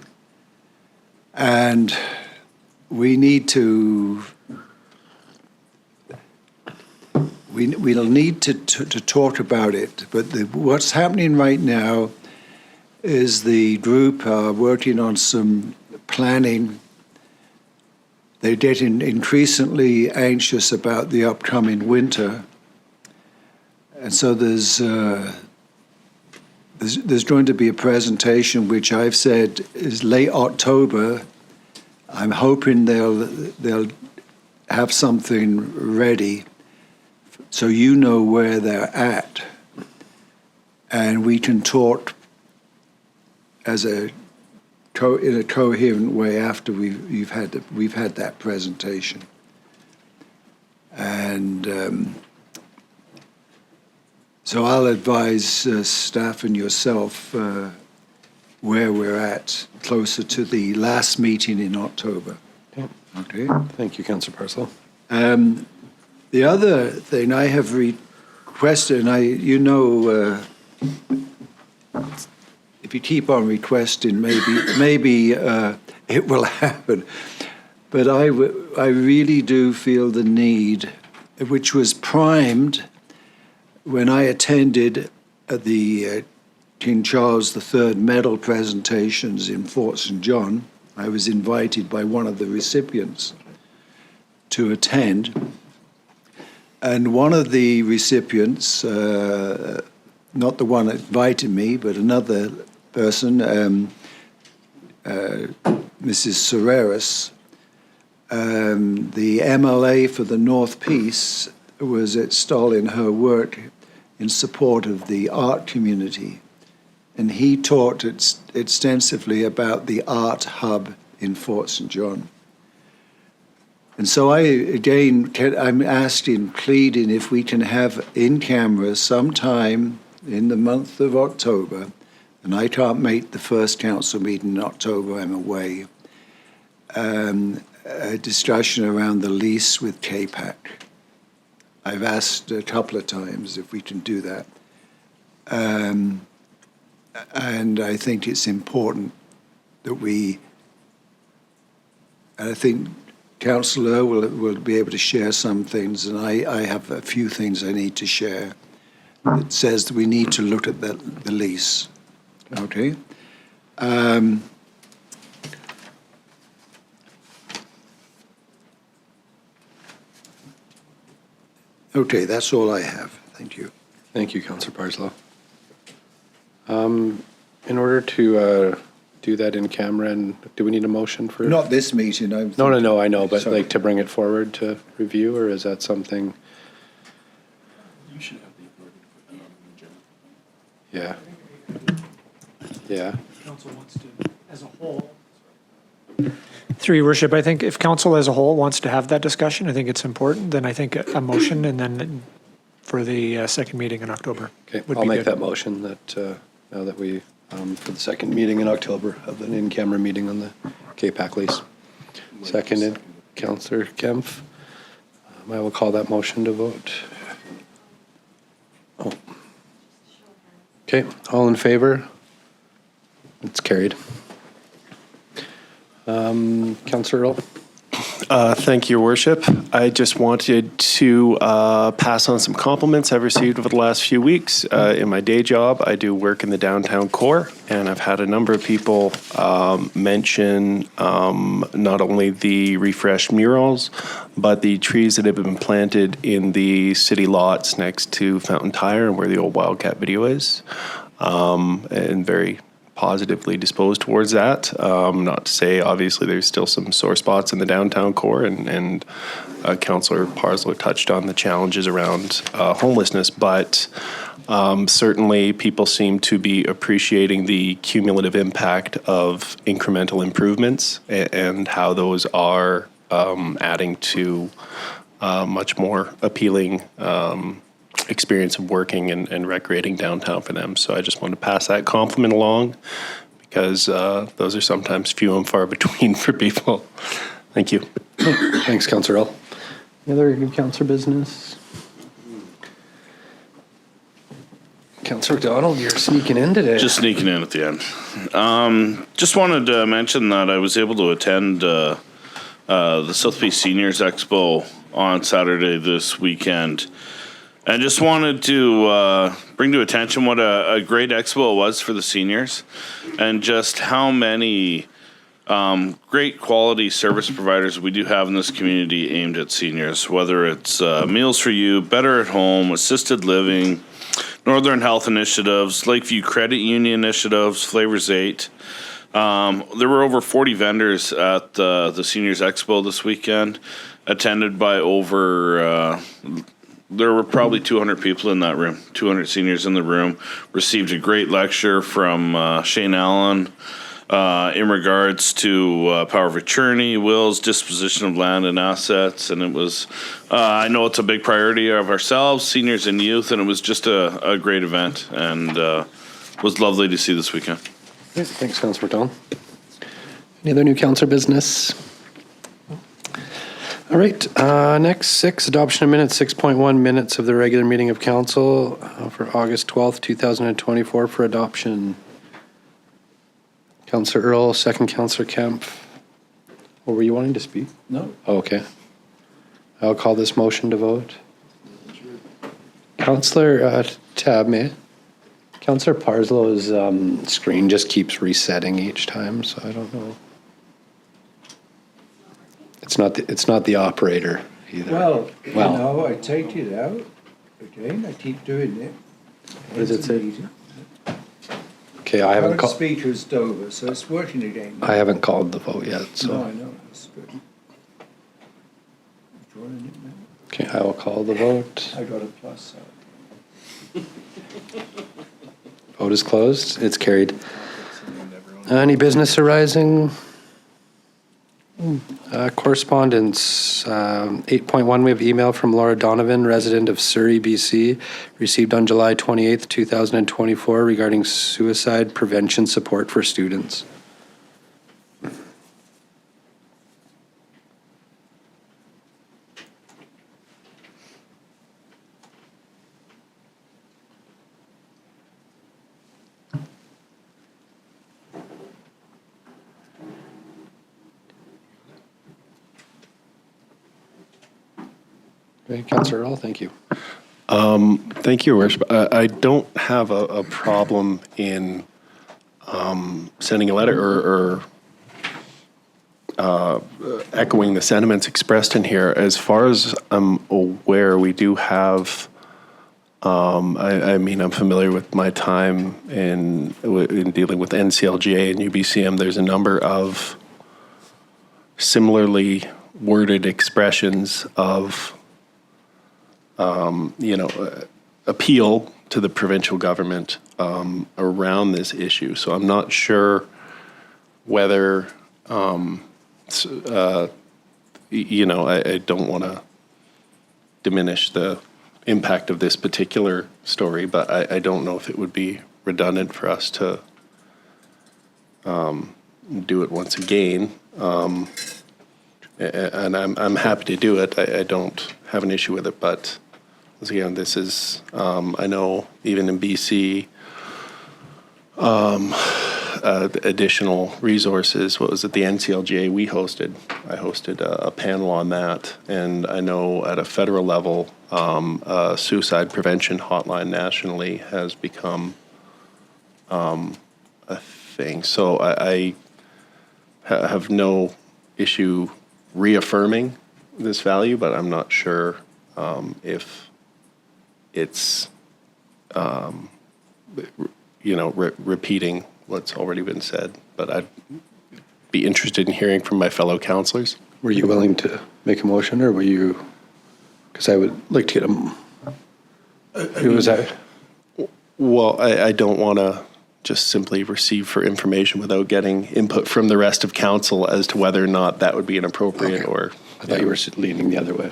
And we need to we'll need to talk about it. But what's happening right now is the group are working on some planning. They're getting increasingly anxious about the upcoming winter And so there's going to be a presentation which I've said is late October. I'm hoping they'll have something ready so you know where they're at, and we can talk as in a coherent way after we've had that presentation. And so I'll advise staff and yourself where we're at closer to the last meeting in October. Okay. Thank you, Councillor Parslow. The other thing I have requested, and if you keep on requesting, maybe it will happen. But I really do feel the need, which was primed when I attended the King Charles III medal presentations in Fort St. John. I was invited by one of the recipients to attend. And one of the recipients, not the one that invited me, but another person, Mrs. Serreris, the MLA for the North Peace was extolling her work in support of the art community. And he talked extensively about the art hub in Fort St. John. And so I'm asking, pleading if we can have in camera sometime in the month of October, and I can't make the first council meeting in October, I'm away, a discussion around the lease with KPAC. I've asked a couple of times if we can do that. And I think it's important that I think Councillor will be able to share some things, and I have a few things I need to share. It says that we need to look at the lease. Okay? Okay, that's all I have. Thank you. Thank you, Councillor Parslow. In order to do that in camera, and do we need a motion for? Not this meeting. No, I know, but Sorry. like to bring it forward to review, or is that something? You should have the authority to put that on the agenda. Yeah. Yeah. Council wants to, as a whole. Through your worship, I think if council as a whole wants to have that discussion, I think it's important. Then I think a motion, and then for the second meeting in October. Okay, would I'll be make good. that motion that now that we, for the second meeting in October, of an in-camera meeting on the KPAC lease. Seconded, Councillor Kempf. I will call that motion to vote. Oh. Okay, all in favor? It's carried. Councillor Earl. Thank you, Your Worship. I just wanted to pass on some compliments I've received over the last few weeks. In my day job, I do work in the downtown core, and I've had a number of people mention not only the refreshed murals, but the trees that have been planted in the city lots next to Fountain Tire and where the old Wildcat video is, and very positively disposed towards that. Not to say, obviously, there's still some sore spots in the downtown core, and Councillor Parslow touched on the challenges around homelessness, but certainly people seem to be appreciating the cumulative impact of incremental improvements and how those are adding to much more appealing experience of working and recreating downtown for them. So I just want to pass that compliment along, because those are sometimes few and far between for people. Thank you. Thanks, Councillor Earl. Any other Councillor Business? Councillor Donald, you're sneaking in today. Just sneaking in at the end. Just wanted to mention that I was able to attend the South Bay Seniors Expo on Saturday this weekend. I just wanted to bring to attention what a great expo it was for the seniors, and just how many great quality service providers we do have in this community aimed at seniors, whether it's Meals for You, Better at Home, Assisted Living, Northern Health Initiatives, Lakeview Credit Union Initiatives, Flavors 8. There were over 40 vendors at the Seniors Expo this weekend, attended by over, there were probably 200 people in that room, 200 seniors in the room, received a great lecture from Shane Allen in regards to power of attorney, wills, disposition of land and assets. And it was, I know it's a big priority of ourselves, seniors and youth, and it was just a great event, and was lovely to see this weekend. Thanks, Councillor McDonald. Any other new councillor business? All right, next 6, adoption of minutes, 6.1 minutes of the regular meeting of council for August 12th, 2024 for adoption. Councillor Earl, second Councillor Kemp. Or were you wanting to speak? No. Oh, okay. I'll call this motion to vote. Councillor Aimee. Councillor Parslow's screen just keeps resetting each time, so I don't know. It's not the operator either. Well, you know, I take it out again. I keep doing it. What does it say? Meeting. Okay, I haven't called. Speaker's Dover, so it's working again. I haven't called the vote yet, so. No, I know. That's good. Drawing it now. Okay, I will call the vote. I got a plus out. Vote is closed. It's carried. Any business arising? Correspondence. 8.1, we have email from Laura Donovan, resident of Surrey, BC, received on July 28th, 2024 regarding suicide prevention support for students. Okay, Councillor Earl, thank you. Thank you, Your Worship. I don't have a problem in sending a letter or echoing the sentiments expressed in here. As far as I'm aware, we do have, I mean, I'm familiar with my time in dealing with NCLGA and UBCM. There's a number of similarly worded expressions of appeal to the provincial government around this issue. So I'm not sure whether, I don't want to diminish the impact of this particular story, but I don't know if it would be redundant for us to do it once again. And I'm happy to do it. I don't have an issue with it, but once again, this is, I know even in BC, additional resources, what was it, the NCLGA I hosted a panel on that, and I know at a federal level, a suicide prevention hotline nationally has become a thing. So I have no issue reaffirming this value, but I'm not sure if it's, repeating what's already been said. But I'd be interested in hearing from my fellow councillors. Were you willing to make a motion, or were you, because I would like to get who was that? Well, I don't want to just simply receive for information without getting input from the rest of council as to whether or not that would be inappropriate. Okay. Or I thought you were leaning the other way.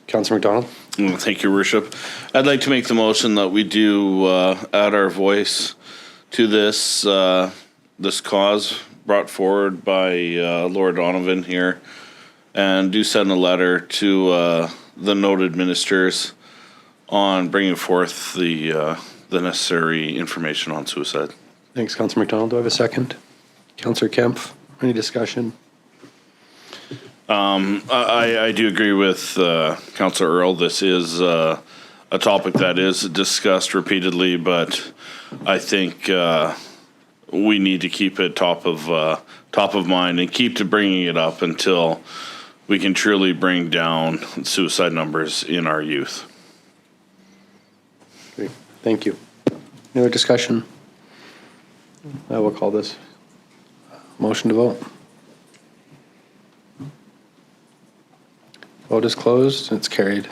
Councillor McDonald? Thank you, Your Worship. I'd like to make the motion that we do add our voice to this this cause brought forward by Laura Donovan here, and do send a letter to the noted ministers on bringing forth the necessary information on suicide. Thanks, Councillor McDonald. Do I have a second? Councillor Kemp, any discussion? I do agree with Councillor Earl. This is a topic that is discussed repeatedly, but I think we need to keep it top of mind and keep to bringing it up until we can truly bring down suicide numbers in our youth. Great. Thank you. Any other discussion? I will call this motion to vote. Vote is closed. It's carried.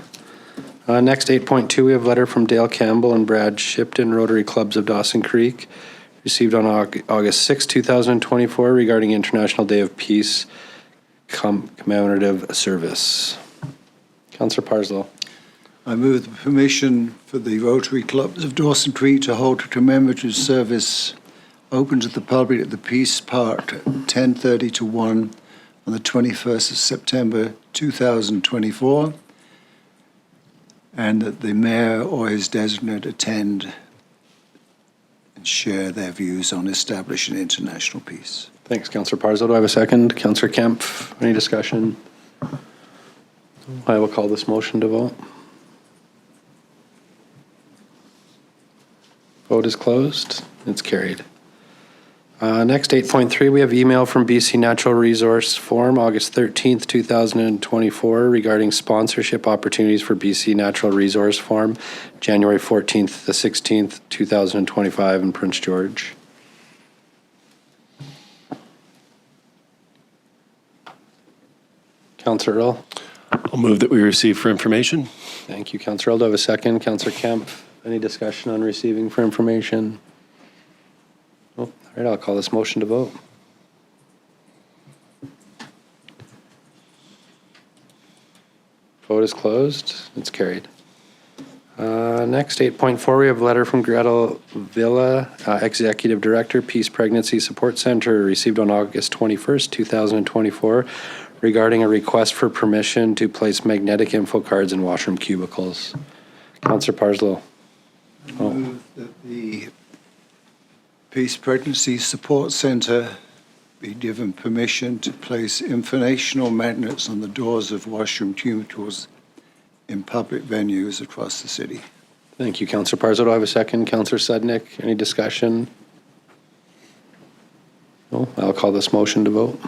Next, 8.2, we have a letter from Dale Campbell and Brad Shipton, Rotary Clubs of Dawson Creek, received on August 6, 2024, regarding International Day of Peace commemorative service. Councillor Parslow. I move the permission for the Rotary Clubs of Dawson Creek to hold a commemorative service open to the public at the Peace Park at 10:30 to 1 on the 21st of September 2024, and that the mayor or his designate attend and share their views on establishing international peace. Thanks, Councillor Parslow. Do I have a second? Councillor Kemp, any discussion? I will call this motion to vote. Vote is closed. It's carried. Next, 8.3, we have email from BC Natural Resource Forum, August 13th, 2024, regarding sponsorship opportunities for BC Natural Resource Forum, January 14th to 16th, 2025 in Prince George. Councillor Earl. I'll move that we receive for information. Thank you, Councillor Earl. Do I have a second? Councillor Kemp, any discussion on receiving for information? All right, I'll call this motion to vote. Vote is closed. It's carried. Next, 8.4, we have a letter from Grettel Villa, Executive Director, Peace Pregnancy Support Center, received on August 21st, 2024, regarding a request for permission to place magnetic info cards in washroom cubicles. Councillor Parslow. Move that the Peace Pregnancy Support Centre be given permission to place informational magnets on the doors of washroom cubicles in public venues across the city. Thank you, Councillor Parslow. Do I have a second? Councillor Sudnick, any discussion? No, I'll call this motion to vote.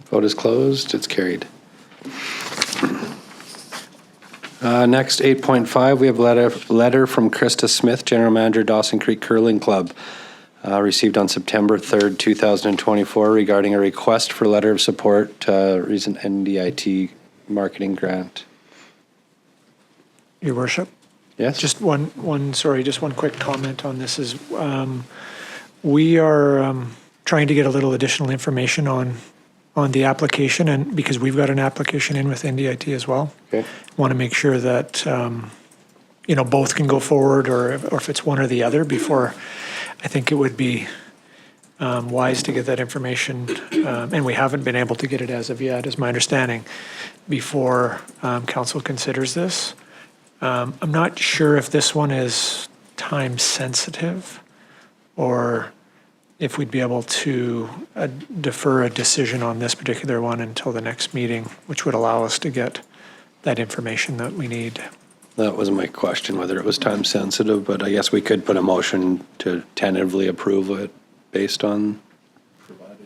Vote is closed. It's carried. Next, 8.5, we have a letter from Krista Smith, General Manager, Dawson Creek Curling Club, received on September 3rd, 2024, regarding a request for letter of support, recent NDIT marketing grant. Your Worship? Yes? Just one quick comment on this is we are trying to get a little additional information on the application, and because we've got an application in with NDIT as well. Okay. Want to make sure that both can go forward, or if it's one or the other, before I think it would be wise to get that information, and we haven't been able to get it as of yet, is my understanding, before council considers this. I'm not sure if this one is time sensitive, or if we'd be able to defer a decision on this particular one until the next meeting, which would allow us to get that information that we need. That was my question, whether it was time sensitive, but I guess we could put a motion to tentatively approve it based on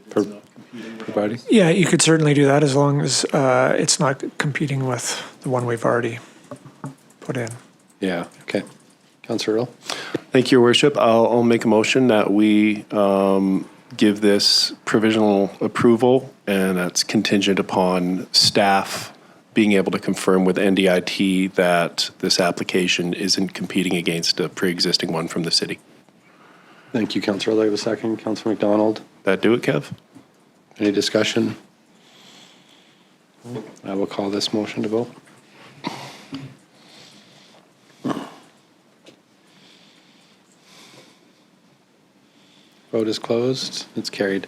providing. Yeah, you could certainly do that as long as it's not competing with the one we've already put in. Yeah, okay. Councillor Earl. Thank you, Your Worship. I'll make a motion that we give this provisional approval, and that's contingent upon staff being able to confirm with NDIT that this application isn't competing against a pre-existing one from the city. Thank you, Councillor. Do I have a second? Councillor McDonald. That do it, Kev? Any discussion? I will call this motion to vote. Vote is closed. It's carried.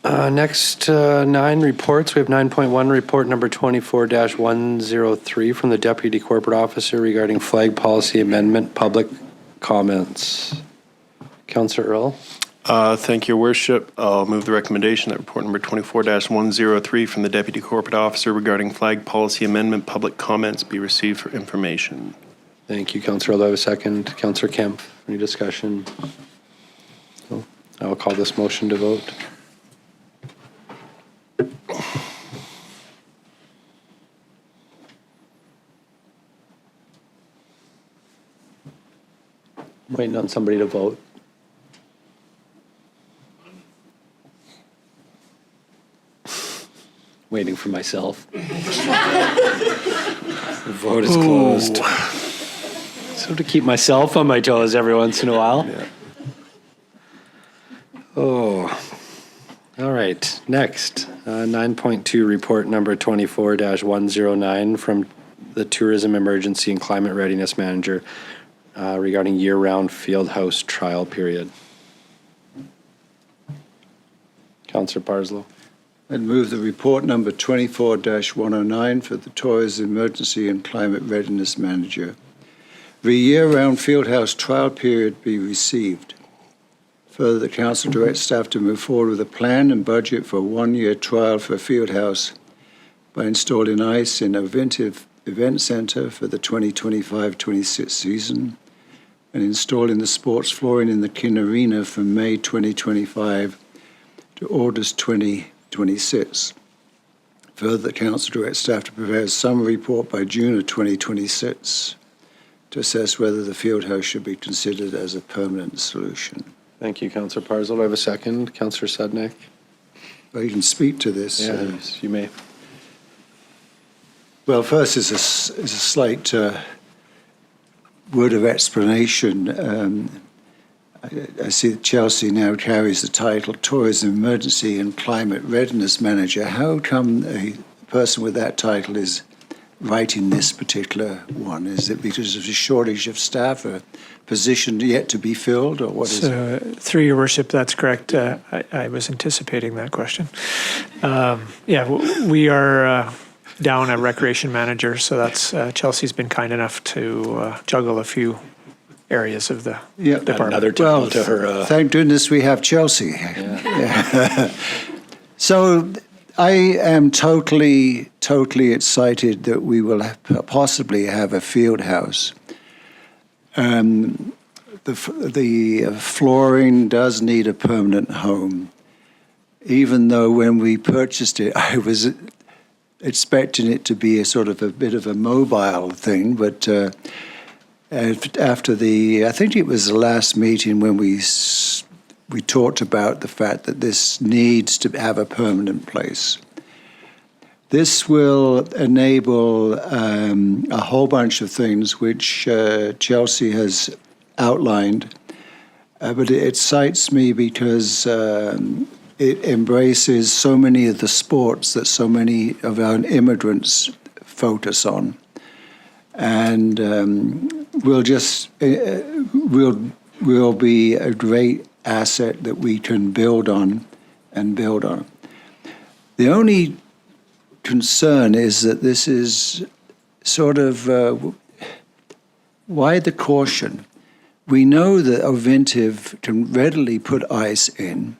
Next, 9 reports. We have 9.1, report number 24-103 from the Deputy Corporate Officer regarding flag policy amendment, public comments. Councillor Earl. Thank you, Your Worship. I'll move the recommendation that report number 24-103 from the Deputy Corporate Officer regarding flag policy amendment, public comments be received for information. Thank you, Councillor. I'll have a second. Councillor Kemp, any discussion? No? I will call this motion to vote. Waiting on somebody to vote. Waiting for myself. The vote is closed. So to keep myself on my toes every once in a while. Yeah. Oh, all right. Next, 9.2 report number 24-109 from the Tourism Emergency and Climate Readiness Manager regarding year-round field house trial period. Councillor Parslow. I'd move the report number 24-109 for the Tourism Emergency and Climate Readiness Manager. The year-round fieldhouse trial period be received. Further, the Council directs staff to move forward with a plan and budget for a one-year trial for a fieldhouse by installing ice in a Vintive Event Centre for the 2025-26 season and installing the sports flooring in the Kin Arena from May 2025 to August 2026. Further, the Council directs staff to prepare a summary report by June of 2026 to assess whether the field house should be considered as a permanent solution. Thank you, Councillor Parslow. Do I have a second? Councillor Sudnick. Well, you can speak to this. Yes, you may. Well, first is a slight word of explanation. I see that Chelsea now carries the title Tourism Emergency and Climate Readiness Manager. How come a person with that title is writing this particular one? Is it because of a shortage of staff, a position yet to be filled, or what is it? Through your worship, that's correct. I was anticipating that question. We are down a recreation manager, so that's Chelsea's been kind enough to juggle a few areas of the department. Another title to her. Thank goodness we have Chelsea. Yeah. So I am totally excited that we will possibly have a field house. The flooring does need a permanent home, even though when we purchased it, I was expecting it to be a sort of a bit of a mobile thing, but after I think it was the last meeting when we talked about the fact that this needs to have a permanent place. This will enable a whole bunch of things which Chelsea has outlined, but it excites me because it embraces so many of the sports that so many of our immigrants focus on, and will be a great asset that we can build on. The only concern is that this is sort of why the caution? We know that Ovintiv can readily put ice in.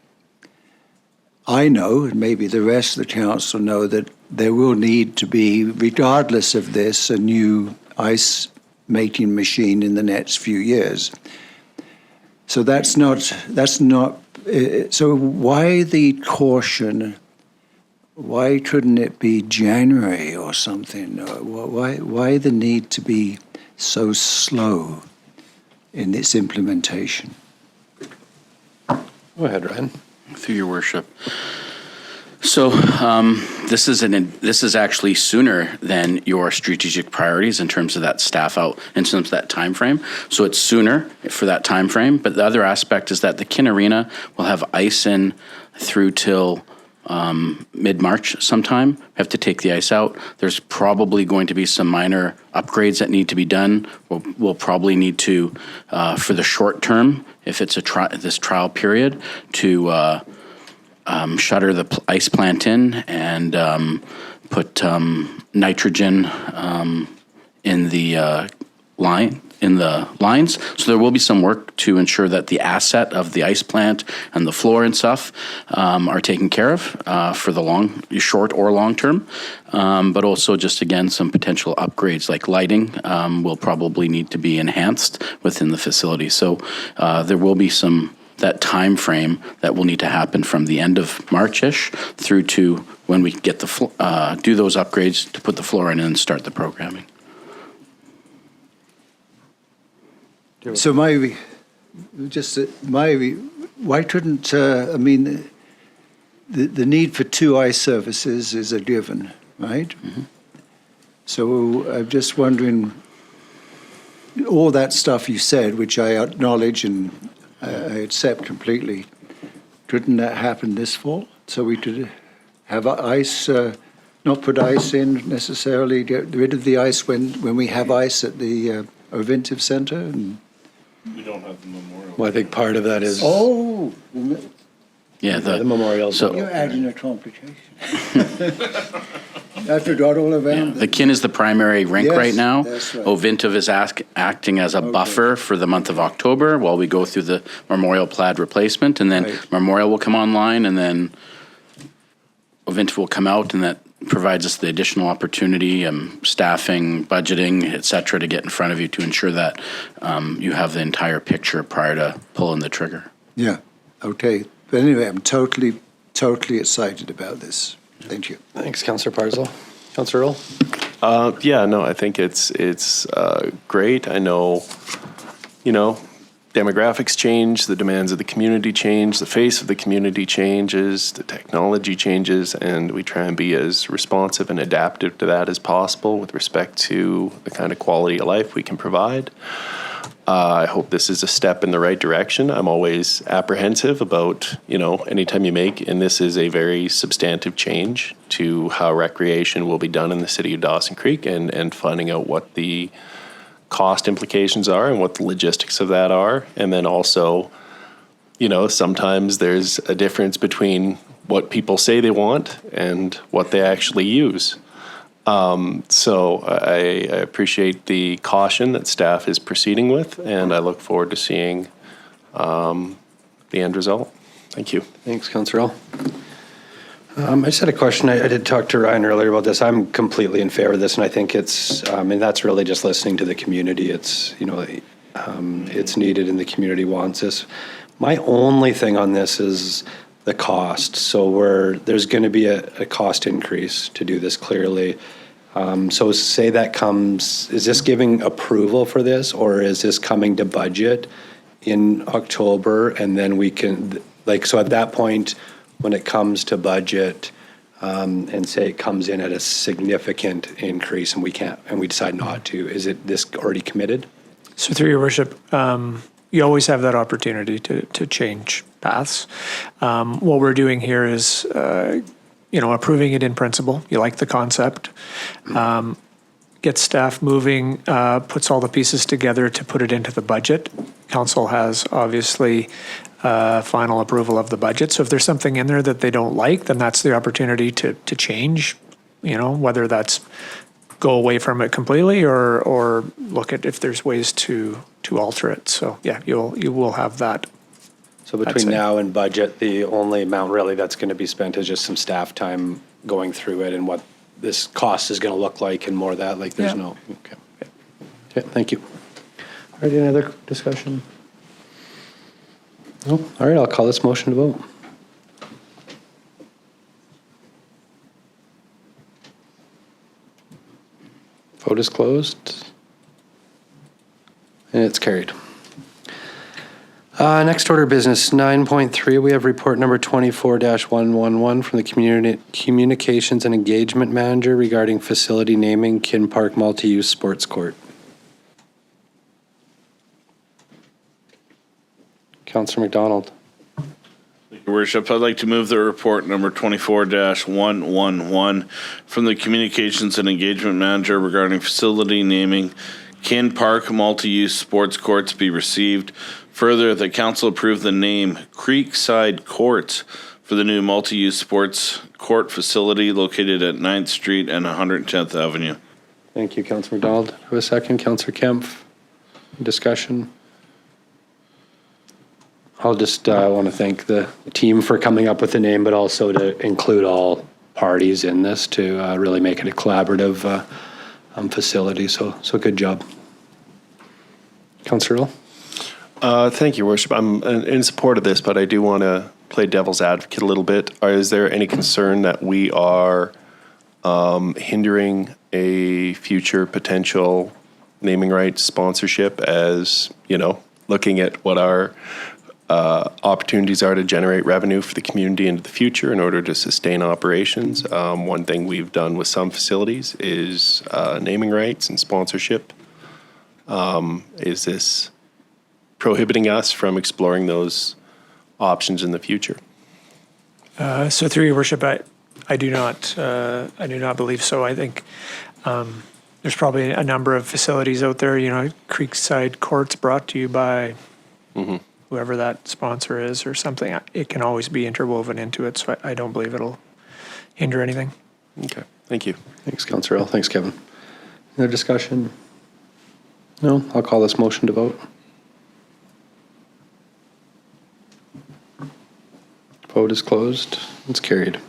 I know, and maybe the rest of the council know, that there will need to be, regardless of this, a new ice making machine in the next few years. So that's not. So why the caution? Why couldn't it be January or something? Why the need to be so slow in its implementation? Go ahead, Ryan. Through your worship. So this is actually sooner than your strategic priorities in terms of that staff out, in terms of that time frame. So it's sooner for that time frame. But the other aspect is that the Kin Arena will have ice in through till mid-March sometime. We have to take the ice out. There's probably going to be some minor upgrades that need to be done. We'll probably need to, for the short term, if it's this trial period, to shutter the ice plant in and put nitrogen in the line, lines. So there will be some work to ensure that the asset of the ice plant and the floor and stuff are taken care of for the short or long term. But also just again, some potential upgrades like lighting will probably need to be enhanced within the facility. So there will be that time frame that will need to happen from the end of March-ish through to when we get do those upgrades to put the floor in and start the programming. So why couldn't, the need for 2 ice services is a given, right? Mm-hmm. So I'm just wondering, all that stuff you said, which I acknowledge and I accept completely, couldn't that happen this fall? So we could have ice, not put ice in necessarily, get rid of the ice when we have ice at the Preventive Centre? And We don't have the memorial. Well, I think part of that is. oh, Yeah, The memorial. you're adding a complication. I forgot all about the Kin is the primary rink Yes, right now. that's right. Ovintiv is acting as a buffer for the month of October while we go through the Memorial Plaid replacement, and then Right. Memorial will come online, and then Ovintiv will come out, and that provides us the additional opportunity, staffing, budgeting, et cetera, to get in front of you to ensure that you have the entire picture prior to pulling the trigger. Yeah, okay. But anyway, I'm totally excited about this. Thank you. Thanks, Councillor Parslow. Councillor Earl? Yeah, no, I think it's great. I know, demographics change, the demands of the community change, the face of the community changes, the technology changes, and we try and be as responsive and adaptive to that as possible with respect to the kind of quality of life we can provide. I hope this is a step in the right direction. I'm always apprehensive about, anytime you make, and this is a very substantive change to how recreation will be done in the city of Dawson Creek, and finding out what the cost implications are and what the logistics of that are. And then also, sometimes there's a difference between what people say they want and what they actually use. So I appreciate the caution that staff is proceeding with, and I look forward to seeing the end result. Thank you. Thanks, Councillor Earl. I just had a question. I did talk to Ryan earlier about this. I'm completely in favor of this, and I think it's, that's really just listening to the community. It's, it's needed and the community wants this. My only thing on this is the cost. So there's going to be a cost increase to do this clearly. So say that is this giving approval for this, or is this coming to budget in October, and then we can, so at that point, when it comes to budget, and say it comes in at a significant increase and we decide not to, is this already committed? So through your worship, you always have that opportunity to change paths. What we're doing here is, approving it in principle. You like the concept. Get staff moving, puts all the pieces together to put it into the budget. Council has obviously final approval of the budget. So if there's something in there that they don't like, then that's the opportunity to change, whether that's go away from it completely or look at if there's ways to alter it. So yeah, you will have that. So between now and budget, the only amount really that's going to be spent is just some staff time going through it and what this cost is going to look like and more of that. There's no. Okay, thank you. All right, any other discussion? No? All right, I'll call this motion to vote. Vote is closed. And it's carried. Next order of business, 9.3, we have report number 24-111 from the Communications and Engagement Manager regarding facility naming Kin Park Multi-Use Sports Court. Councillor McDonald. Your Worship, I'd like to move the report number 24-111 from the Communications and Engagement Manager regarding facility naming Kin Park Multi-Use Sports Courts be received. Further, the council approved the name Creekside Courts for the new multi-use sports court facility located at 9th Street and 110th Avenue. Thank you, Councillor McDonald. Have a second, Councillor Kempf. Discussion? I'll just want to thank the team for coming up with the name, but also to include all parties in this to really make it a collaborative facility. So good job. Councillor Earl? Thank you, Worship. I'm in support of this, but I do want to play devil's advocate a little bit. Is there any concern that we are hindering a future potential naming rights sponsorship as, looking at what our opportunities are to generate revenue for the community into the future in order to sustain operations? One thing we've done with some facilities is naming rights and sponsorship. Is this prohibiting us from exploring those options in the future? So through your worship, I do not believe so. I think there's probably a number of facilities out there. Creekside Courts brought to you by whoever that sponsor is or something. It can always be interwoven into it, so I don't believe it'll hinder anything. Okay, thank you. Thanks, Councillor Earl. Thanks, Kevin. Any other discussion? No? I'll call this motion to vote. Vote is closed. It's carried.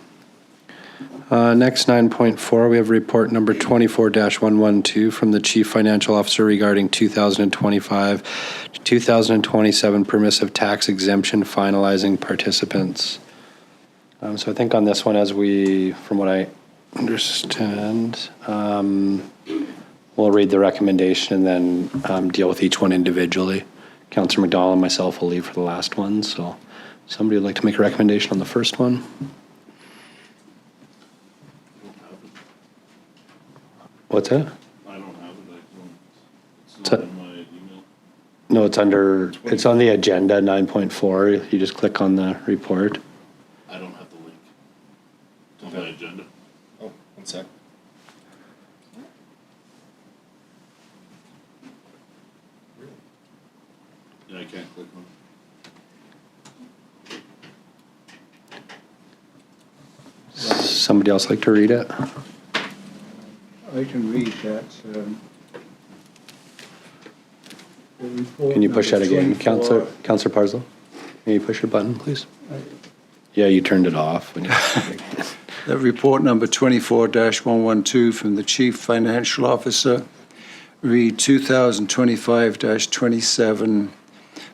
Next, 9.4, we have report number 24-112 from the Chief Financial Officer regarding 2025 to 2027 permissive tax exemption finalizing participants. So I think on this one, from what I understand, we'll read the recommendation and then deal with each one individually. Councillor McDonald and myself will leave for the last one. So somebody would like to make a recommendation on the first one? What's that? I don't have it. It's not in my email. No, it's on the agenda, 9.4. You just click on the report. I don't have the link. It's on my agenda. Oh, one sec. Yeah, I can't click on it. Somebody else like to read it? I can read that. Can you push that again, Councillor Parslow? Can you push your button, please? Yeah, you turned it off. That report number 24-112 from the Chief Financial Officer, read 2025-27,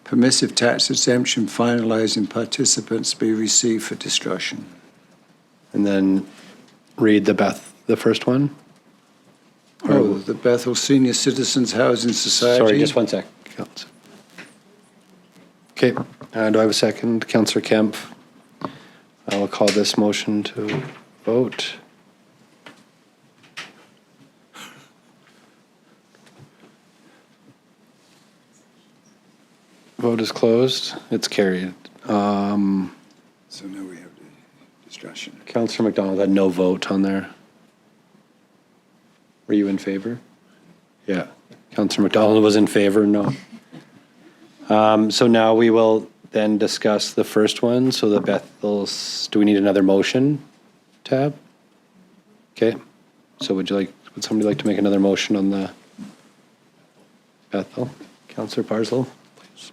permissive tax exemption finalizing participants be received for discussion. And then read the first one? Oh, the Bethel Senior Citizens Housing Society. Sorry, just one sec. Okay, do I have a second? Councillor Kemp. I will call this motion to vote. Vote is closed. It's carried. So now we have the discussion. Councillor McDonald had no vote on there. Were you in favor? Yeah. Councillor McDonald was in favor, no. So now we will then discuss the first one. So the Bethel's, do we need another motion tab? Okay. So would somebody like to make another motion on the Bethel? Councillor Parslow, please.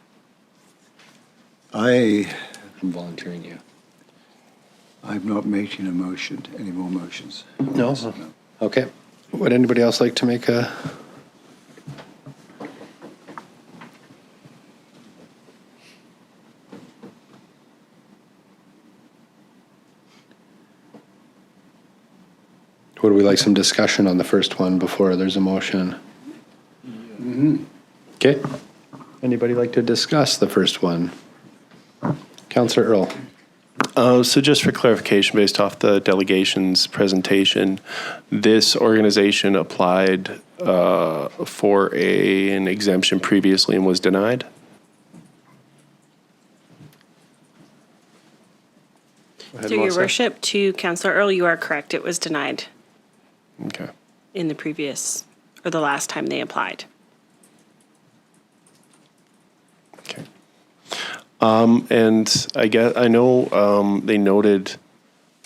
I'm volunteering you. I'm not making any more motions. No? Okay. Would anybody else like to make a? Would we like some discussion on the first one before there's a motion? Okay. Anybody like to discuss the first one? Councillor Earl. So just for clarification, based off the delegations presentation, this organization applied for an exemption previously and was denied? Through your worship, to Councillor Earl, you are correct. It was denied. Okay. In the previous, or the last time they applied. Okay. And I know they noted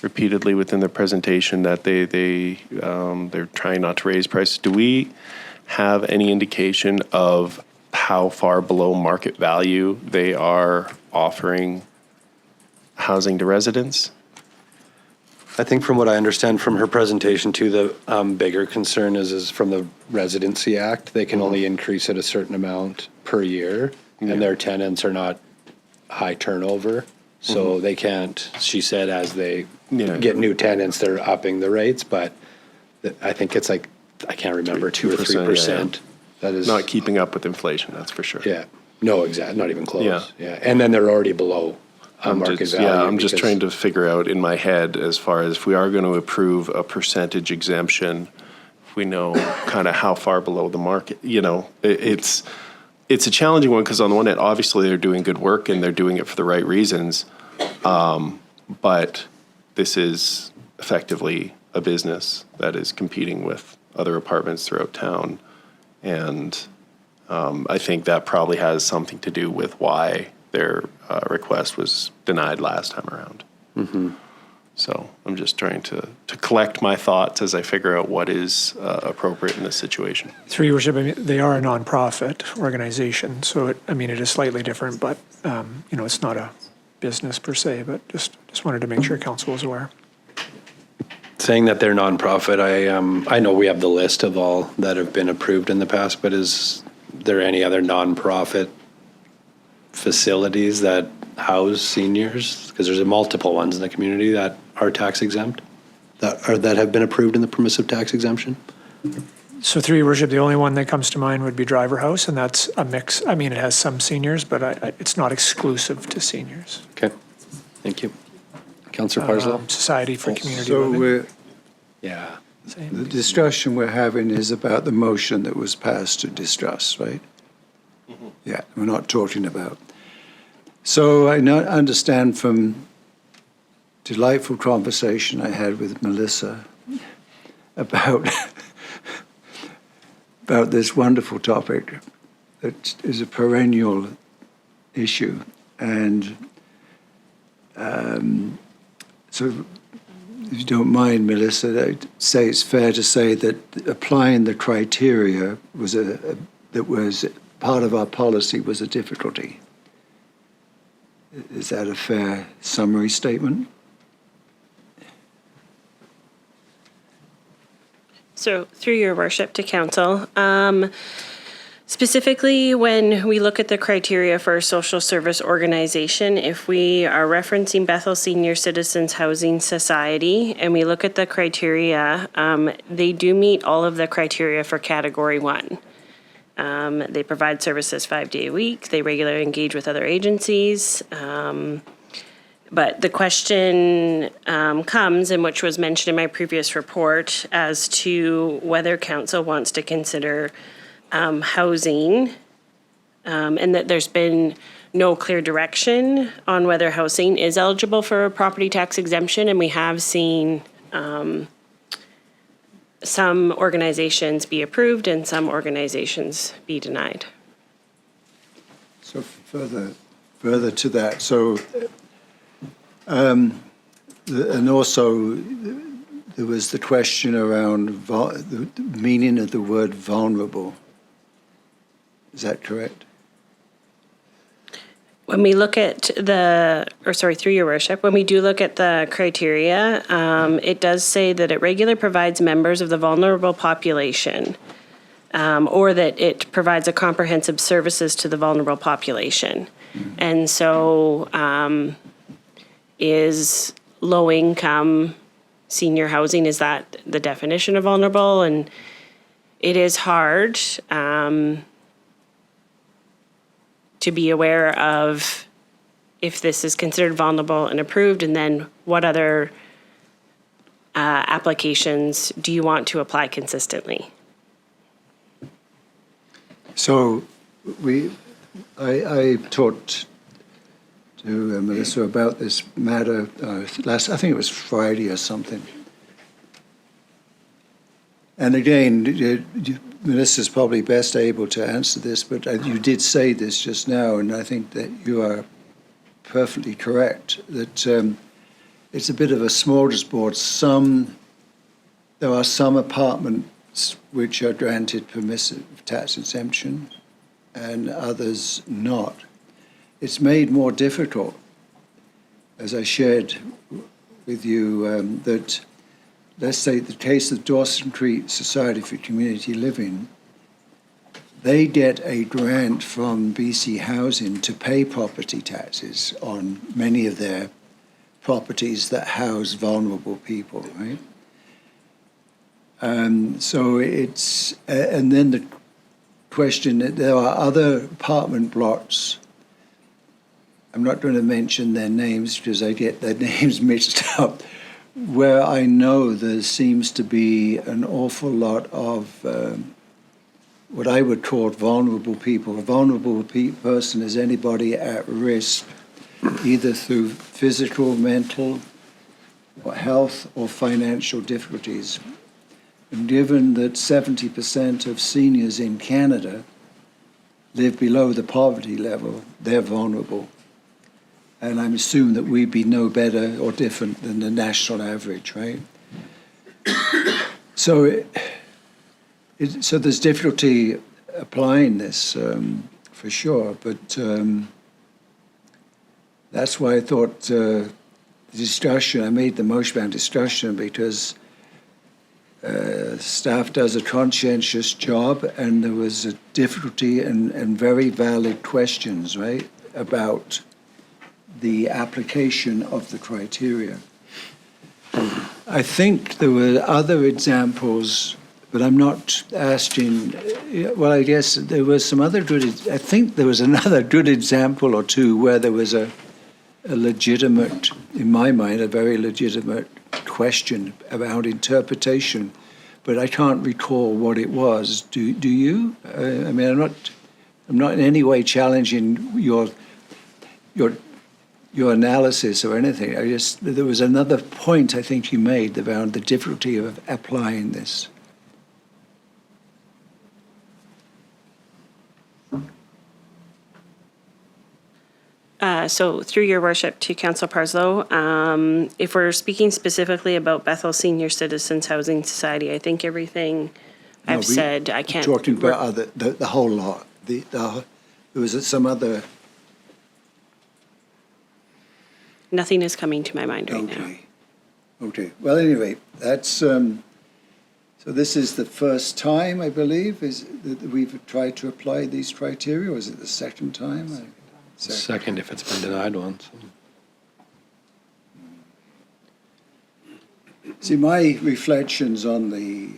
repeatedly within their presentation that they're trying not to raise prices. Do we have any indication of how far below market value they are offering housing to residents? I think from what I understand from her presentation too, the bigger concern is from the Residency Act, they can only increase it a certain amount per year, and their tenants are not high turnover, so they can't, she said, as they get new tenants, they're upping the rates, but I think it's like, I can't remember, 2 or 3%. That is not keeping up with inflation, that's for sure. Yeah, no, exactly, not even close. Yeah, and then they're already below market value. Yeah, I'm just trying to figure out in my head, as far as if we are going to approve a percentage exemption, if we know kind of how far below the market, it's a challenging one, because on the one hand, obviously they're doing good work and they're doing it for the right reasons, but this is effectively a business that is competing with other apartments throughout town, and I think that probably has something to do with why their request was denied last time around. So I'm just trying to collect my thoughts as I figure out what is appropriate in this situation. Through your worship, I mean, they are a nonprofit organization, so it is slightly different, but it's not a business per se. But just wanted to make sure council was aware. Saying that they're nonprofit, I know we have the list of all that have been approved in the past, but is there any other nonprofit facilities that house seniors? Because there's multiple ones in the community that are tax exempt, that have been approved in the permissive tax exemption. So through your worship, the only one that comes to mind would be Driver House, and that's a mix. I mean, it has some seniors, but it's not exclusive to seniors. Okay, thank you. Councillor Parslow. Society for Community So Living. The discussion we're having is about the motion that was passed to distrust, right? Yeah, we're not talking about. So I understand from delightful conversation I had with Melissa about this wonderful topic that is a perennial issue. And so if you don't mind, Melissa, I'd say it's fair to say that applying the criteria that was part of our policy was a difficulty. Is that a fair summary statement? So through your worship to council, specifically when we look at the criteria for a social service organization, if we are referencing Bethel Senior Citizens Housing Society and we look at the criteria, they do meet all of the criteria for category 1. They provide services 5 days a week. They regularly engage with other agencies. But the question comes, and which was mentioned in my previous report, as to whether council wants to consider housing, and that there's been no clear direction on whether housing is eligible for a property tax exemption. And we have seen some organizations be approved and some organizations be denied. So further to that, so and also there was the question around the meaning of the word vulnerable. Is that correct? When we look at through your worship, when we do look at the criteria, it does say that it regularly provides members of the vulnerable population, or that it provides a comprehensive services to the vulnerable population. And so is low income senior housing, is that the definition of vulnerable? And it is hard to be aware of if this is considered vulnerable and approved, and then what other applications do you want to apply consistently? So I talked to Melissa about this matter I think it was Friday or something. And again, Melissa's probably best able to answer this, but you did say this just now, and I think that you are perfectly correct, that it's a bit of a smorgasbord. There are some apartments which are granted permissive tax exemption, and others not. It's made more difficult, as I shared with you, that, let's say, the case of Dawson Creek Society for Community Living, they get a grant from BC Housing to pay property taxes on many of their properties that house vulnerable people, right? So it's, and then the question that there are other apartment blocks, I'm not going to mention their names because I get their names mixed up, where I know there seems to be an awful lot of what I would call vulnerable people. A vulnerable person is anybody at risk, either through physical, mental, or health, or financial difficulties. And given that 70% of seniors in Canada live below the poverty level, they're vulnerable. And I'm assuming that we'd be no better or different than the national average, right? So, so there's difficulty applying this for sure, but that's why I thought the discussion, I made the motion about discussion because staff does a conscientious job and there was a difficulty and very valid questions, right, about the application of the criteria. I think there were other examples, but I'm not asking, well, I guess there was some other good, I think there was another good example or two where there was a legitimate, in my mind, a very legitimate question about interpretation, but I can't recall what it was. Do you? I mean, I'm not in any way challenging your analysis or anything. There was another point I think you made about the difficulty of applying this. So through your worship to Councillor Parslow, if we're speaking specifically about Bethel Senior Citizens Housing Society, I think everything I've said, I can't. Talking about the whole lot. There was some other. Nothing is coming to my mind right now. Okay. Well, anyway, that's so. This is the first time, I believe, is that we've tried to apply these criteria, or is it the second time? Second, if it's been denied once. See, my reflections on the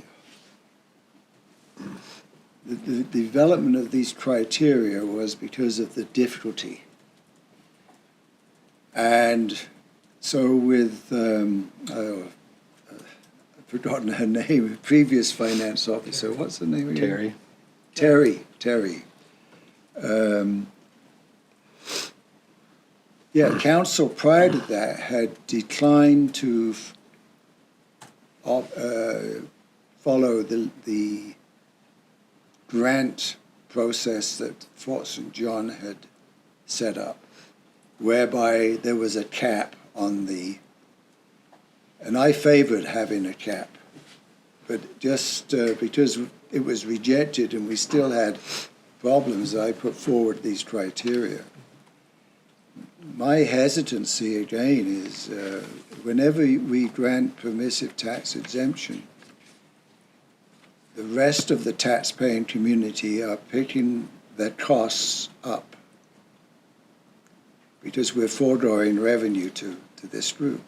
development of these criteria was because of the difficulty. And so with, I've forgotten her name, previous finance officer, what's the name again? Terry. Council prior to that had declined to follow the grant process that Fort St. John had set up, whereby there was a cap on the, and I favored having a cap, but just because it was rejected and we still had problems, I put forward these criteria. My hesitancy, again, is whenever we grant permissive tax exemption, the rest of the taxpaying community are picking their costs up because we're foregoing revenue to this group.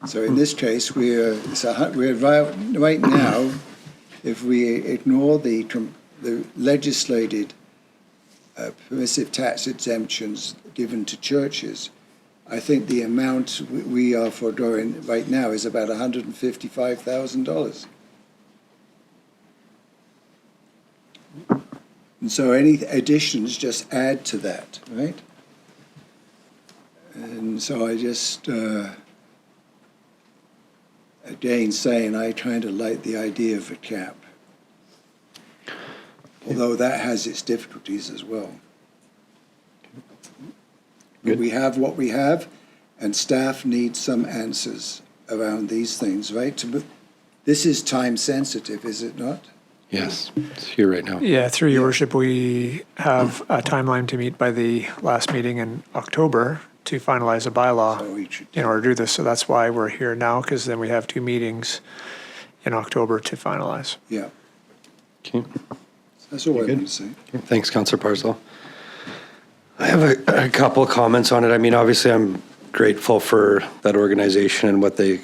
So in this case, we're right now, if we ignore the legislated permissive tax exemptions given to churches, I think the amount we are foregoing right now is about $155,000. And so any additions just add to that, right? And so I just, again, saying I kind of like the idea of a cap, although that has its difficulties as well. But we have what we have, and staff need some answers around these things, right? This is time sensitive, is it not? Yes, it's here right now. Yeah, through your worship, we have a timeline to meet by the last meeting in October to finalize a bylaw in order to do this. So that's why we're here now, because then we have 2 meetings in October to finalize. Yeah, Okay. that's all I want to say. Thanks, Councillor Parslow. I have a couple of comments on it. I mean, obviously, I'm grateful for that organization and what they,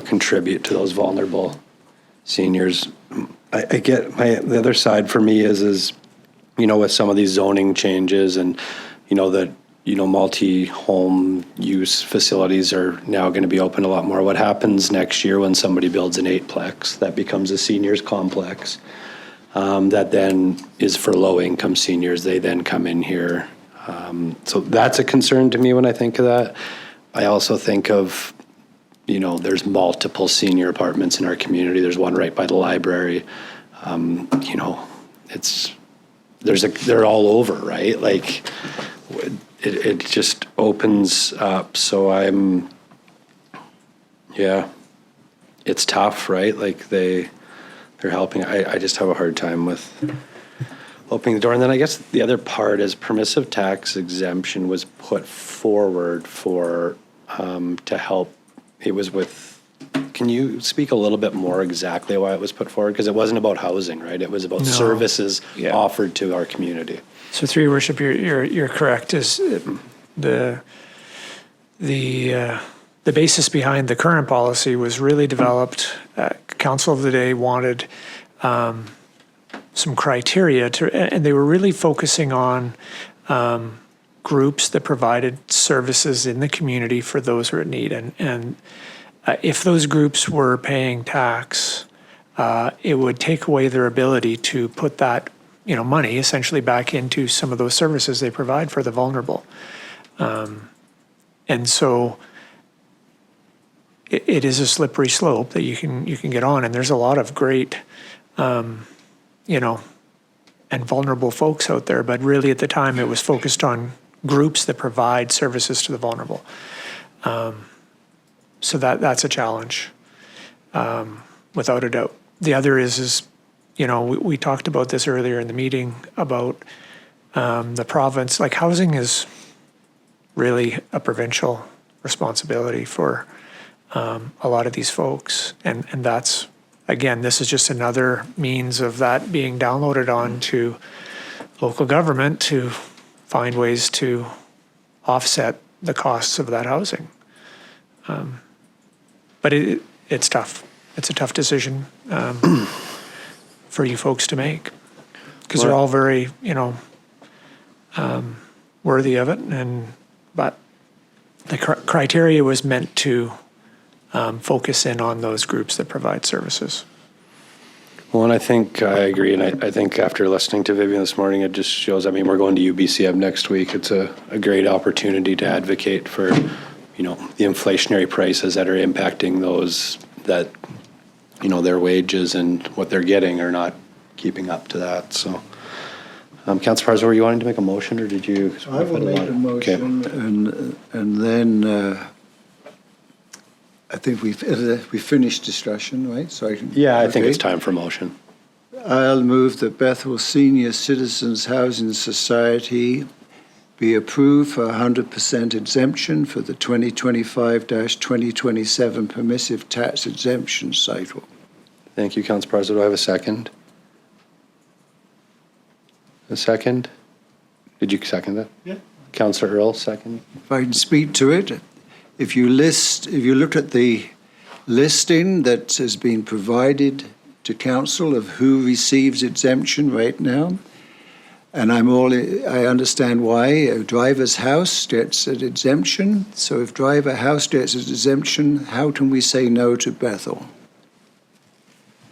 contribute to those vulnerable seniors. I get the other side for me is with some of these zoning changes and that multi-home use facilities are now going to be open a lot more. What happens next year when somebody builds an 8-plex that becomes a seniors complex that then is for low-income seniors? They then come in here. So that's a concern to me when I think of that. I also think of there's multiple senior apartments in our community. There's one right by the library. They're all over, right? Like it just opens up. So it's tough, right? Like they're helping. I just have a hard time with opening the door. And then I guess the other part is permissive tax exemption was put forward for to help. It was with, can you speak a little bit more exactly why it was put forward? Because it wasn't about housing, right? It was about services offered to our community. So through your worship, you're correct. Is the basis behind the current policy was really developed. Council of the day wanted some criteria and they were really focusing on groups that provided services in the community for those who are in need. And if those groups were paying tax, it would take away their ability to put that money essentially back into some of those services they provide for the vulnerable. And so it is a slippery slope that you can get on. And there's a lot of great, and vulnerable folks out there. But really at the time it was focused on groups that provide services to the vulnerable. So that's a challenge, without a doubt. The other is we talked about this earlier in the meeting about the province. Like housing is really a provincial responsibility for a lot of these folks. And that's, again, this is just another means of that being downloaded onto local government to find ways to offset the costs of that housing. But it's tough. It's a tough decision for you folks to make because they're all very, worthy of it. But the criteria was meant to focus in on those groups that provide services. Well, and I think I agree. And I think after listening to Vivian this morning, it just shows, we're going to UBCM next week. It's a great opportunity to advocate for, the inflationary prices that are impacting those that, their wages and what they're getting are not keeping up to that. So, Councillor Parslow, were you wanting to make a motion or did you? I will make a motion and then I think we finished discussion, right? So I think it's time for motion. I'll move that Bethel Senior Citizens Housing Society be approved for 100% exemption for the 2025-2027 permissive tax exemption cycle. Thank you, Councillor Parslow. Do I have a second? A second? Did you second that? Yeah. Councillor Earl, second. If I can speak to it, if you look at the listing that has been provided to council of who receives exemption right now, and I understand why a driver's house gets an exemption. So if driver house gets an exemption, how can we say no to Bethel?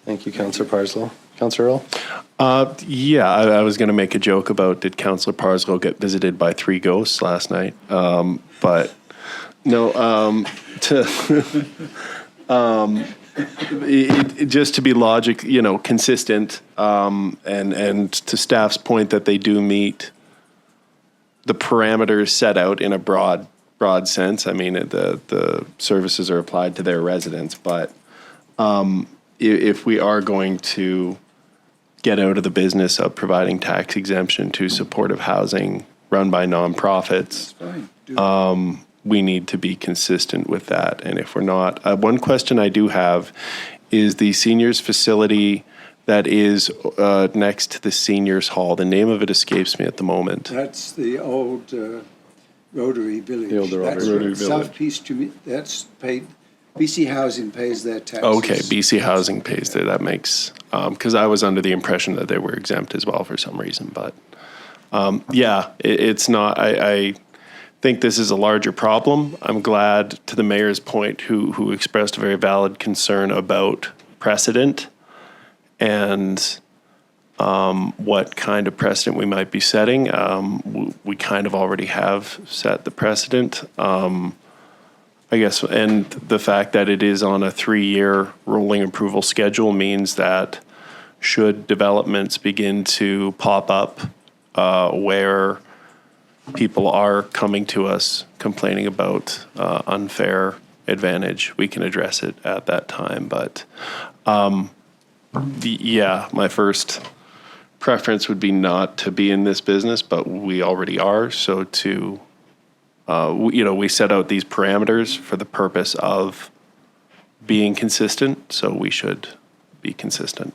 Thank you, Councillor Parslow. Councillor Earl? I was going to make a joke about did Councillor Parslow get visited by 3 ghosts last night? But no, just to be consistent, and to staff's point that they do meet the parameters set out in a broad sense. The services are applied to their residents, but if we are going to get out of the business of providing tax exemption to supportive housing run by nonprofits. We need to be consistent with that. And if we're not, one question I do have is the seniors facility that is next to the seniors hall. The name of it escapes me at the moment. That's the old Rotary Village. The old That's Rotary Village. South Peace, that's paid, BC Housing pays their taxes. Okay, BC Housing pays there. That makes, because I was under the impression that they were exempt as well for some reason. But yeah, it's not, I think this is a larger problem. I'm glad, to the mayor's point, who expressed a very valid concern about precedent and what kind of precedent we might be setting. We kind of already have set the precedent, I guess, and the fact that it is on a 3-year rolling approval schedule means that should developments begin to pop up where people are coming to us complaining about unfair advantage, we can address it at that time. But yeah, my first preference would be not to be in this business, but we already are. So to, we set out these parameters for the purpose of being consistent, so we should be consistent.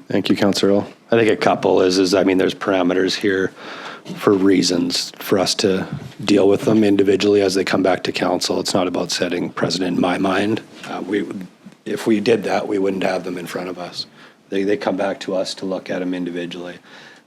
Thank you, Councillor Earl. I think a couple is there's parameters here for reasons for us to deal with them individually as they come back to council. It's not about setting precedent in my mind. If we did that, we wouldn't have them in front of us. They come back to us to look at them individually.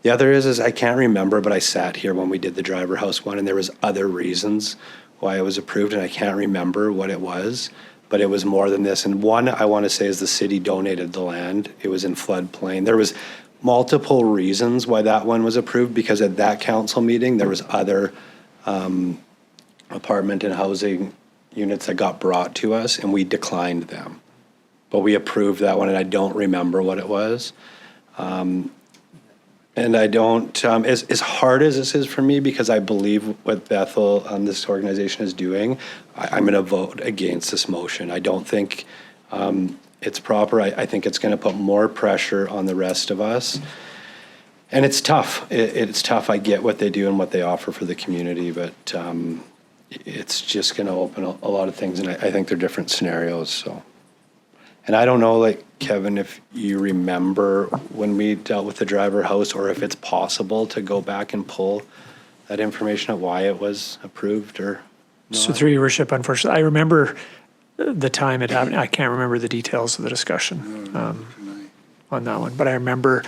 The other is I can't remember, but I sat here when we did the driver house one, and there was other reasons why it was approved, and I can't remember what it was, but it was more than this. And one I want to say is the city donated the land. It was in floodplain. There was multiple reasons why that one was approved, because at that council meeting, there was other apartment and housing units that got brought to us, and we declined them. But we approved that one, and I don't remember what it was. And I don't, as hard as this is for me, because I believe what Bethel, this organization is doing, I'm going to vote against this motion. I don't think it's proper. I think it's going to put more pressure on the rest of us. And it's tough. It's tough. I get what they do and what they offer for the community, but it's just going to open a lot of things, and I think they're different scenarios. So, and I don't know, like, Kevin, if you remember when we dealt with the driver house, or if it's possible to go back and pull that information of why it was approved or not. So through your worship, unfortunately, I remember the time it happened. I can't remember the details of the discussion on that one, but I remember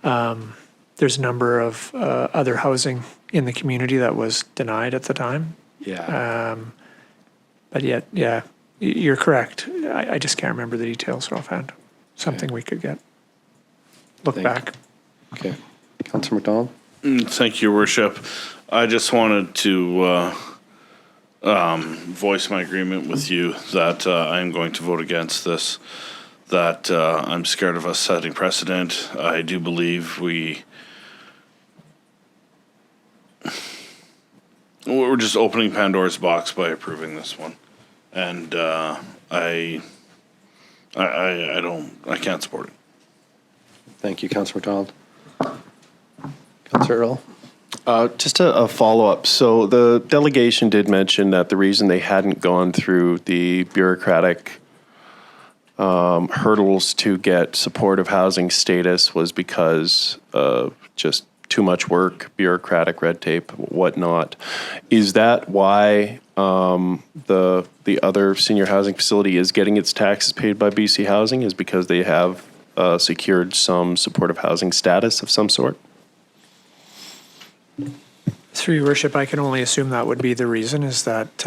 there's a number of other housing in the community that was denied at the time. Yeah. But yet, yeah, you're correct. I just can't remember the details offhand. Something we could look back. Okay. Councillor McDonald? Thank you, Your Worship. I just wanted to voice my agreement with you that I'm going to vote against this, that I'm scared of us setting precedent. I do believe we're just opening Pandora's box by approving this one. And I can't support it. Thank you, Councillor McDonald. Councillor Earl? Just a follow-up. So the delegation did mention that the reason they hadn't gone through the bureaucratic hurdles to get supportive housing status was because of just too much work, bureaucratic red tape, whatnot. Is that why the other senior housing facility is getting its taxes paid by BC Housing, is because they have secured some supportive housing status of some sort? Through your worship, I can only assume that would be the reason, is that,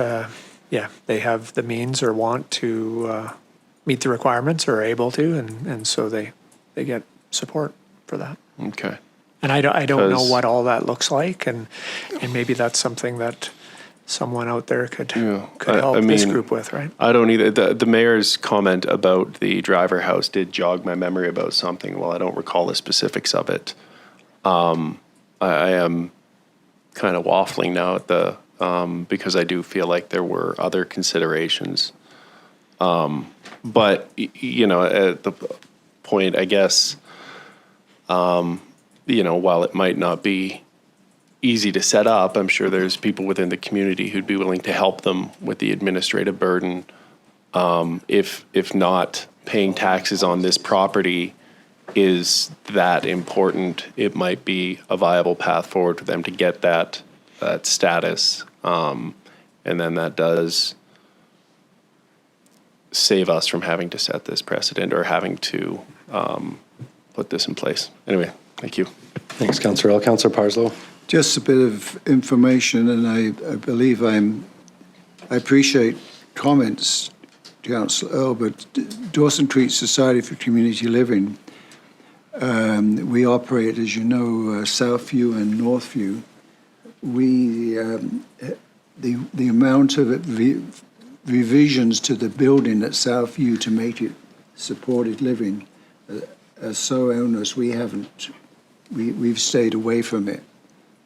yeah, they have the means or want to meet the requirements or are able to, and so they get support for that. Okay. And I don't know what all that looks like, and maybe that's something that someone out there could help this group with, right? I don't either. The mayor's comment about the driver house did jog my memory about something. Well, I don't recall the specifics of it. I am kind of waffling now at the because I do feel like there were other considerations. But at the point, I guess, While it might not be easy to set up, I'm sure there's people within the community who'd be willing to help them with the administrative burden. If not paying taxes on this property is that important, it might be a viable path forward for them to get that status. And then that does save us from having to set this precedent or having to put this in place. Anyway, thank you. Thanks, Councillor Earl. Councillor Parslow. Just a bit of information, and I believe I appreciate comments, Councillor Earl, but Dawson Creek Society for Community Living, we operate, as you know, Southview and Northview. The amount of revisions to the building at Southview to make it supported living are so onerous, we've stayed away from it.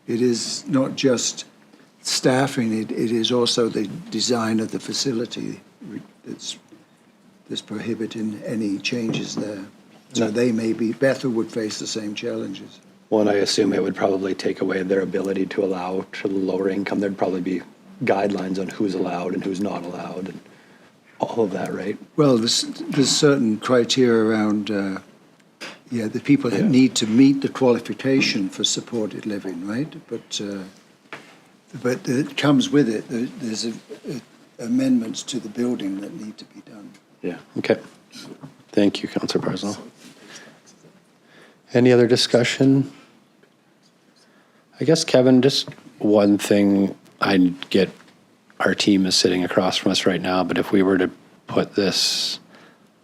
It is not just staffing, it is also the design of the facility that's prohibiting any changes there. So Bethel would face the same challenges. Well, and I assume it would probably take away their ability to allow to lower income. There'd probably be guidelines on who's allowed and who's not allowed and all of that, right? Well, there's certain criteria around, the people that need to meet the qualification for supported living, right? But it comes with it. There's amendments to the building that need to be done. Yeah. Okay. Thank you, Councillor Parslow. Any other discussion? I guess, Kevin, just one thing. I get our team is sitting across from us right now, but if we were to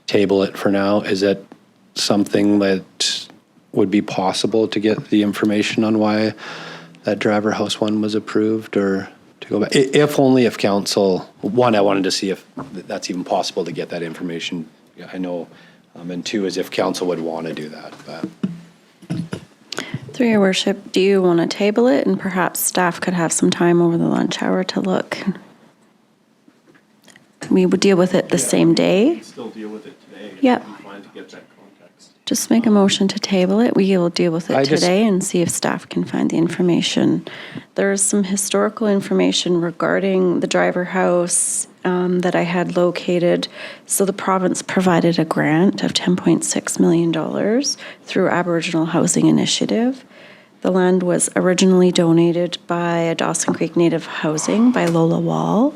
table it for now, is it something that would be possible to get the information on why that driver house one was approved, or to go back? If only if council, one, I wanted to see if that's even possible to get that information. I know, and two is if council would want to do that. But. Through your worship, do you want to table it and perhaps staff could have some time over the lunch hour to look? We would deal with it the same day. Still deal with it today. Yep. To get that context. Just make a motion to table it. We will deal with it today and see if staff can find the information. There is some historical information regarding the driver house that I had located. So the province provided a grant of $10.6 million through Aboriginal Housing Initiative. The land was originally donated by a Dawson Creek Native Housing by Lola Wall.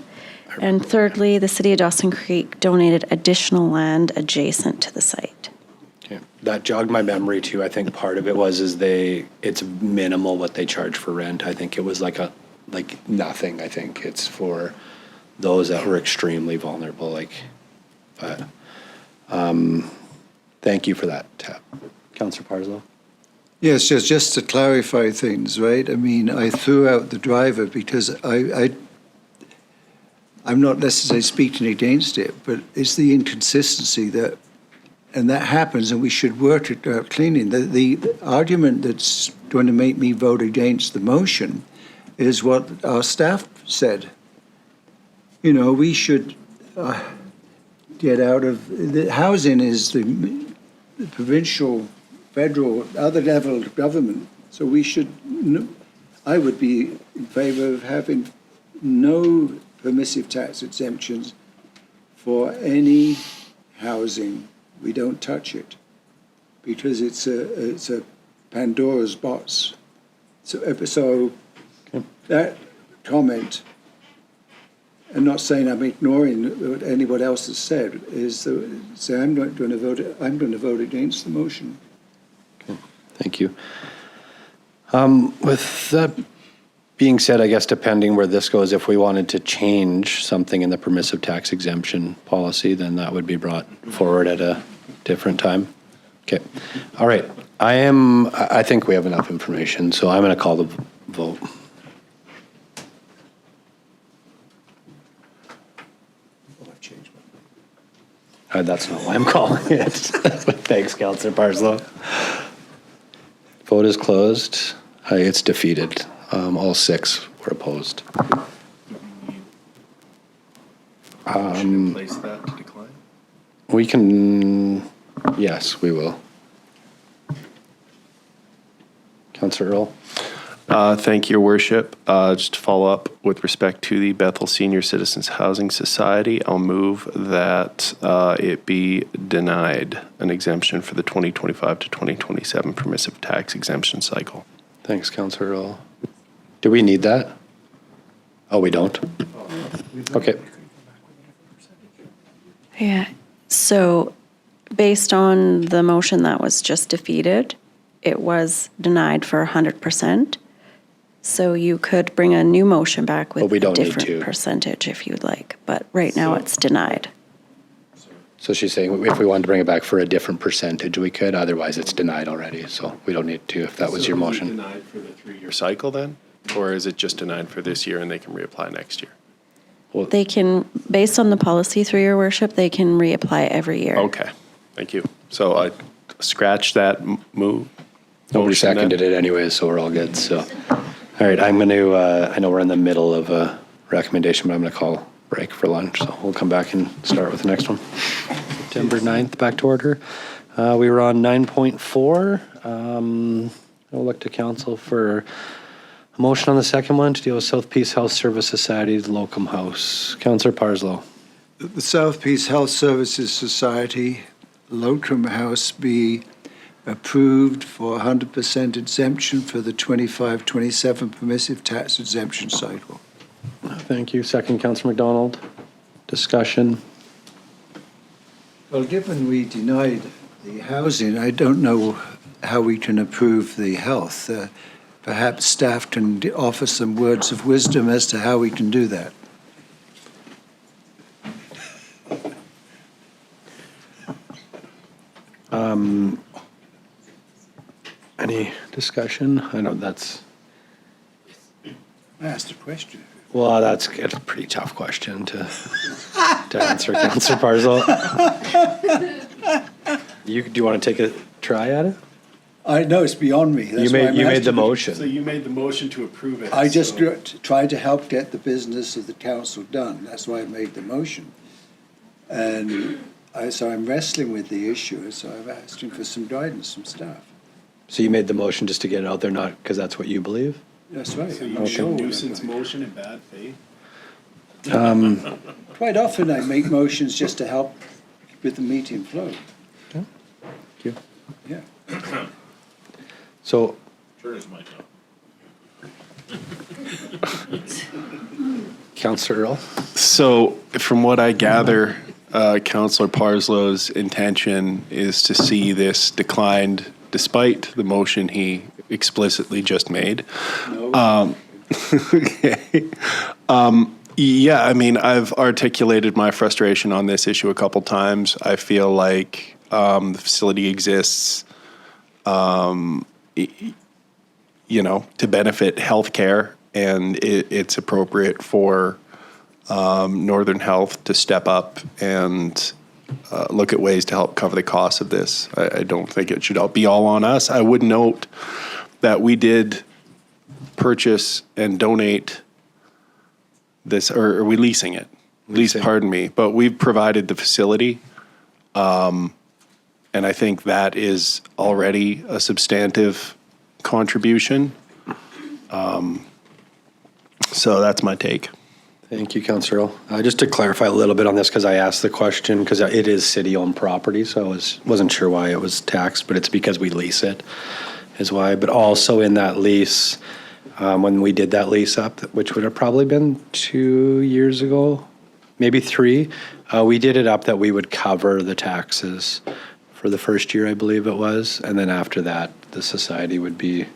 And thirdly, the city of Dawson Creek donated additional land adjacent to the site. Okay. That jogged my memory too. I think part of it it's minimal what they charge for rent. I think it was like nothing. I think it's for those that were extremely vulnerable. Thank you for that, Tab. Councillor Parslow. Yes, just to clarify things, right? I mean, I threw out the driver because I'm not necessarily speaking against it, but it's the inconsistency that happens, and we should work it out cleanly. The argument that's going to make me vote against the motion is what our staff said. We should get out of the housing is the provincial, federal, other level of government. So I would be in favour of having no permissive tax exemptions for any housing. We don't touch it because it's a Pandora's box. So that comment, I'm not saying I'm ignoring what anyone else has said, is I'm going to vote against the motion. Okay, thank you. With that being said, I guess depending where this goes, if we wanted to change something in the permissive tax exemption policy, then that would be brought forward at a different time. Okay. All right. I think we have enough information, so I'm going to call the vote. That's not why I'm calling it. Thanks, Councillor Parslow. Vote is closed. It's defeated. All 6 were opposed. Place that to decline? We can, yes, we will. Councillor Earl. Thank you, Your Worship. Just to follow up with respect to the Bethel Senior Citizens Housing Society, I'll move that it be denied an exemption for the 2025 to 2027 permissive tax exemption cycle. Thanks, Councillor Earl. Do we need that? Oh, we don't? Okay. Yeah, so based on the motion that was just defeated, it was denied for 100%. So you could bring a new motion back with But we a don't need different to. percentage if you'd like, but right now it's denied. So she's saying if we wanted to bring it back for a different percentage, we could. Otherwise, it's denied already. So we don't need to if that was your motion. Is it denied for the 3-year cycle then? Or is it just denied for this year and they can reapply next year? They can, based on the policy through your worship, they can reapply every year. Okay, thank you. So I scratched that move. Nobody seconded it anyway, so we're all good. So, all right, I'm going to, I know we're in the middle of a recommendation, but I'm going to call break for lunch. So we'll come back and start with the next one. September 9th, back to order. We were on 9.4. I'll look to council for a motion on the second one to deal with South Peace Health Service Society's Locum House. Councillor Parslow. The South Peace Health Services Society Locum House be approved for 100% exemption for the 25-27 permissive tax exemption cycle. Thank you. Second, Councillor McDonald. Discussion. Well, given we denied the housing, I don't know how we can approve the health. Perhaps staff can offer some words of wisdom as to how we can do that. Any discussion? I know that's, I asked a question. well, that's a pretty tough question to answer, Councillor Parslow. Do you want to take a try at it? I know it's beyond me. That's You why I'm made the asking. motion. So you made the motion to approve it. I just tried to help get the business of the council done. That's why I made the motion. And so I'm wrestling with the issue, so I'm asking for some guidance from staff. So you made the motion just to get it out there, not because that's what you believe? That's right. So you I'm made a sure. nuisance motion in bad faith? Quite often I make motions just to help with the meeting flow. Thank you. Yeah. So, Sure is my job. Councillor Earl? So from what I gather, Councillor Parslow's intention is to see this declined despite the motion he explicitly just made. No. Okay. Yeah, I mean, I've articulated my frustration on this issue a couple times. I feel like the facility exists, to benefit healthcare, and it's appropriate for Northern Health to step up and look at ways to help cover the costs of this. I don't think it should be all on us. I would note that we did purchase and donate this, or are we leasing it? Pardon me, but we've provided the facility. And I think that is already a substantive contribution. So that's my take. Thank you, Councillor Earl. Just to clarify a little bit on this, because I asked the question, because it is city-owned property, so I wasn't sure why it was taxed, but it's because we lease it is why. But also in that lease, when we did that lease up, which would have probably been 2 years ago, maybe 3, we did it up that we would cover the taxes for the first year, I believe it was, and then after that, the society would be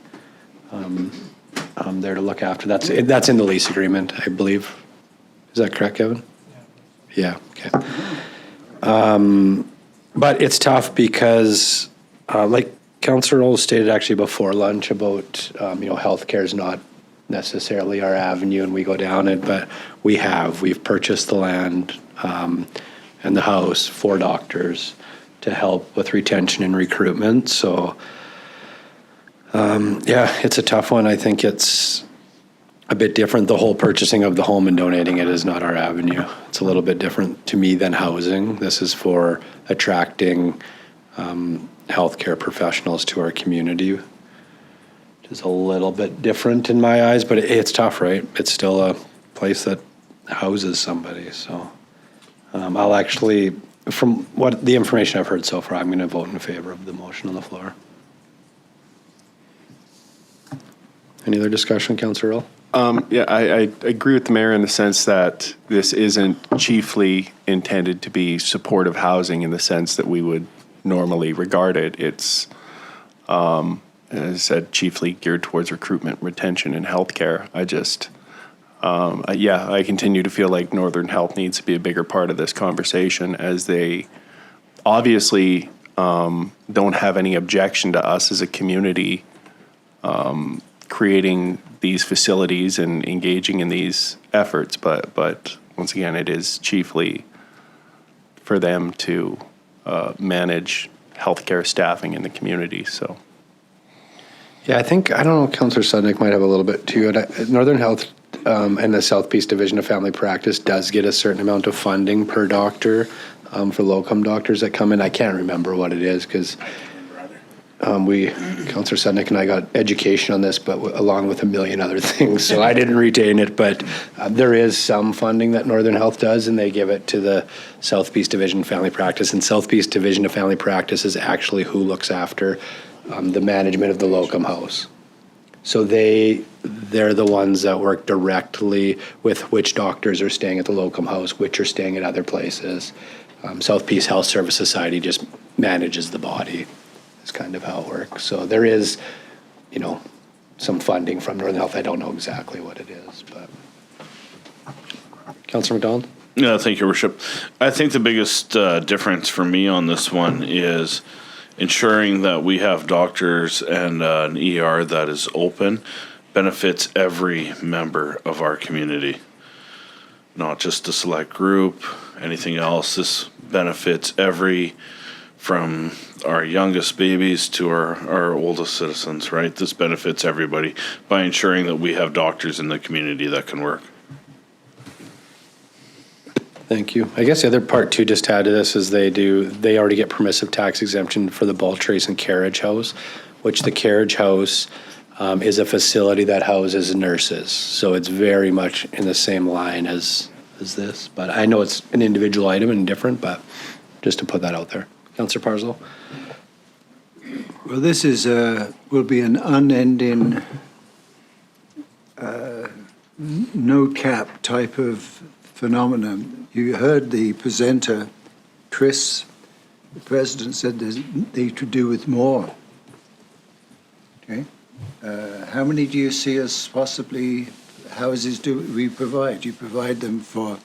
there to look after. That's in the lease agreement, I believe. Is that correct, Kevin? Yeah. Okay. But it's tough because, like Councillor Earl stated actually before lunch about, healthcare is not necessarily our avenue, and we go down it, but we've purchased the land and the house for doctors to help with retention and recruitment. So, it's a tough one. I think it's a bit different. The whole purchasing of the home and donating it is not our avenue. It's a little bit different to me than housing. This is for attracting healthcare professionals to our community. which is a little bit different in my eyes, but it's tough, right? It's still a place that houses somebody, so. I'll actually, from what the information I've heard so far, I'm going to vote in favor of the motion on the floor. Any other discussion, Councillor Earl? Yeah, I agree with the mayor in the sense that this isn't chiefly intended to be supportive housing in the sense that we would normally regard it. It's, as I said, chiefly geared towards recruitment, retention, and healthcare. I continue to feel like Northern Health needs to be a bigger part of this conversation, as they obviously don't have any objection to us as a community creating these facilities and engaging in these efforts. But once again, it is chiefly for them to manage healthcare staffing in the community. So. Yeah, I don't know, Councillor Sudnick might have a little bit too. Northern Health and the South Peace Division of Family Practice does get a certain amount of funding per doctor for locum doctors that come in. I can't remember what it is because Councillor Sudnick and I got education on this, but along with a million other things. So I didn't retain it, but there is some funding that Northern Health does, and they give it to the South Peace Division of Family Practice. And South Peace Division of Family Practice is actually who looks after the management of the locum house. So they're the ones that work directly with which doctors are staying at the locum house, which are staying at other places. South Peace Health Service Society just manages the body. Is kind of how it works. So there is, some funding from Northern Health. I don't know exactly what it is, but. Councillor McDonald? Yeah, thank you, Worship. I think the biggest difference for me on this one is ensuring that we have doctors and an ER that is open benefits every member of our community, not just a select group, anything else. This benefits from our youngest babies to our oldest citizens, right? This benefits everybody by ensuring that we have doctors in the community that can work. Thank you. I guess the other part too, just to add to this, is they already get permissive tax exemption for the ball trace and carriage house, which the carriage house is a facility that houses nurses. So it's very much in the same line as this, but I know it's an individual item and different, but just to put that out there. Councillor Parslow? Well, this will be an unending, no cap type of phenomenon. You heard the presenter, Chris, the president said they could do with more. Okay. How many do you see as possibly houses do we provide? You provide them for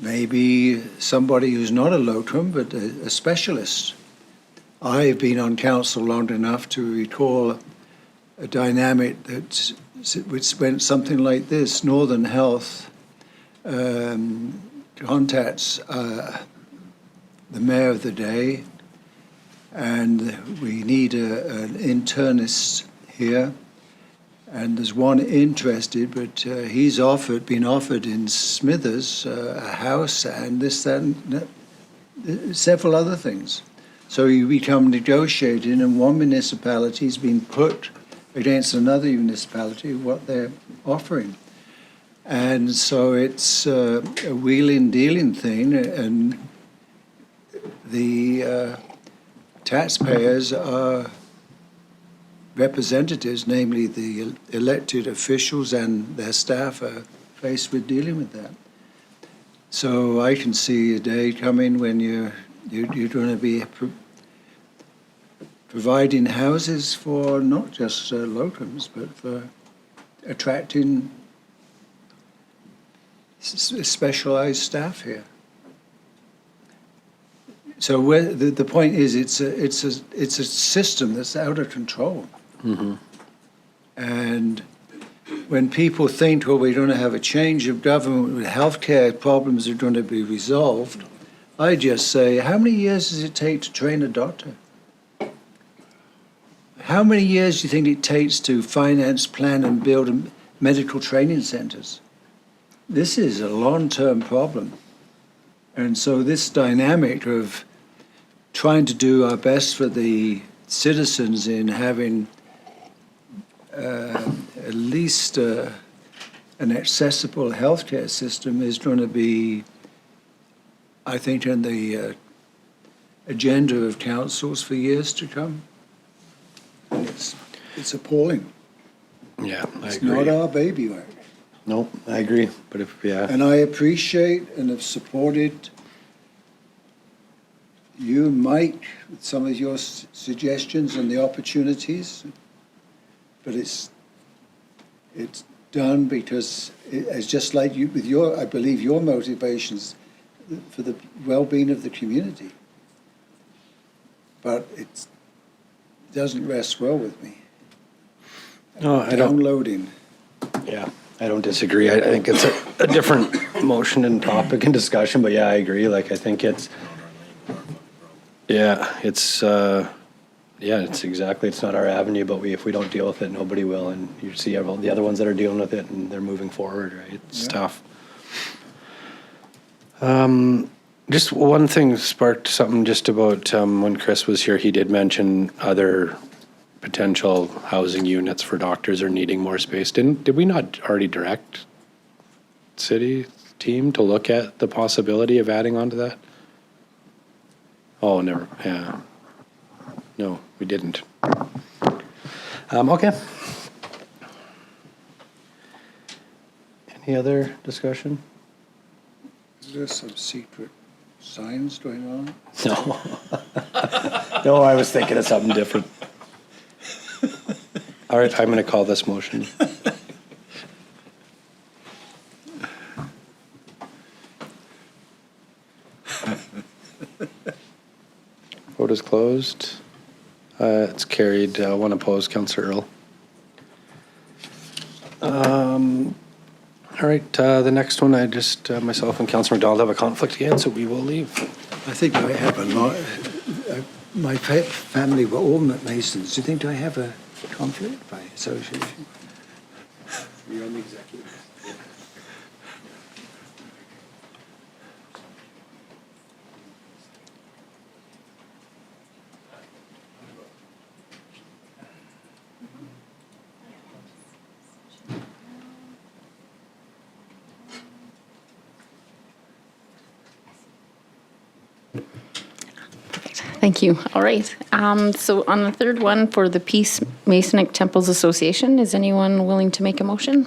maybe somebody who's not a locum, but a specialist. I've been on council long enough to recall a dynamic which went something like this. Northern Health contacts the mayor of the day, and we need an internist here. And there's one interested, but he's been offered in Smithers a house and this, that, and several other things. So you become negotiating, and one municipality's been put against another municipality what they're offering. And so it's a wheeling dealing thing, and the taxpayers are representatives, namely the elected officials and their staff, are faced with dealing with that. So I can see a day coming when you're going to be providing houses for not just locums, but for attracting specialized staff here. So the point is, it's a system that's out of control. Mm-hmm. And when people think, well, we're going to have a change of government with healthcare problems are going to be resolved, I just say, how many years does it take to train a doctor? How many years do you think it takes to finance, plan, and build medical training centers? This is a long-term problem. And so this dynamic of trying to do our best for the citizens in having at least an accessible healthcare system is going to be, I think, on the agenda of councils for years to come. And it's appalling. Yeah, I It's agree. not our baby, right? No, I agree. But if, yeah. And I appreciate and have supported you, Mike, with some of your suggestions and the opportunities. But it's done because it's just like you, with your, I believe, your motivations for the well-being of the community. But it doesn't rest well with me. No, I don't. Downloading. Yeah, I don't disagree. I think it's a different motion and topic and discussion, but yeah, I agree. Like, I think it's, it's exactly, it's not our avenue, but if we don't deal with it, nobody will. And you see all the other ones that are dealing with it and they're moving forward, right? It's tough. Just one thing sparked something just about when Chris was here, he did mention other potential housing units for doctors or needing more space. Did we not already direct city team to look at the possibility of adding on to that? Oh, never, yeah. No, we didn't. Okay. Any other discussion? Is there some secret signs going on? No. No, I was thinking of something different. All right, I'm going to call this motion. Vote is closed. It's carried. One opposed, Councillor Earl. All right, the next one, I just, myself and Councillor McDonald have a conflict again, so we will leave. I think I have a lot. My family were all Masons. Do you think I have a conflict by association? You're on the executive. Thank you. All right. So on the third one for the Peace Masonic Temples Association, is anyone willing to make a motion?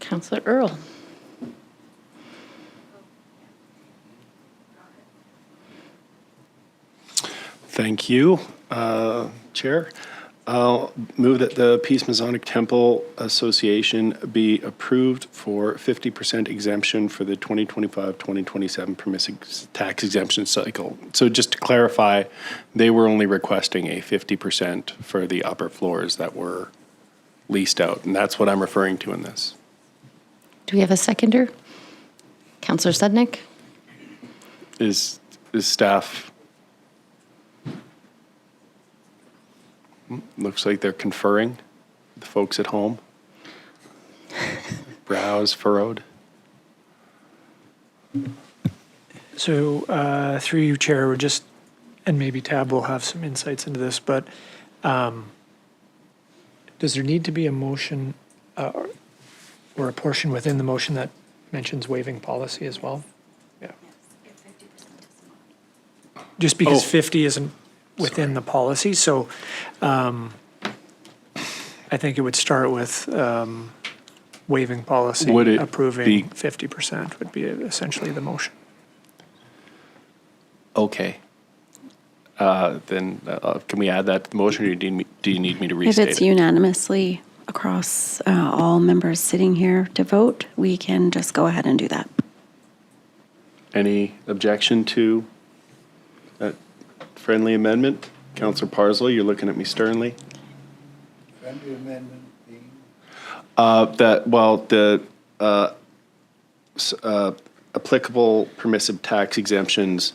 Councillor Earl. Thank you, Chair. I'll move that the Peace Masonic Temple Association be approved for 50% exemption for the 2025-2027 permissive tax exemption cycle. So just to clarify, they were only requesting a 50% for the upper floors that were leased out, and that's what I'm referring to in this. Do we have a seconder? Councillor Sudnick? Is staff... Looks like they're conferring, the folks at home. Brows furrowed. So through you, Chair, we're just, and maybe Tab will have some insights into this, but does there need to be a motion or a portion within the motion that mentions waiving policy as well? Yeah. Just because 50 isn't within the policy, so I think it would start with waiving policy, Would it approving be- 50% would be essentially the motion. Okay. Then can we add that to the motion, or do you need me to If restate it's it? unanimously across all members sitting here to vote, we can just go ahead and do that. Any objection to that friendly amendment? Councillor Parsley, you're looking at me sternly. Friendly amendment being? The applicable permissive tax exemptions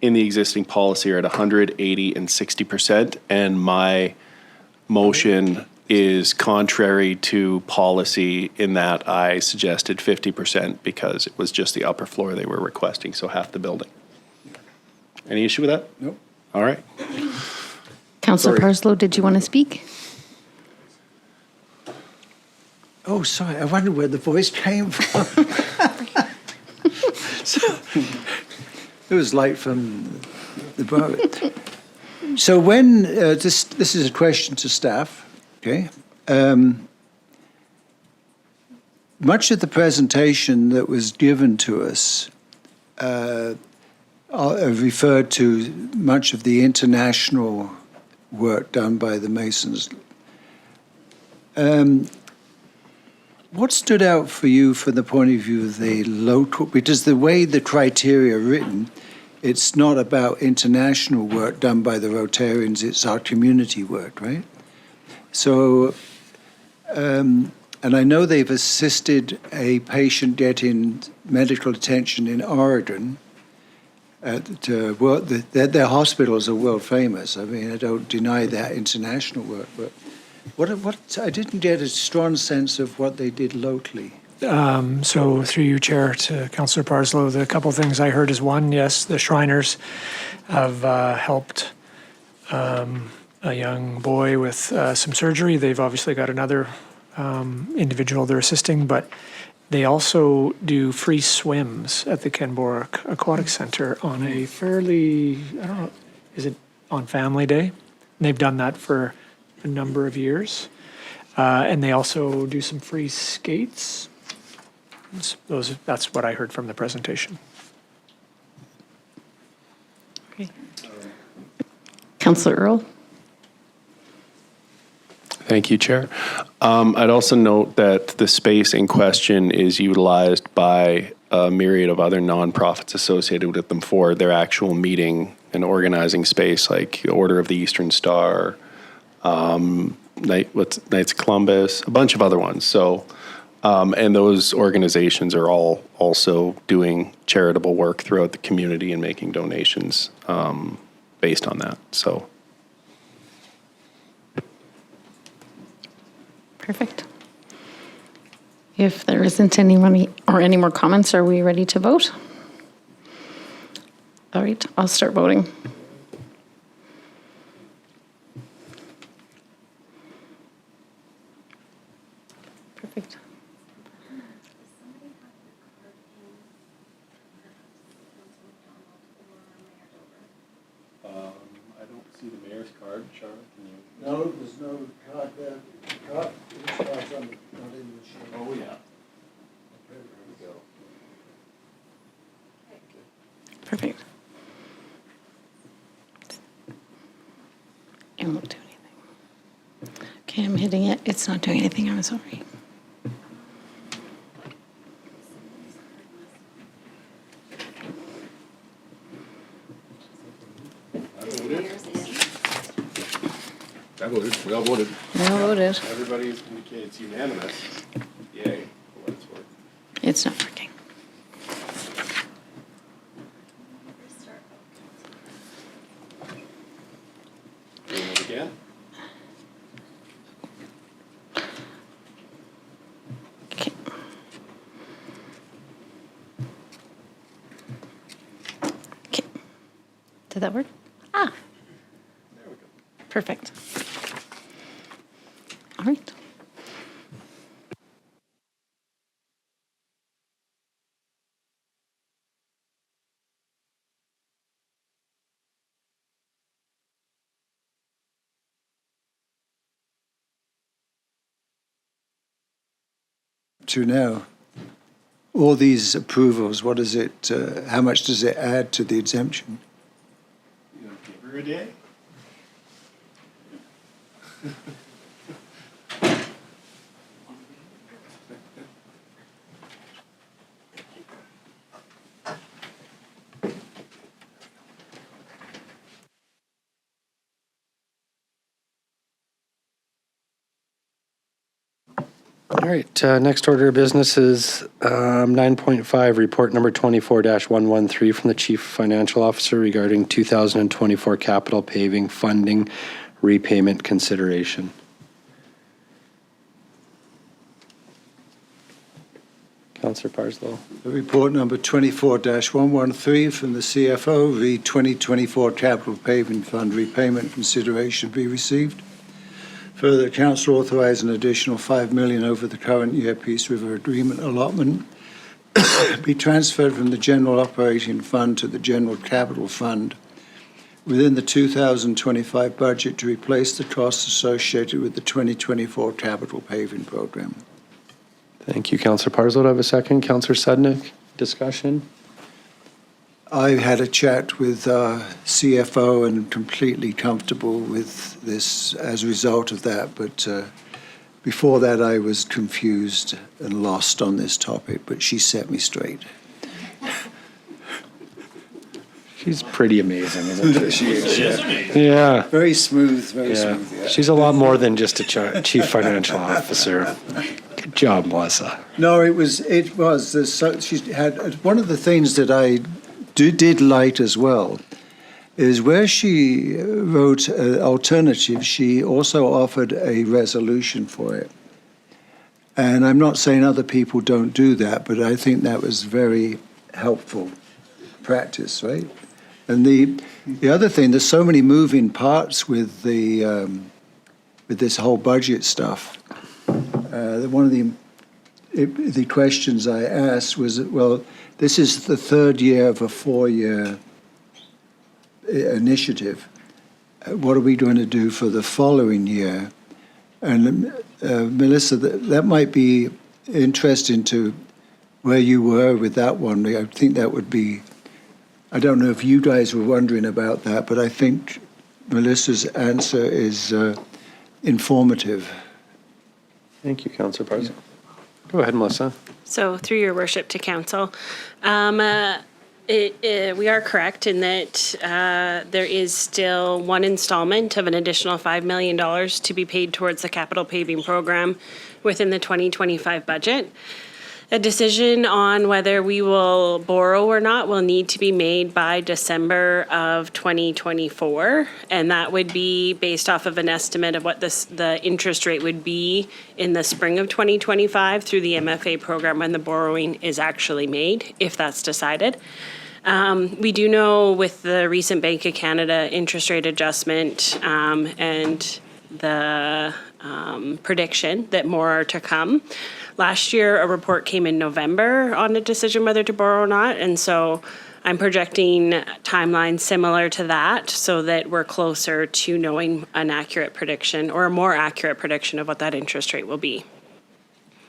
in the existing policy are at 100, 80, and 60%, and my motion is contrary to policy in that I suggested 50% because it was just the upper floor they were requesting, so half the building. Any issue with that? Nope. All right. Councillor Parslow, did you want to speak? Oh, sorry. I wondered where the voice came from. It was light from the boat. So when this is a question to staff, okay? Much of the presentation that was given to us referred to much of the international work done by the Masons. What stood out for you from the point of view of the local, because the way the criteria are written, it's not about international work done by the Rotarians, it's our community work, right? So, and I know they've assisted a patient getting medical attention in Oregon. Their hospitals are world famous. I mean, I don't deny that international work, but what I didn't get a strong sense of what they did locally. So through you, Chair, to Councillor Parslow, the couple of things I heard is one, yes, the Shriners have helped a young boy with some surgery. They've obviously got another individual they're assisting, but they also do free swims at the Kenborough Aquatic Centre on a fairly, I don't know, is it on Family Day? And they've done that for a number of years. And they also do some free skates. That's what I heard from the presentation. Okay. Councillor Earl? Thank you, Chair. I'd also note that the space in question is utilized by a myriad of other nonprofits associated with them for their actual meeting and organizing space, like Order of the Eastern Star, Knights of Columbus, a bunch of other ones. So, and those organizations are all also doing charitable work throughout the community and making donations based on that. So. Perfect. If there isn't any more comments, are we ready to vote? All right, I'll start voting. Perfect. I don't see the mayor's card, Charlotte. Can you? No, there's no card there. Card's not in the machine. Oh, yeah. There we go. Perfect. It won't do anything. Okay, I'm hitting it. It's not doing anything. I'm sorry. I voted. We all voted. We all voted. Everybody's indicated it's unanimous. Yay. For what it's worth. It's not working. Doing it again? Okay. Okay. Did that work? Ah. There we go. Perfect. All right. To now, all these approvals, what is it, how much does it add to the exemption? You know, give her a day. All right, next order of business is 9.5, report number 24-113 from the Chief Financial Officer regarding 2024 capital paving funding repayment consideration. Councillor Parslow. Report number 24-113 from the CFO, the 2024 Capital Paving Fund repayment consideration be received. Further, Council authorise an additional $5 million over the current year Peace River Agreement allotment be transferred from the General Operating Fund to the General Capital Fund within the 2025 budget to replace the costs associated with the 2024 Capital Paving Programme. Thank you, Councillor Parslow. Do I have a second? Councillor Sudnick, discussion? I had a chat with CFO and completely comfortable with this as a result of that, but before that I was confused and lost on this topic, but she set me straight. She's pretty amazing, isn't she? She is, Yeah. Very smooth, very smooth. Yeah. She's a lot more than just a chief financial officer. Good job, Melissa. No, it was. She had one of the things that I did like as well is where she wrote alternative. She also offered a resolution for it, and I'm not saying other people don't do that, but I think that was very helpful practice, right? And the other thing, there's so many moving parts with this whole budget stuff. One of the questions I asked was, well, this is the third year of a 4-year initiative. What are we going to do for the following year? And Melissa, that might be interesting to where you were with that one. I think that would be, I don't know if you guys were wondering about that, but I think Melissa's answer is informative. Thank you, Councillor Parslow. Go ahead, Melissa. So through your worship to council, we are correct in that there is still one installment of an additional $5 million to be paid towards the capital paving program within the 2025 budget. A decision on whether we will borrow or not will need to be made by December of 2024, and that would be based off of an estimate of what the interest rate would be in the spring of 2025 through the MFA program when the borrowing is actually made, if that's decided. We do know with the recent Bank of Canada interest rate adjustment and the prediction that more are to come. Last year, a report came in November on a decision whether to borrow or not, and so I'm projecting timelines similar to that so that we're closer to knowing an accurate prediction or a more accurate prediction of what that interest rate will be.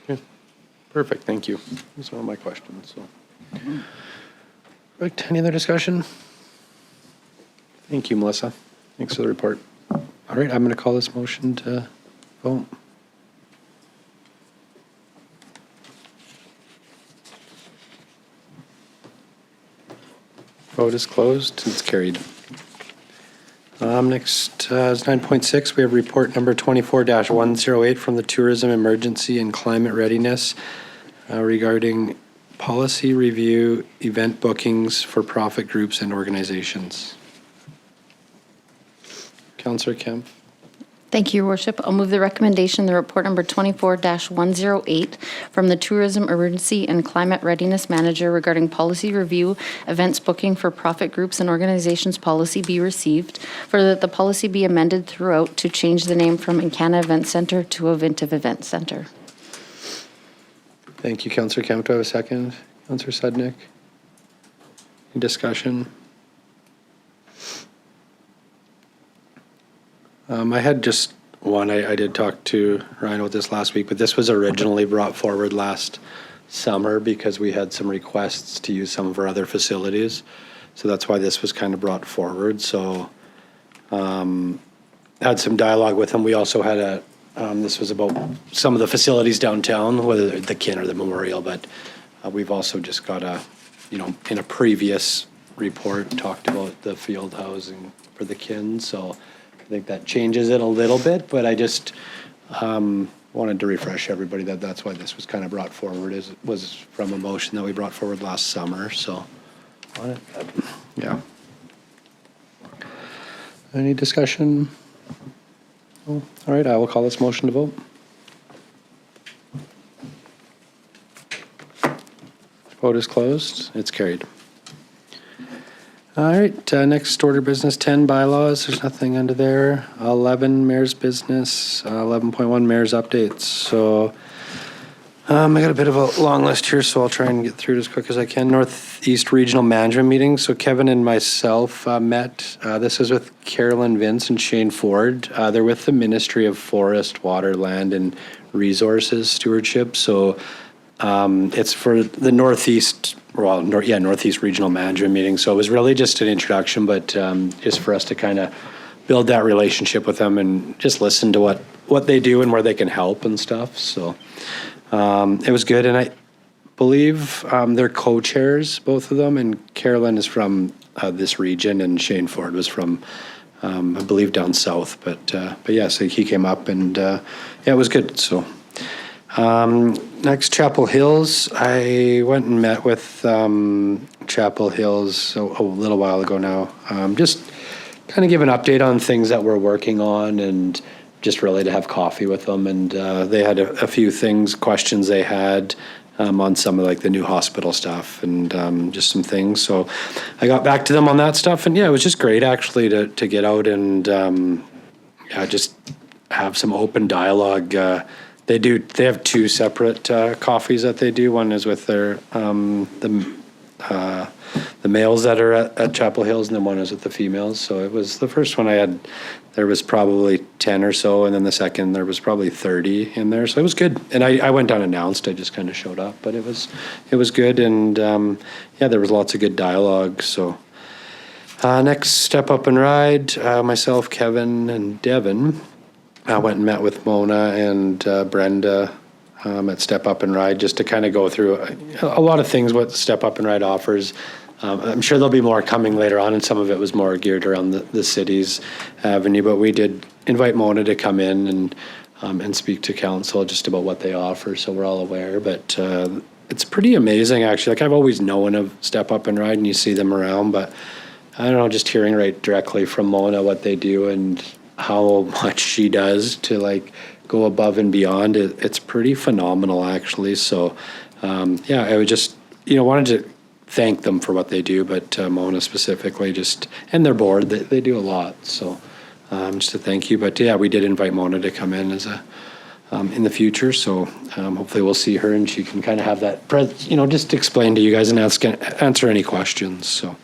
Okay. Perfect, thank you. Those are all my questions. So. Right, any other discussion? Thank you, Melissa. Thanks for the report. All right, I'm going to call this motion to vote. Vote is closed. It's carried. Next is 9.6. We have report number 24-108 from the Tourism Emergency and Climate Readiness regarding policy review, event bookings for profit groups and organizations. Councillor Kemp. Thank you, Your Worship. I'll move the recommendation, the report number 24-108 from the Tourism Emergency and Climate Readiness Manager regarding policy review, events booking for profit groups and organizations policy be received, for that the policy be amended throughout to change the name from Encana Event Center to Ovintiv Event Center. Thank you, Councillor Kemp. Do I have a second? Councillor Sudnick. Any discussion? I had just one. I did talk to Ryan about this last week, but this was originally brought forward last summer because we had some requests to use some of our other facilities. So that's why this was kind of brought forward. So had some dialogue with him. We also had this was about some of the facilities downtown, whether the kin or the memorial, but we've also just got in a previous report talked about the field housing for the kin. So I think that changes it a little bit, but I just wanted to refresh everybody that that's why this was kind of brought forward, was from a motion that we brought forward last summer. So, yeah. Any discussion? Oh, all right, I will call this motion to vote. Vote is closed. It's carried. All right, next order of business, 10 bylaws. There's nothing under there. 11 mayor's business, 11.1 mayor's updates. So I got a bit of a long list here, so I'll try and get through it as quick as I can. Northeast Regional Management Meeting. So Kevin and myself met. This is with Carolyn Vince and Shane Ford. They're with the Ministry of Forest, Water, Land, and Resources Stewardship. So it's for the Northeast Regional Management Meeting. So it was really just an introduction, but just for us to kind of build that relationship with them and just listen to what they do and where they can help and stuff. So it was good. And I believe they're co-chairs, both of them. And Carolyn is from this region and Shane Ford was from, I believe, down south. But yeah, so he came up and yeah, it was good. So next, Chapel Hills. I went and met with Chapel Hills a little while ago now. Just kind of give an update on things that we're working on and just really to have coffee with them. And they had a few questions they had on some of like the new hospital stuff and just some things. So I got back to them on that stuff. And yeah, it was just great actually to get out and just have some open dialogue. They have two separate coffees that they do. One is with their the males that are at Chapel Hills, and then one is with the females. So it was the first one I had. There was probably 10 or so, and then the second there was probably 30 in there. So it was good. And I went unannounced. I just kind of showed up, but it was good. And yeah, there was lots of good dialogue. So next, Step Up and Ride. Myself, Kevin, and Devin. I went and met with Mona and Brenda at Step Up and Ride just to kind of go through a lot of things what Step Up and Ride offers. I'm sure there'll be more coming later on, and some of it was more geared around the city's avenue, but we did invite Mona to come in and speak to council just about what they offer, so we're all aware. But it's pretty amazing, actually. Like, I've always known of Step Up and Ride, and you see them around, but I don't know, just hearing right directly from Mona what they do and how much she does to like go above and beyond, it's pretty phenomenal, actually. So yeah, I would just wanted to thank them for what they do, but Mona specifically, and their board, they do a lot. So just to thank you. But yeah, we did invite Mona to come in as in the future. So hopefully we'll see her and she can kind of have that, just explain to you guys and answer any questions. So.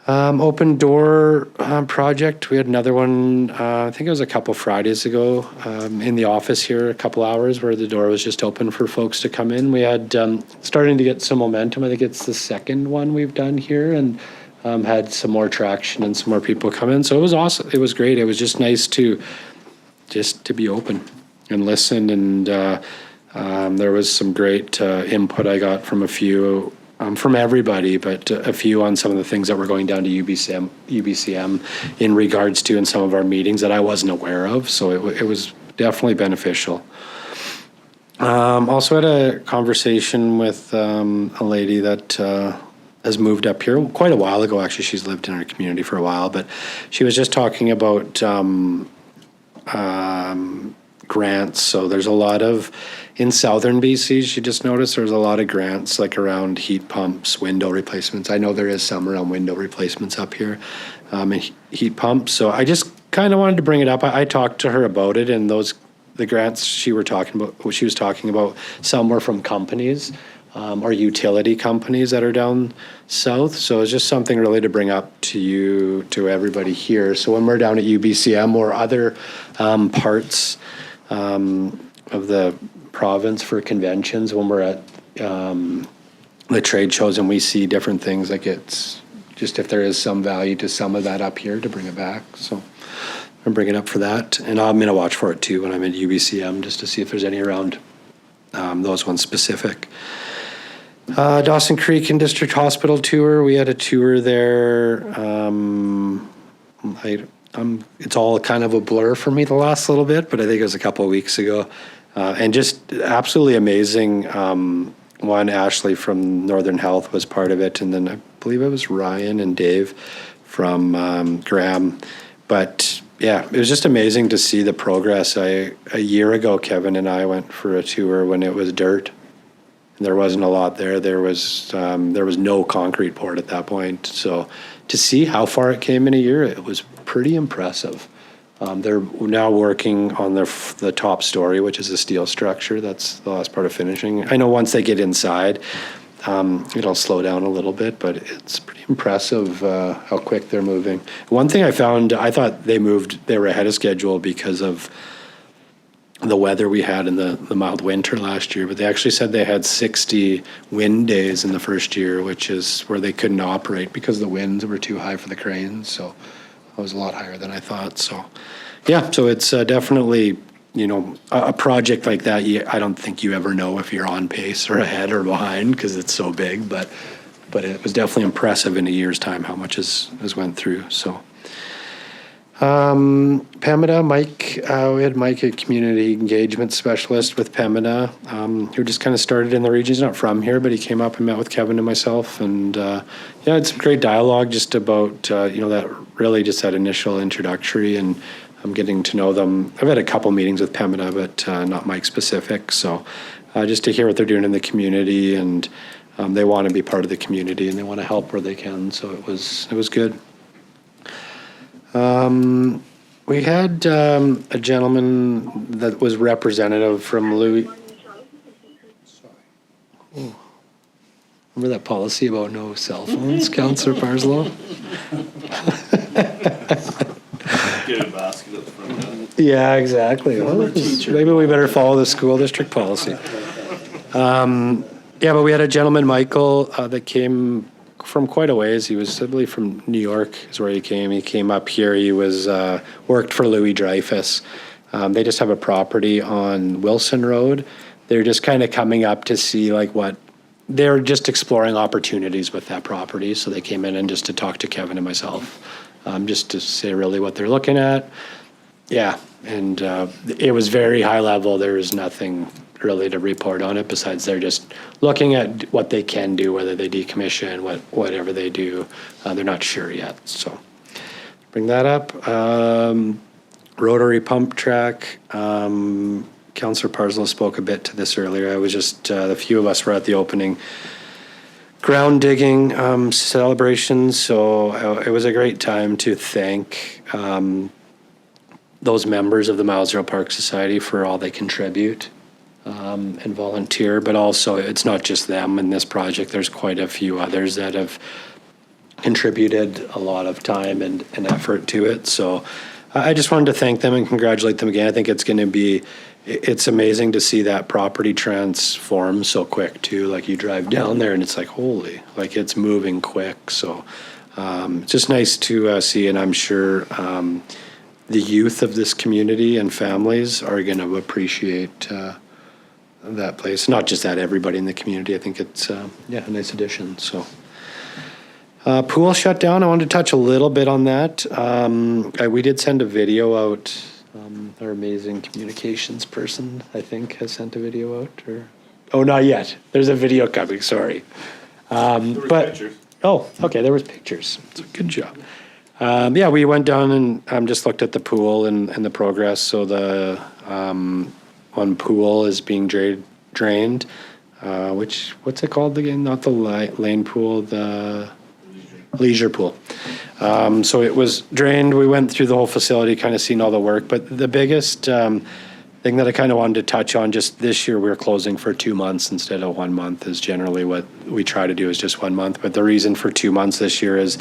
Open door project. We had another one, I think it was a couple Fridays ago, in the office here, a couple hours where the door was just open for folks to come in. We had starting to get some momentum. I think it's the second one we've done here and had some more traction and some more people come in. So it was awesome. It was great. It was just nice to be open and listen. And there was some great input I got from a few from everybody, but a few on some of the things that were going down to UBCM in regards to in some of our meetings that I wasn't aware of. So it was definitely beneficial. Also had a conversation with a lady that has moved up here quite a while ago. Actually, she's lived in our community for a while, but she was just talking about grants. So there's a lot of, in southern BC, she just noticed there's a lot of grants like around heat pumps, window replacements. I know there is some around window replacements up here and heat pumps. So I just kind of wanted to bring it up. I talked to her about it, and the grants she was talking about, some were from companies or utility companies that are down south. So it's just something really to bring up to everybody here. So when we're down at UBCM or other parts of the province for conventions, when we're at the trade shows and we see different things, like it's just if there is some value to some of that up here to bring it back. So I'm bringing it up for that. And I'm going to watch for it too when I'm at UBCM just to see if there's any around those ones specific. Dawson Creek and District Hospital tour. We had a tour there. It's all kind of a blur for me the last little bit, but I think it was a couple of weeks ago. And just absolutely amazing. One, Ashley from Northern Health was part of it, and then I believe it was Ryan and Dave from Graham. But yeah, it was just amazing to see the progress. A year ago, Kevin and I went for a tour when it was dirt. and there wasn't a lot there. There was no concrete poured at that point. So to see how far it came in a year, it was pretty impressive. They're now working on the top story, which is a steel structure. That's the last part of finishing. I know once they get inside, it'll slow down a little bit, but it's pretty impressive how quick they're moving. One thing I found, I thought they were ahead of schedule because of the weather we had in the mild winter last year, but they actually said they had 60 wind days in the first year, which is where they couldn't operate because the winds were too high for the cranes. So it was a lot higher than I thought. So yeah, so it's definitely, a project like that, I don't think you ever know if you're on pace or ahead or behind because it's so big, but it was definitely impressive in a year's time how much has went through. So PEMDA, Mike, we had Mike, a community engagement specialist with PEMDA, who just kind of started in the region. He's not from here, but he came up and met with Kevin and myself, and had some great dialogue just about that really just that initial introductory, and I'm getting to know them. I've had a couple meetings with PEMDA, but not Mike specific. So just to hear what they're doing in the community, and they want to be part of the community and they want to help where they can. So it was good. We had a gentleman that was representative from Louis. Oh. Remember that policy about no cell phones, Councillor Parslow? Get a basket at the front. Yeah, exactly. Well, maybe we better follow the school district policy. But we had a gentleman, Michael, that came from quite a ways. He was, I believe, from New York is where he came. He came up here. He was worked for Louis Dreyfus. They just have a property on Wilson Road. They're just kind of coming up to see what they're just exploring opportunities with that property. So they came in and just to talk to Kevin and myself, just to say really what they're looking at. Yeah, and it was very high level. There was nothing really to report on it besides they're just looking at what they can do, whether they decommission, whatever they do. They're not sure yet. So bring that up. Rotary pump track. Councillor Parslow spoke a bit to this earlier. I was just, the few of us were at the opening ground digging celebrations, so it was a great time to thank those members of the Milesdale Park Society for all they contribute and volunteer, but also it's not just them in this project. There's quite a few others that have contributed a lot of time and effort to it. So I just wanted to thank them and congratulate them again. I think it's amazing to see that property transform so quick too. Like you drive down there and it's like, holy, like it's moving quick. So it's just nice to see, and I'm sure the youth of this community and families are going to appreciate that place. Not just that, everybody in the community. I think it's a nice addition. So pool shut down. I wanted to touch a little bit on that. We did send a video out. Our amazing communications person, I think, has sent a video out. Not yet. There's a video coming. Sorry. There was pictures. Oh, okay. There was pictures. So good job. We went down and just looked at the pool and the progress. So the one pool is being drained. What's it called again? Not the lane pool. The leisure pool. So it was drained. We went through the whole facility, kind of seen all the work. But the biggest thing that I kind of wanted to touch on, just this year we're closing for 2 months instead of 1 month is generally what we try to do is just 1 month. But the reason for 2 months this year is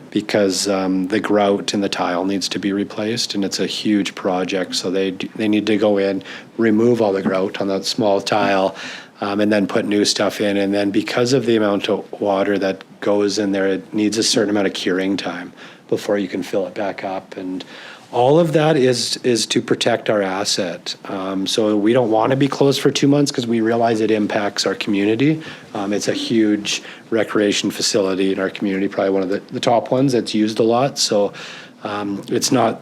because the grout in the tile needs to be replaced, and it's a huge project. So they need to go in, remove all the grout on that small tile, and then put new stuff in. And then because of the amount of water that goes in there, it needs a certain amount of curing time before you can fill it back up. And all of that is to protect our asset. So we don't want to be closed for 2 months because we realize it impacts our community. It's a huge recreation facility in our community, probably one of the top ones that's used a lot. So it's not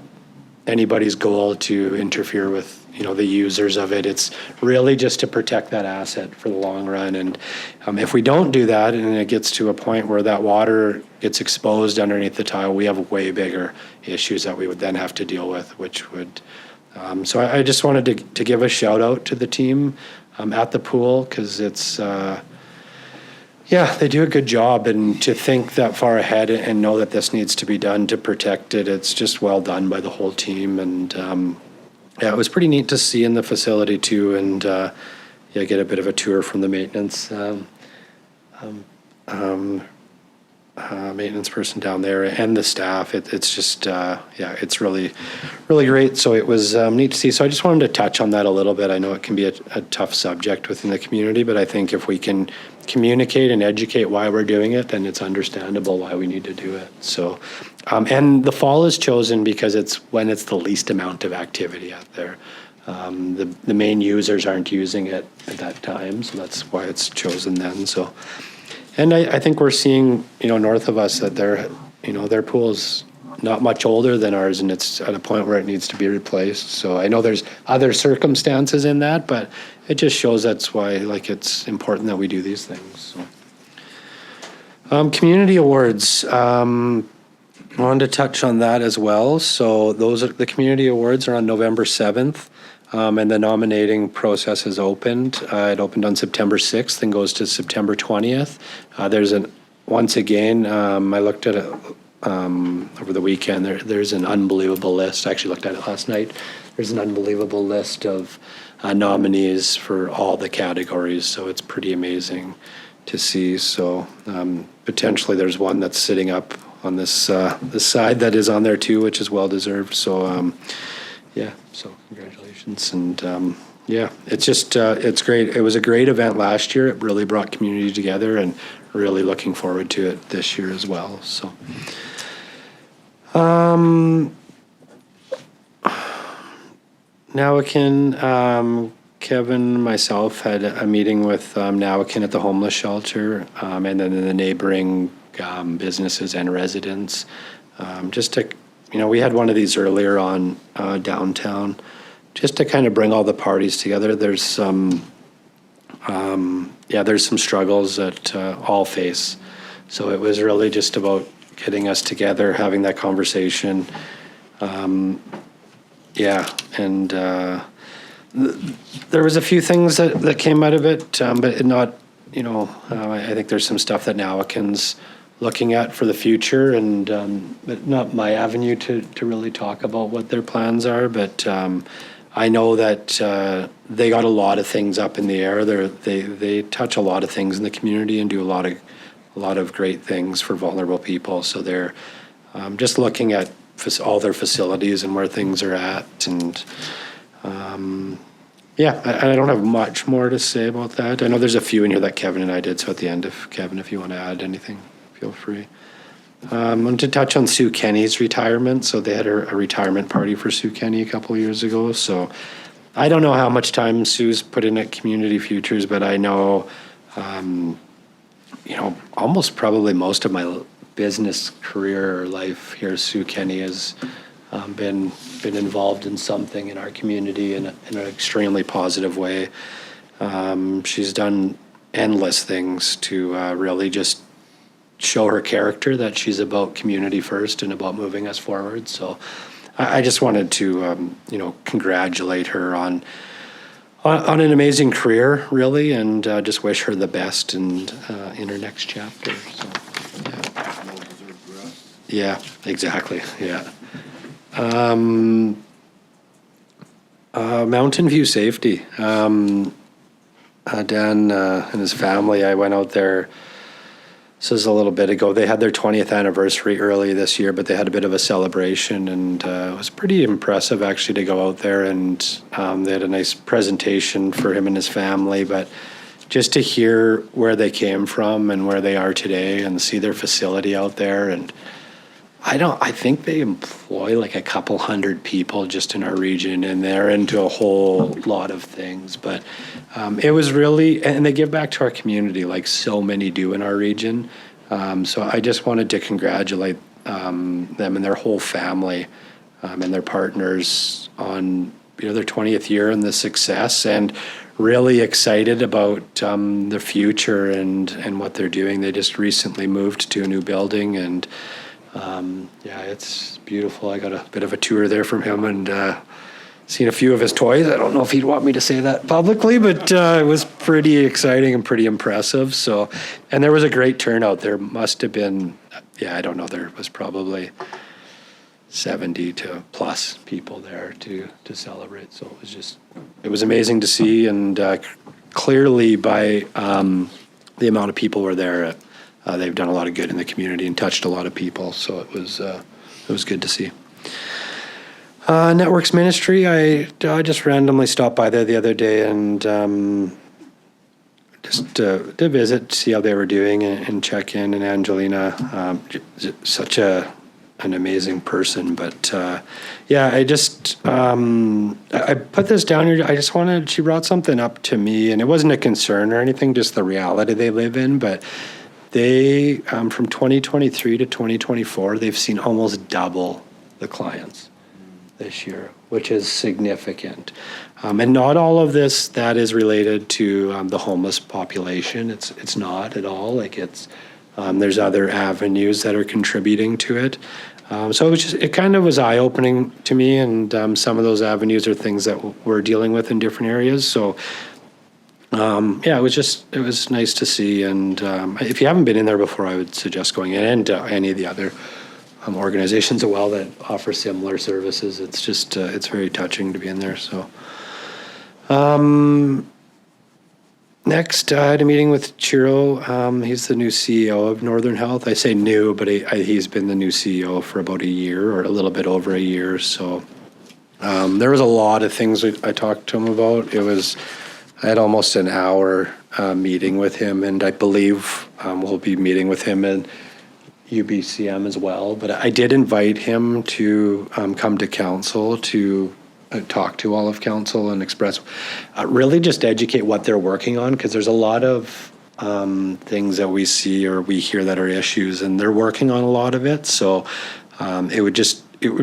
anybody's goal to interfere with the users of it. It's really just to protect that asset for the long run. And if we don't do that and it gets to a point where that water gets exposed underneath the tile, we have way bigger issues that we would then have to deal with, which would, so I just wanted to give a shout out to the team at the pool, because it's, yeah, they do a good job, and to think that far ahead and know that this needs to be done to protect it, it's just well done by the whole team. And yeah, it was pretty neat to see in the facility too, and yeah, get a bit of a tour from the maintenance maintenance person down there and the staff. It's just, yeah, it's really, really great. So it was neat to see. So I just wanted to touch on that a little bit. I know it can be a tough subject within the community, but I think if we can communicate and educate why we're doing it, then it's understandable why we need to do it. So, and the fall is chosen because it's when it's the least amount of activity out there. The main users aren't using it at that time, so that's why it's chosen then. So, and I think we're seeing, north of us that their pool's not much older than ours, and it's at a point where it needs to be replaced. So I know there's other circumstances in that, but it just shows that's why, it's important that we do these things. So. Community awards. Wanted to touch on that as well. So the community awards are on November 7th. And the nominating process is opened. It opened on September 6th and goes to September 20th. Once again, I looked at it over the weekend. There's an unbelievable list. I actually looked at it last night. There's an unbelievable list of nominees for all the categories. So it's pretty amazing to see. So potentially there's one that's sitting up on this side that is on there too, which is well deserved. So yeah, so congratulations. And yeah, it's just, it's great. It was a great event last year. It really brought community together, and really looking forward to it this year as well. So, Nowakin, Kevin and myself had a meeting with Nowakin at the homeless shelter, and then the neighboring businesses and residents, just to, we had one of these earlier on downtown, just to kind of bring all the parties together. There's some, there's some struggles that all face. So it was really just about getting us together, having that conversation. And there was a few things that came out of it, but not, I think there's some stuff that Nowakin's looking at for the future, and but not my avenue to really talk about what their plans are. But I know that they got a lot of things up in the air. They touch a lot of things in the community and do a lot of great things for vulnerable people. So they're just looking at all their facilities and where things are at. And I don't have much more to say about that. I know there's a few in here that Kevin and I did. So at the end, Kevin, if you want to add anything, feel free. I wanted to touch on Sue Kenny's retirement. So they had a retirement party for Sue Kenny a couple of years ago. So I don't know how much time Sue's put in at Community Futures, but I know, almost probably most of my business career or life here, Sue Kenny has been involved in something in our community in an extremely positive way. She's done endless things to really just show her character, that she's about community first and about moving us forward. So I just wanted to, congratulate her on an amazing career, really, and just wish her the best in her next chapter. So, yeah, exactly. Yeah. Mountain View Safety. Dan and his family, I went out there. This is a little bit ago. They had their 20th anniversary early this year, but they had a bit of a celebration, and it was pretty impressive actually to go out there, and they had a nice presentation for him and his family, but just to hear where they came from and where they are today and see their facility out there. And I think they employ like a couple hundred people just in our region, and they're into a whole lot of things. But it was really, and they give back to our community like so many do in our region. So I just wanted to congratulate them and their whole family and their partners on their 20th year and the success, and really excited about the future and what they're doing. They just recently moved to a new building, and it's beautiful. I got a bit of a tour there from him, and seen a few of his toys. I don't know if he'd want me to say that publicly, but it was pretty exciting and pretty impressive. So, and there was a great turnout. There must have been, I don't know, there was probably 70 to plus people there to celebrate. So it was amazing to see, and clearly by the amount of people were there, they've done a lot of good in the community and touched a lot of people. So it was good to see. Networks Ministry, I just randomly stopped by there the other day and just to visit, see how they were doing and check in. And Angelina, such an amazing person. But I just, I put this down here. She brought something up to me, and it wasn't a concern or anything, just the reality they live in. But they, from 2023 to 2024, they've seen almost double the clients this year, which is significant. And not all of that is related to the homeless population. It's not at all. Like there's other avenues that are contributing to it. So it kind of was eye-opening to me, and some of those avenues are things that we're dealing with in different areas. So it was nice to see. And if you haven't been in there before, I would suggest going in, and any of the other organizations as well that offer similar services. It's just, it's very touching to be in there. So next, I had a meeting with Chiro. He's the new CEO of Northern Health. I say new, but he's been the new CEO for about a year, or a little bit over a year. So there was a lot of things I talked to him about. I had almost an hour meeting with him, and I believe we'll be meeting with him in UBCM as well. But I did invite him to come to council to talk to all of council and express, really just educate what they're working on, because there's a lot of things that we see or we hear that are issues, and they're working on a lot of it. So it would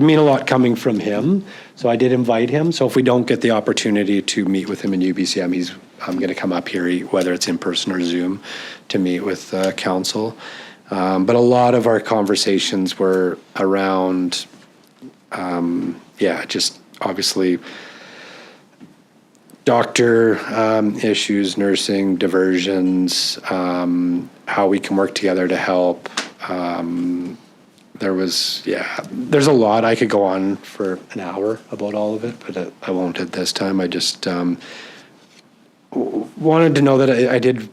mean a lot coming from him. So I did invite him. So if we don't get the opportunity to meet with him in UBCM, I'm going to come up here, whether it's in person or Zoom, to meet with council. But a lot of our conversations were around, just obviously doctor issues, nursing, diversions, how we can work together to help. There's a lot. I could go on for an hour about all of it, but I won't at this time. I just wanted to know that I did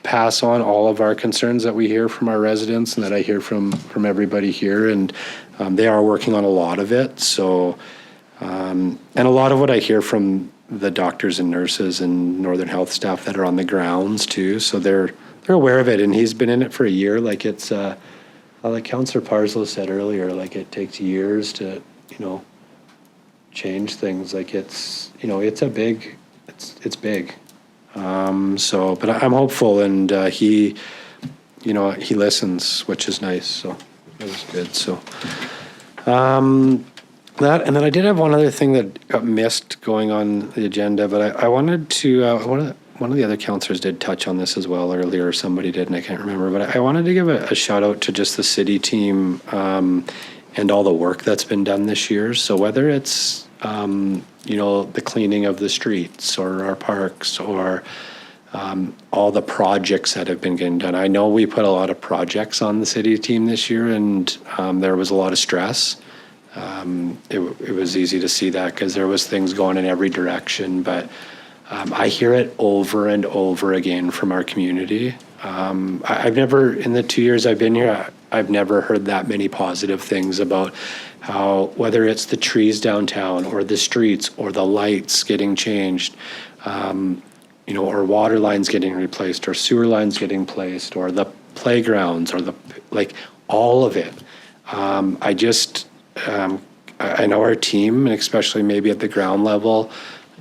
pass on all of our concerns that we hear from our residents and that I hear from everybody here, and they are working on a lot of it. So, and a lot of what I hear from the doctors and nurses and Northern Health staff that are on the grounds too. So they're aware of it, and he's been in it for a year. Like it's, like Councillor Parslow said earlier, like it takes years to, change things. Like it's big. But I'm hopeful, and he listens, which is nice. So it was good. So that, and then I did have one other thing that got missed going on the agenda, but I wanted to, one of the other councillors did touch on this as well earlier, or somebody did, and I can't remember, but I wanted to give a shout out to just the city team and all the work that's been done this year. So whether it's, the cleaning of the streets or our parks, or all the projects that have been getting done. I know we put a lot of projects on the city team this year, and there was a lot of stress. It was easy to see that because there was things going in every direction, but I hear it over and over again from our community. I've never, in the 2 years I've been here, I've never heard that many positive things about how, whether it's the trees downtown or the streets or the lights getting changed, or water lines getting replaced or sewer lines getting placed, or the playgrounds, or all of it. I know our team, and especially maybe at the ground level,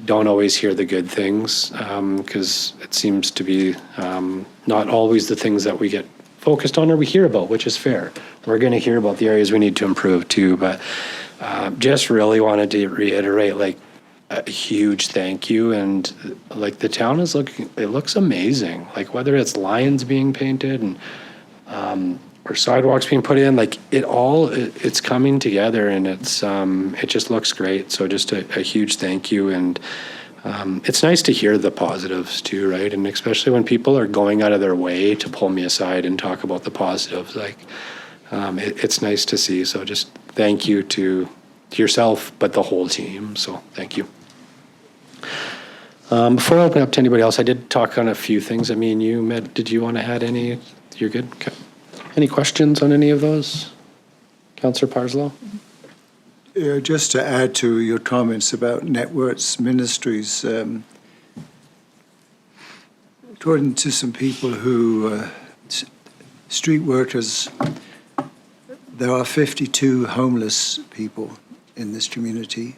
don't always hear the good things, because it seems to be not always the things that we get focused on or we hear about, which is fair. We're going to hear about the areas we need to improve too, but just really wanted to reiterate a huge thank you. And the town it looks amazing. Like whether it's lions being painted and or sidewalks being put in, like it's coming together, and it just looks great. So just a huge thank you. And it's nice to hear the positives too, right? And especially when people are going out of their way to pull me aside and talk about the positives, like it's nice to see. So just thank you to yourself, but the whole team. So thank you. Before I open up to anybody else, I did talk on a few things. I mean, did you want to add any? You're good? Okay. Any questions on any of those? Councillor Parslow? Just to add to your comments about Networks Ministries, according to some people who, street workers, there are 52 homeless people in this community.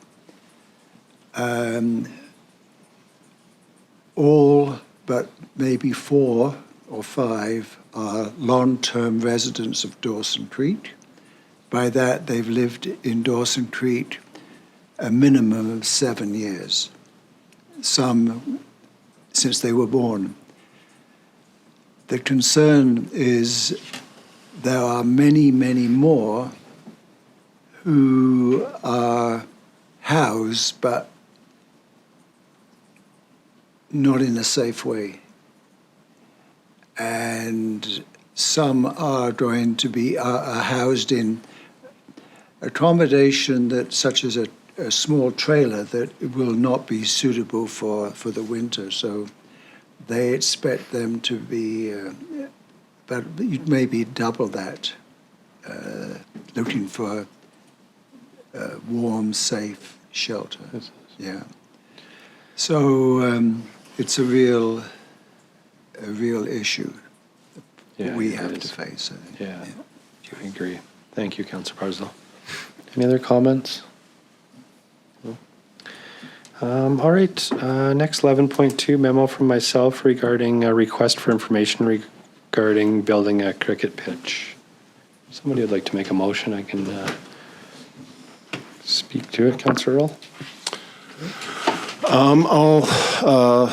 All but maybe 4 or 5 are long-term residents of Dawson Creek. By that, they've lived in Dawson Creek a minimum of 7 years, some since they were born. The concern is there are many, many more who are housed but not in a safe way. And some are going to be housed in accommodation that, such as a small trailer, that will not be suitable for the winter. So they expect them to be, but maybe double that, looking for warm, safe shelter. Yeah. So it's a real issue that we have to face. I think. Yeah, I agree. Thank you, Councillor Parslow. Any other comments? No? All right, next 11.2 memo from myself regarding a request for information regarding building a cricket pitch. Somebody would like to make a motion, I can speak to it, Councillor Earl. I'll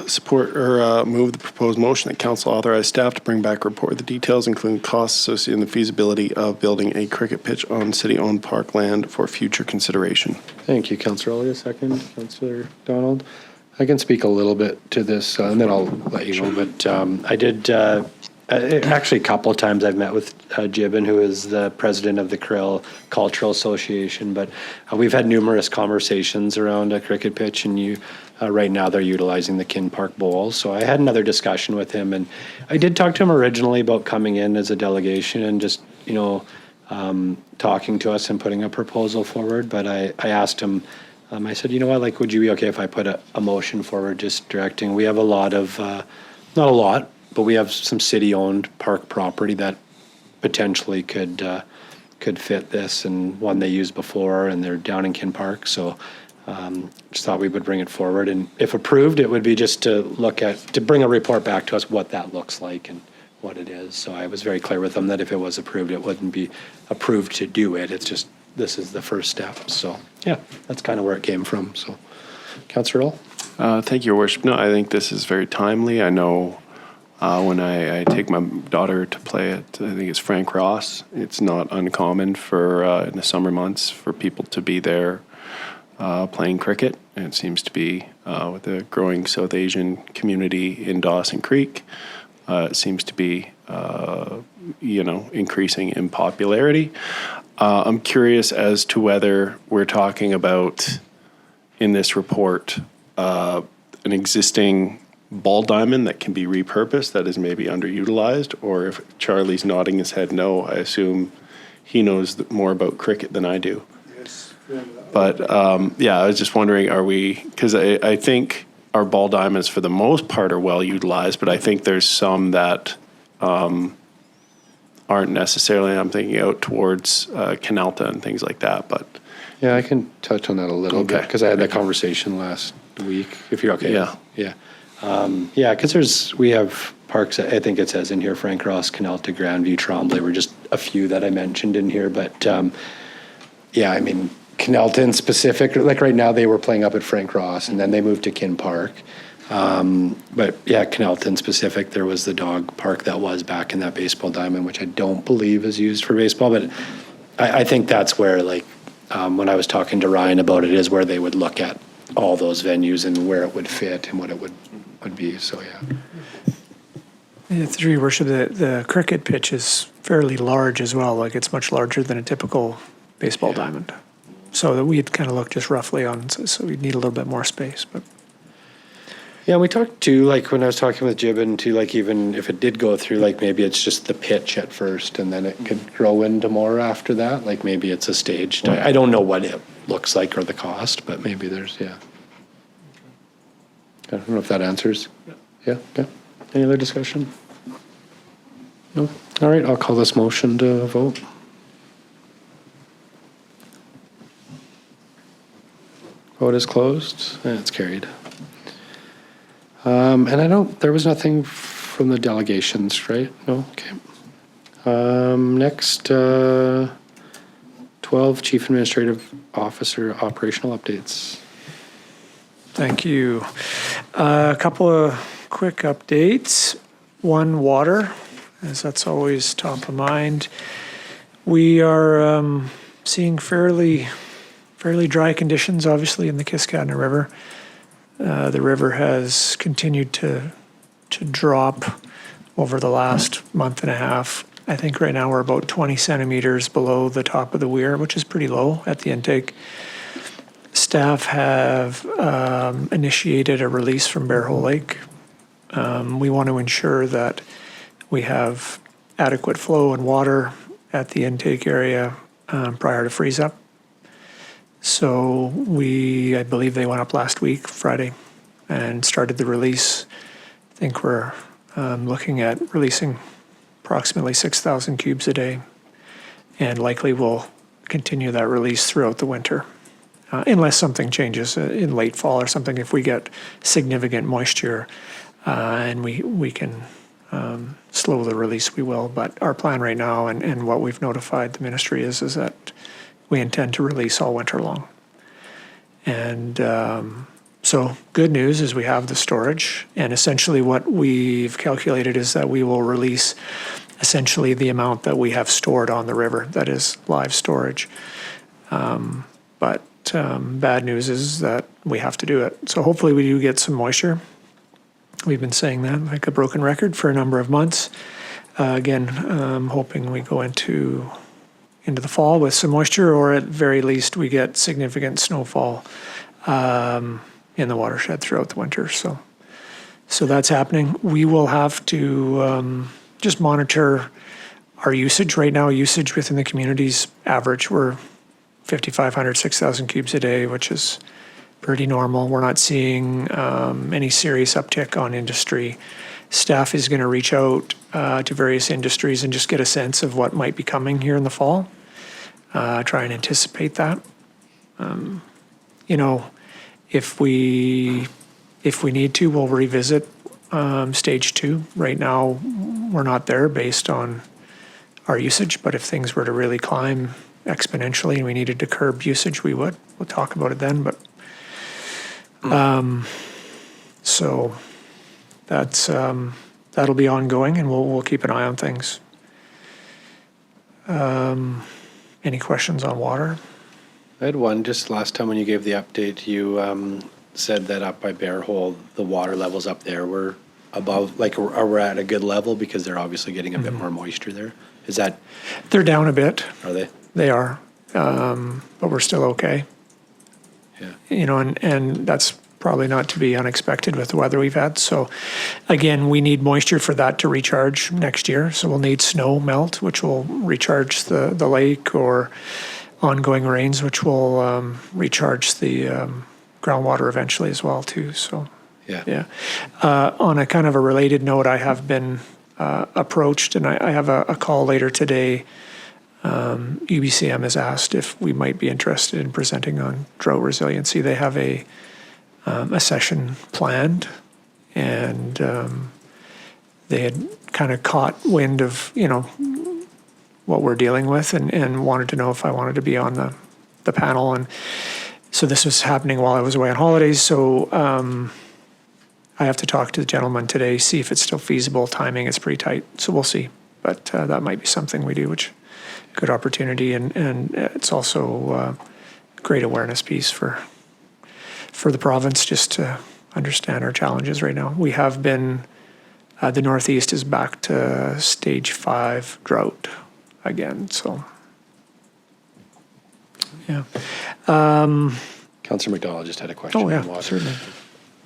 support or move the proposed motion that council authorize staff to bring back a report with the details, including costs associated with the feasibility of building a cricket pitch on city-owned parkland for future consideration. Thank you, Councillor Earl. A second, Councillor Donald. I can speak a little bit to this, and then I'll let you know. But I did actually a couple of times. I've met with Gibbon, who is the president of the Krill Cultural Association. But we've had numerous conversations around a cricket pitch, and right now they're utilizing the Kin Park Bowl. So I had another discussion with him, and I did talk to him originally about coming in as a delegation and just talking to us and putting a proposal forward. But I asked him. I said, you know what, like, would you be okay if I put a motion forward just directing? We have a lot of, not a lot, but we have some city-owned park property that potentially could fit this, and one they used before, and they're down in Kin Park. So just thought we would bring it forward. And if approved, it would be just to bring a report back to us what that looks like and what it is. So I was very clear with them that if it was approved, it wouldn't be approved to do it. It's just, this is the first step. So yeah, that's kind of where it came from. So Councillor Earl? Thank you, Your Worship. No, I think this is very timely. I know when I take my daughter to play at, I think it's Frank Ross, it's not uncommon for in the summer months for people to be there playing cricket. And it seems to be with the growing South Asian community in Dawson Creek. It seems to be, increasing in popularity. I'm curious as to whether we're talking about, in this report, an existing ball diamond that can be repurposed that is maybe underutilized, or if Charlie's nodding his head no, I assume he knows more about cricket than I do. Yes. But I was just wondering, are we, because I think our ball diamonds for the most part are well utilized, but I think there's some that aren't necessarily, I'm thinking out towards Canalta and things like that. But yeah, I can touch on that a little bit because I had that conversation last week, if you're okay. Yeah, because we have parks, I think it says in here, Frank Ross, Canalta, Grandview, Tremblay were just a few that I mentioned in here. But I mean, Canalta in specific, like right now they were playing up at Frank Ross and then they moved to Kin Park. But yeah, Canalton specific, there was the dog park that was back in that baseball diamond, which I don't believe is used for baseball. But I think that's where, like, when I was talking to Ryan about it, is where they would look at all those venues and where it would fit and what it would be. So yeah. Yeah, through your worship, the cricket pitch is fairly large as well. Like, it's much larger than a typical baseball diamond. So that we'd kind of look just roughly on, so we'd need a little bit more space. But yeah, we talked too, like when I was talking with Gibbon too, like even if it did go through, like maybe it's just the pitch at first and then it could grow into more after that. Like maybe it's a staged. I don't know what it looks like or the cost, but maybe there's, yeah. I don't know if that answers. Yeah. Any other discussion? No? All right, I'll call this motion to vote. Vote is closed, and it's carried. And I don't, there was nothing from the delegations, right? No? Okay. Next, 12, Chief Administrative Officer Operational Updates. thank you. A couple of quick updates. One, water, as that's always top of mind. We are seeing fairly dry conditions, obviously, in the Kiskadna River. The river has continued to drop over the last month and a half. I think right now we're about 20 centimeters below the top of the weir, which is pretty low at the intake. Staff have initiated a release from Bear Hole Lake. We want to ensure that we have adequate flow and water at the intake area prior to freeze up. So I believe they went up last week, Friday, and started the release. I think we're looking at releasing approximately 6,000 cubes a day, and likely will continue that release throughout the winter. Unless something changes in late fall or something, if we get significant moisture and we can slow the release, we will. But our plan right now and what we've notified the ministry is that we intend to release all winter long. And so good news is we have the storage, and essentially what we've calculated is that we will release essentially the amount that we have stored on the river, that is live storage. But bad news is that we have to do it. So hopefully we do get some moisture. We've been saying that like a broken record for a number of months. Again, hoping we go into the fall with some moisture, or at very least we get significant snowfall in the watershed throughout the winter. So that's happening. We will have to just monitor our usage. Right now, usage within the community's average. We're 5,500, 6,000 cubes a day, which is pretty normal. We're not seeing any serious uptick on industry. Staff is going to reach out to various industries and just get a sense of what might be coming here in the fall. Try and anticipate that. If we need to, we'll revisit stage 2. Right now, we're not there based on our usage, but if things were to really climb exponentially and we needed to curb usage, we would. We'll talk about it then, but so that's that'll be ongoing, and we'll keep an eye on things. Any questions on water? I had one just last time when you gave the update. You said that up by Bear Hole, the water levels up there were above, like, are we at a good level because they're obviously getting a bit more moisture there? Is that? They're down a bit. Are they? They are, but we're still okay. Yeah. And that's probably not to be unexpected with the weather we've had. So again, we need moisture for that to recharge next year. So we'll need snow melt, which will recharge the lake, or ongoing rains, which will recharge the groundwater eventually as well too. So yeah. On a kind of a related note, I have been approached, and I have a call later today. UBCM has asked if we might be interested in presenting on drought resiliency. They have a session planned, and they had kind of caught wind of what we're dealing with, and wanted to know if I wanted to be on the panel. And so this was happening while I was away on holidays. So I have to talk to the gentleman today, see if it's still feasible. Timing is pretty tight, so we'll see. But that might be something we do, which good opportunity, and it's also a great awareness piece for the province, just to understand our challenges right now. We have been, the Northeast is back to stage 5 drought again, so yeah. Councillor McDonald just had a question. Oh, yeah, on water. certainly.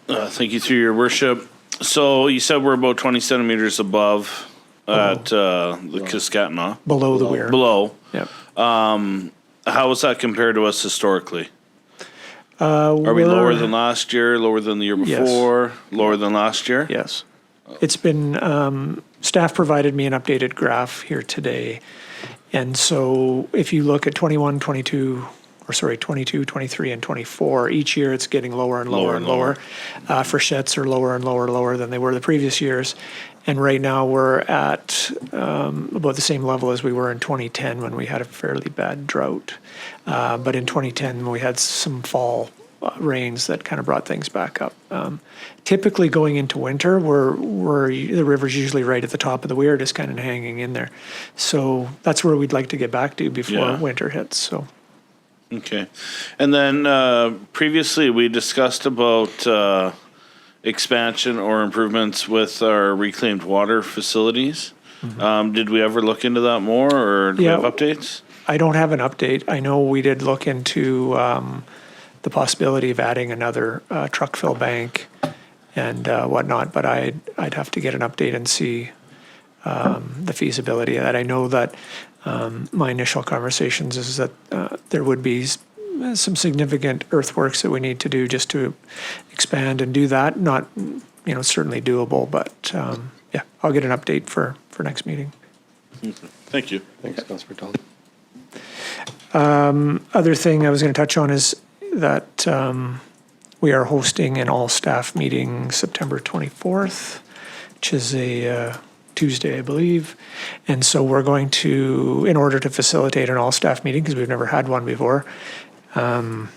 Thank you, through your worship. So you said we're about 20 centimeters above at the Kiskatna. Below the weir. Below. Yep. How is that compared to us historically? Are we lower than last year, lower than the year before, lower than last year? Yes. It's been, staff provided me an updated graph here today. And so if you look at 21, 22, 23, and 24, each year it's getting lower and lower and lower. Freshets are lower and lower than they were the previous years. And right now we're at about the same level as we were in 2010 when we had a fairly bad drought. But in 2010 we had some fall rains that kind of brought things back up. Typically going into winter, the river's usually right at the top of the weir, just kind of hanging in there. So that's where we'd like to get back to before winter hits. So. Okay. And then previously we discussed about expansion or improvements with our reclaimed water facilities. Mm-hmm. Did we ever look into that more, or do we have updates? I don't have an update. I know we did look into the possibility of adding another truck fill bank and whatnot, but I'd have to get an update and see the feasibility of that. I know that my initial conversations is that there would be some significant earthworks that we need to do just to expand and do that. Not, certainly doable, but yeah, I'll get an update for next meeting. Okay. Thank you. Thanks, Councillor McDonald. Other thing I was going to touch on is that we are hosting an all-staff meeting September 24th, which is a Tuesday, I believe. And so we're going to, in order to facilitate an all-staff meeting, because we've never had one before, we're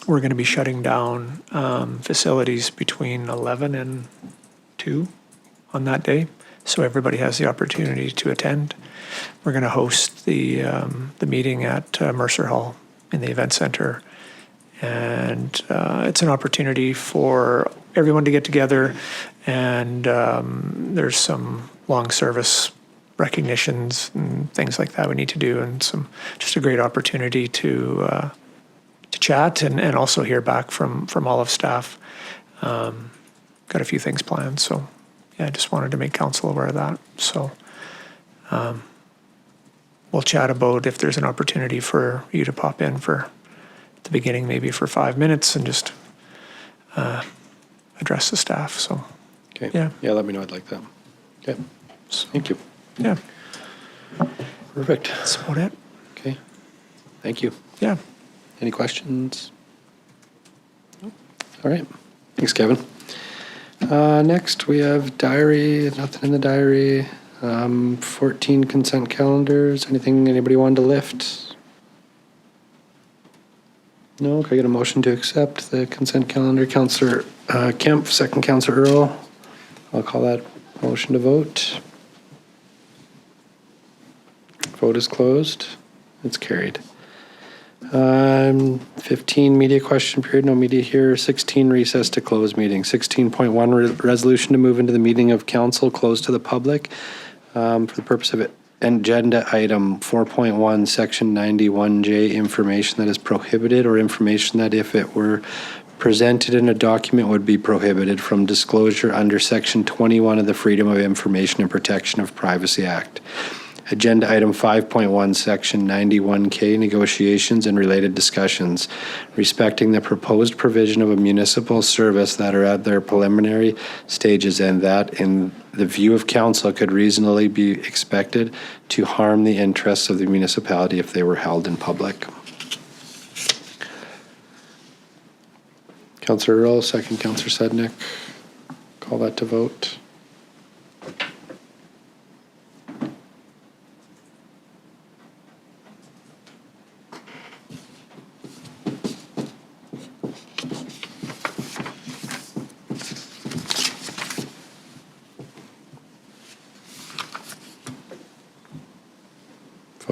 going to be shutting down facilities between 11 and 2 on that day. So everybody has the opportunity to attend. We're going to host the meeting at Mercer Hall in the event center. And it's an opportunity for everyone to get together, and there's some long service recognitions and things like that we need to do, and just a great opportunity to chat and also hear back from all of staff. Got a few things planned, so yeah, I just wanted to make council aware of that. So we'll chat about if there's an opportunity for you to pop in for the beginning, maybe for 5 minutes, and just address the staff. So, okay. Yeah, let me know. I'd like that. Okay. So, thank you. Yeah. Perfect. That's about it. Okay. Thank you. Yeah. Any questions? All right. Thanks, Kevin. Next, we have diary. Nothing in the diary. 14 consent calendars. Anything anybody wanted to lift? No? Can I get a motion to accept the consent calendar? Councillor Kemp, second Councillor Earl. I'll call that motion to vote. Vote is closed. It's carried. 15 media question period, no media here. 16 recess to close meeting. 16.1 resolution to move into the meeting of council closed to the public for the purpose of it. Agenda item 4.1, section 91J, information that is prohibited or information that if it were presented in a document would be prohibited from disclosure under section 21 of the Freedom of Information and Protection of Privacy Act. Agenda item 5.1, section 91K, negotiations and related discussions respecting the proposed provision of a municipal service that are at their preliminary stages and that in the view of council could reasonably be expected to harm the interests of the municipality if they were held in public. Councillor Earl, second Councillor Sednick. Call that to vote.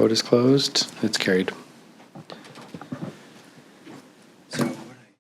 Vote is closed. It's carried.